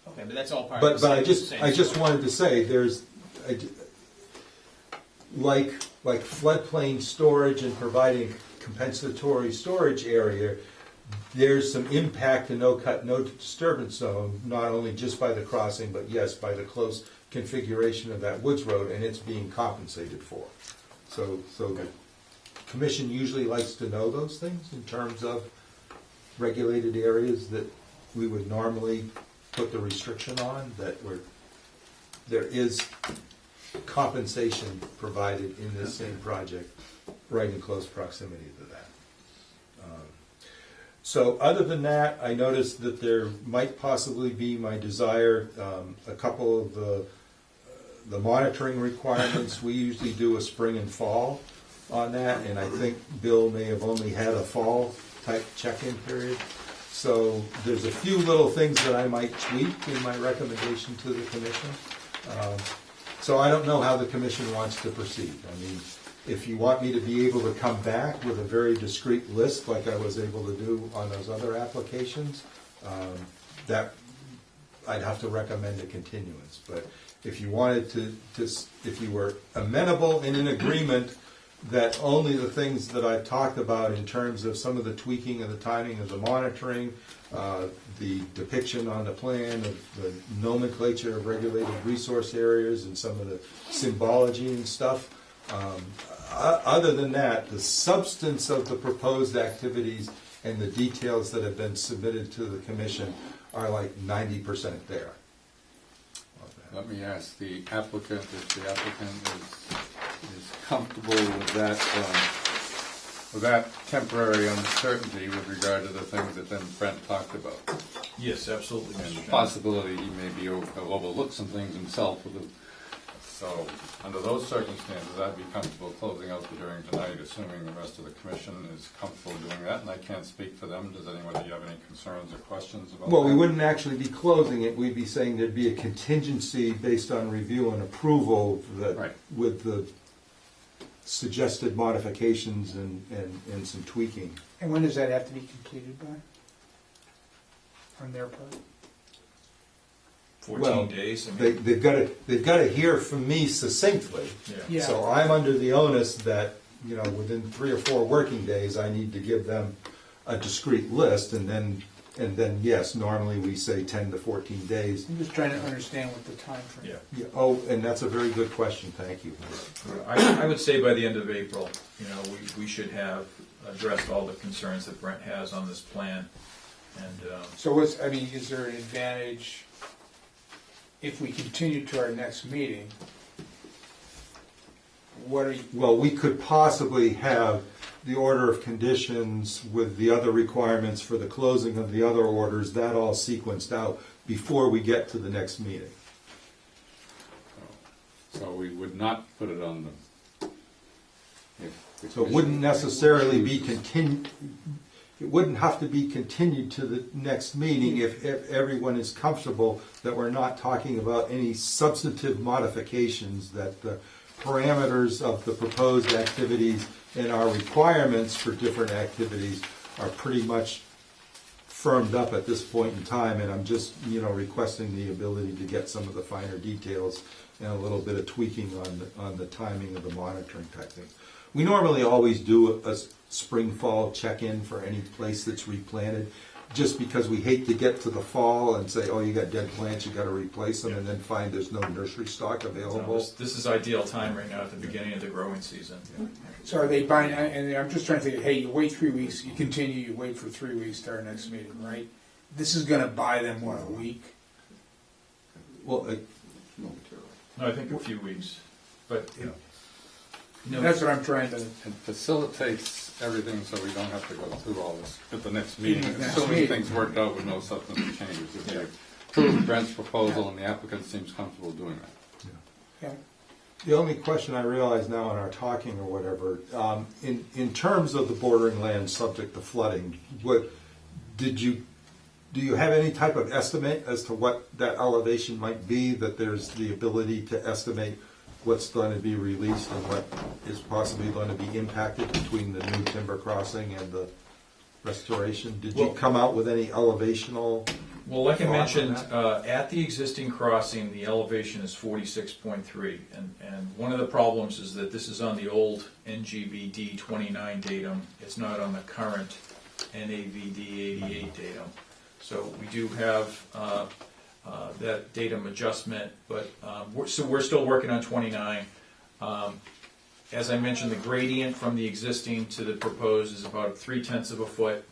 Okay, but that's all part of the same. But I just wanted to say, there's, like floodplain storage and providing compensatory storage area, there's some impact to no-cut, no-disturbance zone, not only just by the crossing, but yes, by the close configuration of that woods road, and it's being compensated for. So the commission usually likes to know those things in terms of regulated areas that we would normally put the restriction on, that there is compensation provided in this same project right in close proximity to that. So other than that, I noticed that there might possibly be my desire, a couple of the monitoring requirements. We usually do a spring and fall on that, and I think Bill may have only had a fall type check-in period. So there's a few little things that I might tweak in my recommendation to the commission. So I don't know how the commission wants to proceed. I mean, if you want me to be able to come back with a very discrete list like I was able to do on those other applications, that I'd have to recommend a continuance. But if you wanted if you were amenable and in agreement that only the things that I've talked about in terms of some of the tweaking and the timing of the monitoring, the depiction on the plan of the nomenclature of regulated resource areas and some of the symbology and stuff, other than that, the substance of the proposed activities and the details that have been submitted to the commission are like 90% there. Let me ask the applicant if the applicant is comfortable with that temporary uncertainty with regard to the things that then Brent talked about. Yes, absolutely, And Mr. the Chairman. possibility he may be overlook some things himself. So, under those circumstances, I'd be comfortable closing out the hearing tonight, assuming the rest of the commission is comfortable doing that, and I can't speak for them. Does anyone have any concerns or questions about that? Well, we wouldn't actually be closing it. We'd be saying there'd be a contingency based on review and approval that, Right. with the suggested modifications and some tweaking. And when does that have to be completed by? On their part? 14 days. I mean, They've got to hear from me succinctly. yeah. Yeah. So I'm under the onus that, within 3 or 4 working days, I need to give them a discrete list, and then yes, normally we say 10 to 14 days. I'm just trying to understand what the time frame. Yeah. Yeah, oh, and that's a very good question. Thank you. I would say by the end of April, we should have addressed all the concerns that Brent has on this plan. And So is there an advantage if we continue to our next meeting? Well, we could possibly have the order of conditions with the other requirements for the closing of the other orders, that all sequenced out before we get to the next meeting. So we would not put it on the... So it wouldn't necessarily be continued, it wouldn't have to be continued to the next meeting if everyone is comfortable that we're not talking about any substantive modifications, that the parameters of the proposed activities and our requirements for different activities are pretty much firmed up at this point in time, and I'm just, requesting the ability to get some of the finer details and a little bit of tweaking on the timing of the monitoring type thing. We normally always do a spring-fall check-in for any place that's replanted, just because we hate to get to the fall and say, oh, you got dead plants, you gotta replace them, and then find there's no nursery stock available. this is ideal time right now at the beginning of the growing season. So are they buying, and I'm just trying to think, hey, you wait 3 weeks, you continue, you wait for 3 weeks to our next meeting, right? This is gonna buy them, what, a week? Well, No, I think a few weeks, but That's what I'm trying to, It facilitates everything so we don't have to go through all this at the next meeting. Next Assuming meeting. things worked out with no substantive changes. If you approve Brent's proposal and the applicant seems comfortable doing that. yeah. the only question I realize now in our talking or whatever, in terms of the bordering land subject to flooding, do you have any type of estimate as to what that elevation might be, that there's the ability to estimate what's going to be released and what is possibly going to be impacted between the new timber crossing and the restoration? Did you come out with any elevational? Well, like I thought on mentioned, that? at the existing crossing, the elevation is 46.3, and one of the problems is that this is on the old NGVD 29 datum. It's not on the current NAVD 88 datum. So we do have that datum adjustment, but we're still working on 29. As I mentioned, the gradient from the existing to the proposed is about 0.3 of a foot.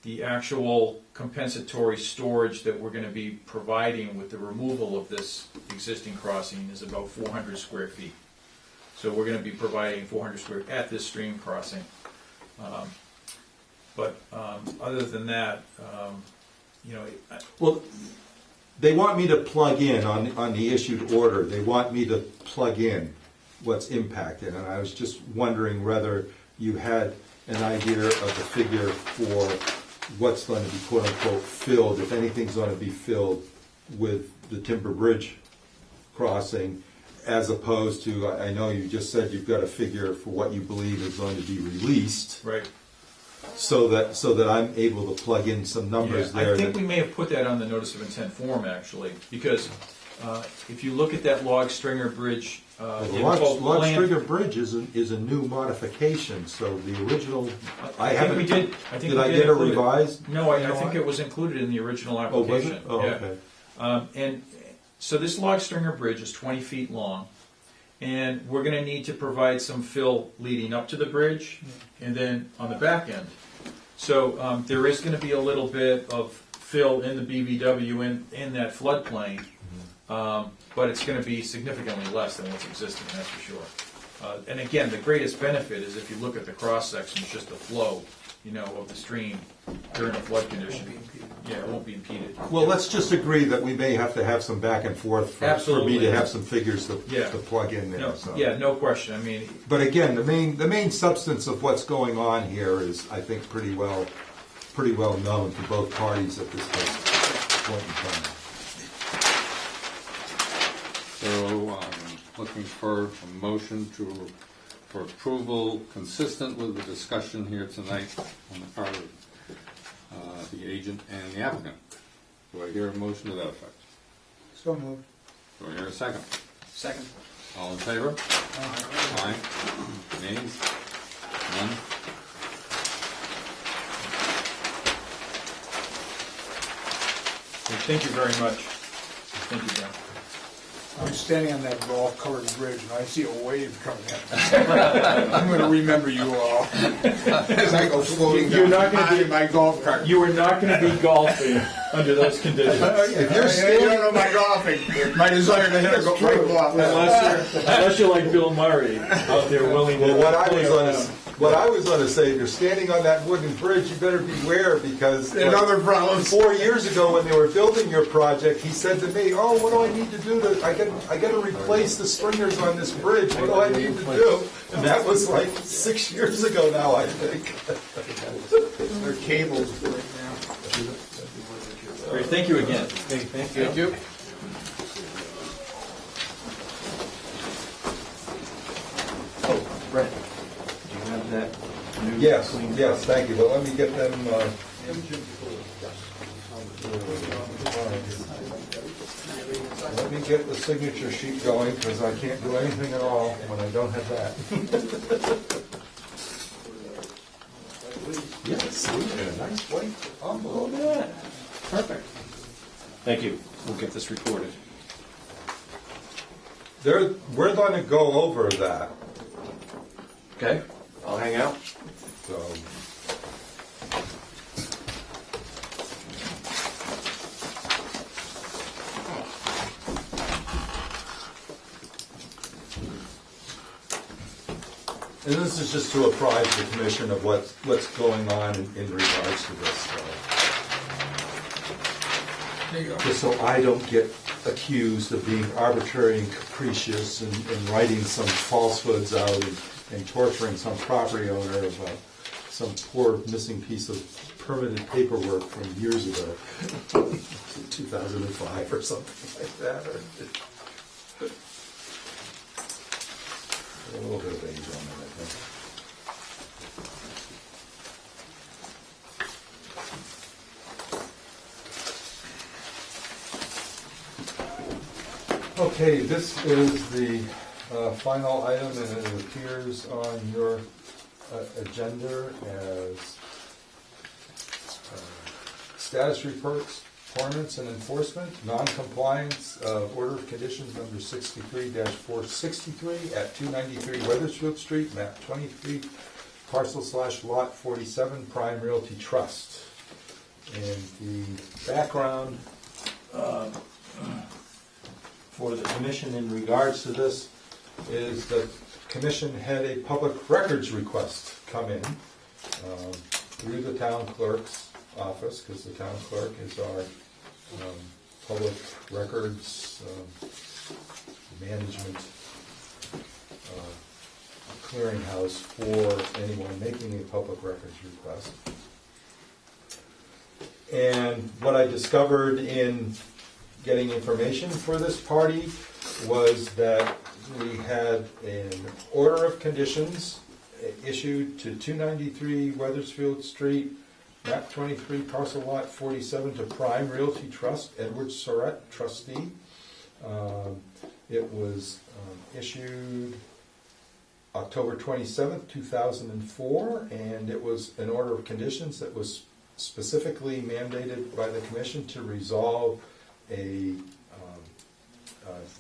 The actual compensatory storage that we're going to be providing with the removal of this existing crossing is about 400 square feet. So we're going to be providing 400 square at this stream crossing. But other than that, Well, they want me to plug in on the issued order. They want me to plug in what's impacted, and I was just wondering whether you had an idea of the figure for what's going to be quote unquote filled, if anything's going to be filled with the Timber Bridge crossing, as opposed to, I know you just said you've got a figure for what you believe is going to be released. right. so that I'm able to plug in some numbers Yeah, there. I think we may have put that on the notice of intent form, actually, because if you look at that log stringer bridge, The info Log plan- Stringer Bridge is a new modification, so the original, I think we did. I think did we I did get a include it. revised? No, I think it was included in the original Oh, was application. it? Oh, Yeah. okay. And so this log stringer bridge is 20 feet long, and we're going to need to provide some fill leading up to the bridge, and then on the back end. So there is going to be a little bit of fill in the BVW in that floodplain, but it's going to be significantly less than what's existing, that's for sure. And again, the greatest benefit is if you look at the cross section, it's just the flow, of the stream during a flood condition. Yeah, it won't be impeded. Well, let's just agree that we may have to have some back and forth for me Absolutely. to have some figures to Yeah. plug in there. No, So. yeah, no question. I mean, But again, the main substance of what's going on here is, I think, pretty well known to both parties at this point in time. So I'm looking for a motion for approval consistent with the discussion here tonight on the part of the agent and the applicant. Do I hear a motion to that effect? So moved. Do I hear a second? Second. All in favor? Aye. Nays? None? thank you very much. Thank you, John. I'm standing on that golf-covered bridge, and I see a wave coming in. I'm going to remember you all as I go floating You're down not gonna be- in my golf cart. You are not going to be golfing under those conditions. If you're You standing, don't know my golfing, my desire to hit a right ball. Unless you're like Bill Murray out there willing to. well, what I play was going to say, if you're standing on that wooden bridge, you better beware because And other problems. 4 years ago when they were building your project, he said to me, "Oh, what do I need to do I got to replace the stringers on this bridge. What do I need to do?" And that was like 6 years ago now, I think. They're cables right now. Great, thank you again. Thank you. Oh, Brett, do you have that new? Yes, clean yes, thank you. But let me get them. Let me get the signature sheet going because I can't do anything at all when I don't have that. Yes, a nice white envelope. Perfect. Thank you. We'll get this recorded. We're going to go over that. Okay, I'll hang out. So. And this is just to apprise the commission of what's going on in regards to this. There you go. Just so I don't get accused of being arbitrary and capricious and writing some falsehoods out and torturing some property owner about some poor missing piece of permanent paperwork from years ago, 2005 or something like that. A little bit of age on it, I think. Okay, this is the final item, and it appears on your agenda as status reports, performance and enforcement, non-compliance of order of conditions number 63-463 at 293 Weathersfield Street, map 23, parcel/lot 47, Prime Realty Trust. And the background for the commission in regards to this is the commission had a public records request come in through the town clerk's office, because the town clerk is our public records management clearinghouse for anyone making a public records request. And what I discovered in getting information for this party was that we had an order of conditions issued to 293 Weathersfield Street, map 23, parcel lot 47, to Prime Realty Trust, Edward Surratt, trustee. It was issued October 27th, 2004, and it was an order of conditions that was specifically mandated by the commission to resolve a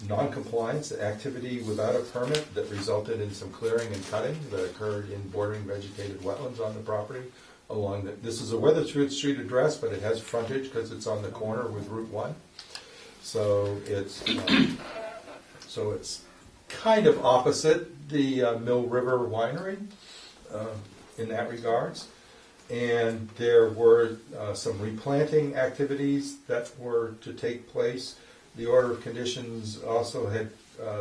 non-compliance activity without a permit that resulted in some clearing and cutting that occurred in bordering vegetated wetlands on the property along the, this is a Weathersfield Street address, but it has frontage because it's on the corner with Route 1. So it's kind of opposite the Mill River Winery in that regards. And there were some replanting activities that were to take place. The order of conditions also had,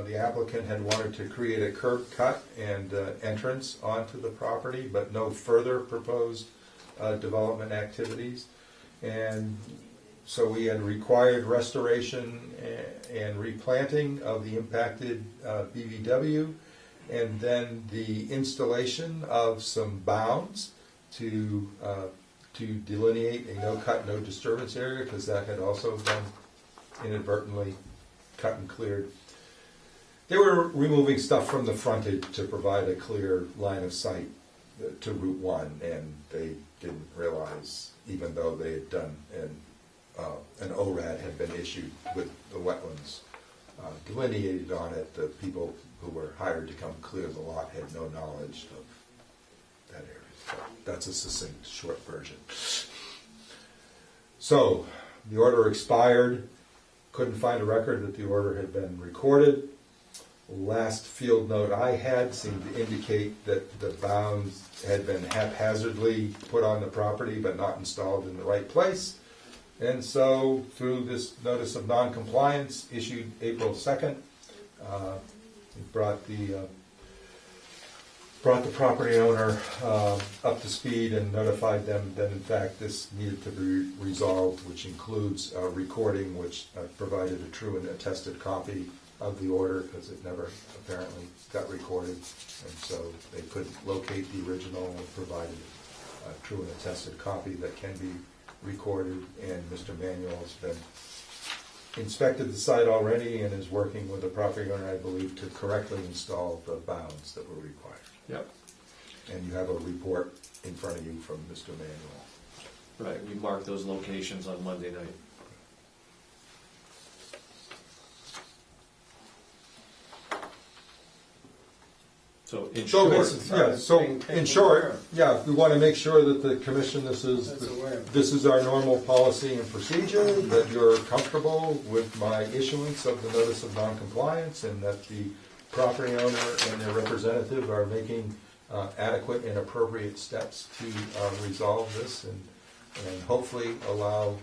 the applicant had wanted to create a curb cut and entrance onto the property, but no further proposed development activities. And so we had required restoration and replanting of the impacted BVW, and then the installation of some bounds to delineate a no cut, no disturbance area, because that had also been inadvertently cut and cleared. They were removing stuff from the frontage to provide a clear line of sight to Route 1, and they didn't realize, even though they had done an ORAD had been issued with the wetlands delineated on it, the people who were hired to come clear the lot had no knowledge of that area. So that's a succinct, short version. So the order expired. Couldn't find a record that the order had been recorded. Last field note I had seemed to indicate that the bounds had been haphazardly put on the property but not installed in the right place. And so through this notice of non-compliance issued April 2nd, it brought the property owner up to speed and notified them that in fact this needed to be resolved, which includes recording, which provided a true and attested copy of the order because it never apparently got recorded, and so they couldn't locate the original and provided a true and attested copy that can be recorded. And Mr. Manuel has been inspected the site already and is working with the property owner, I believe, to correctly install the bounds that were required. Yep. And you have a report in front of you from Mr. Manuel. Right, we marked those locations on Monday night. So in short, in short, yeah, we want to make sure that the commission, this is our normal policy and procedure, that you're comfortable with my issuance of the notice of non-compliance, and that the property owner and their representative are making adequate and appropriate steps to resolve this, and hopefully allow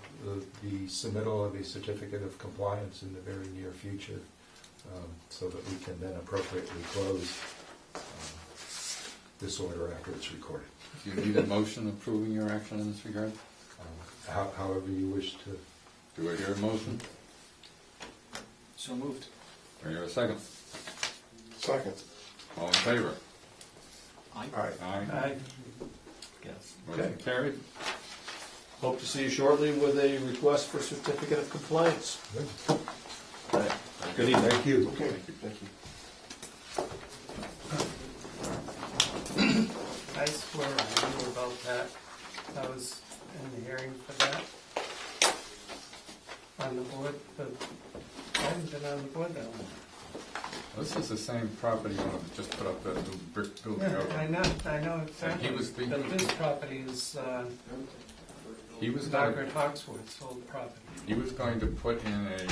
the submittal of a certificate of compliance in the very near future, so that we can then appropriately close this order after it's recorded. Do you need a motion approving your action in this regard? However you wish to. Do I hear a motion? So moved. Do I hear a second? Second. All in favor? Aye. Aye. yes. Motion carried. Hope to see you shortly with a request for certificate of compliance. Good. Right. Good evening. Thank you. Okay, thank you. I swear I knew about that. I was in the hearing for that. On the board, but I haven't been on the board that long. This is the same property owner that just put up that new brick building Yeah, over. I know exactly. He was the- But this property is He was going, Margaret Hawksworth's old property. he was going to put in a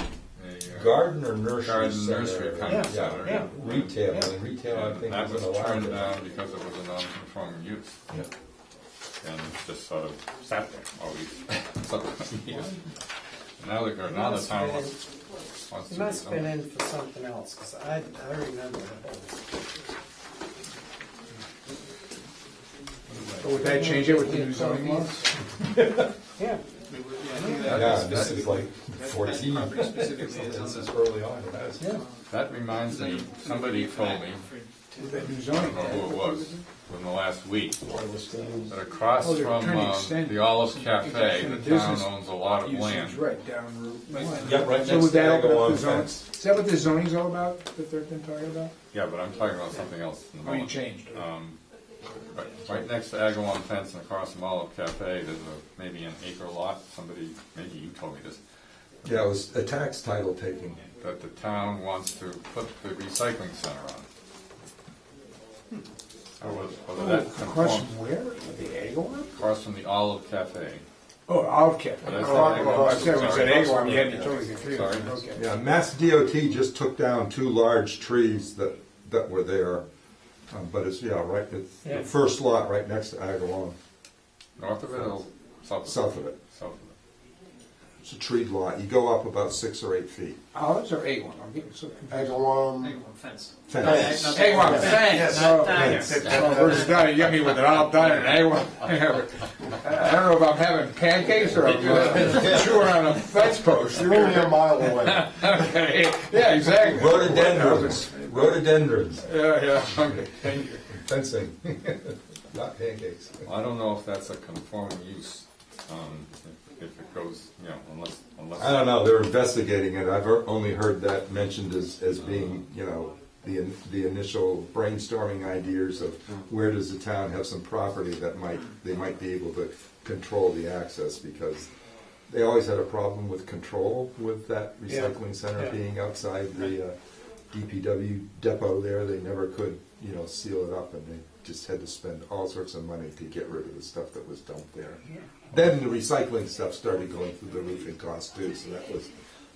Garden or nursery garden center? nursery kind of Yeah, center. yeah. Retail, Yeah. and retail I And think that was isn't allowed. turned down because it was a non-conforming use. Yep. And it's just sort of sat there always. Now the town wants to He do must have been something. in for something else, because I remember it. So would that change it with the new zoning laws? Yeah. Yeah, this is like 14, Property specifically is on this is the early on. Yeah. That reminds me, somebody told me, With that new I zoning. don't know who it was, within the last week. Augustine. But across Oh, they're from trying to extend the Olive Cafe, extend the business town owns a lot of Usage, land. right, down Route 1. Yeah, right So next would to that open up Agawam the zone? fence. Is that what the zoning's all about, that they've been talking about? Yeah, but I'm talking about something else in the Oh, you moment. changed. Right next to Agawam fence and across from Olive Cafe, there's maybe an acre lot, maybe you told me this, Yeah, it was a tax title taking. that the town wants to put the recycling center on. Whether that Across conforms, from where? The Agawam? across from the Olive Cafe. Oh, Olive Cafe. But I said Oh, I said when you said Sorry. Agawam, you had me totally confused. Sorry. Okay. Yeah, Mass DOT just took down 2 large trees that were there. But it's, right, it's the first lot right next to Agawam, North of it or south of it? south of it. South of it. It's a treed lot. You go up about 6 or 8 feet. Olives or Agawam? I'm getting so confused. Agawam. Fence. Fence. Agawam, thanks. Oh, Fence. versus down, you got me with an olive down and Agawam. I don't know if I'm having pancakes or I'm chewing on a fence post. You're only a mile away. Yeah, exactly. Rhododendrons. Rhododendrons. Yeah, okay, thank you. Fencing. Not pancakes. I don't know if that's a conforming use, if it goes, unless. I don't know, they're investigating it. I've only heard that mentioned as being, the initial brainstorming ideas of where does the town have some property that they might be able to control the access, because they always had a problem with control with that recycling center being outside the DPW depot there. They never could, seal it up, and they just had to spend all sorts of money to get rid of the stuff that was dumped there. Then the recycling stuff started going through the roof in cost too, so that was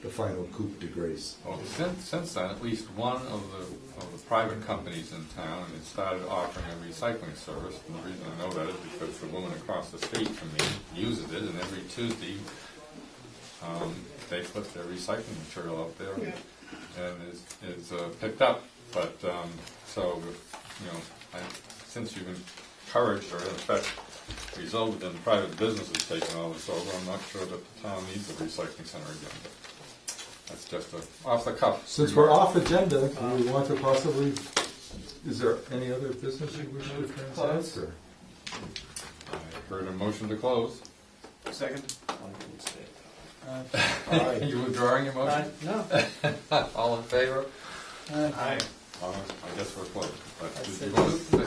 the final coup de grace. Well, since then, at least one of the private companies in town has started offering a recycling service. And the reason I know that is because the woman across the street from me uses it, and every Tuesday they put their recycling material out there, and it's picked up. But since you've encouraged, or in effect resulted in private businesses taking all this over, I'm not sure that the town needs a recycling center again. That's just off the cuff. Since we're off agenda, do we want to possibly, is there any other business you wish to transact? Or? I heard a motion to close. Second? You withdrawing your motion? No. All in favor? Aye. I guess we're closed. But That's did it. you want to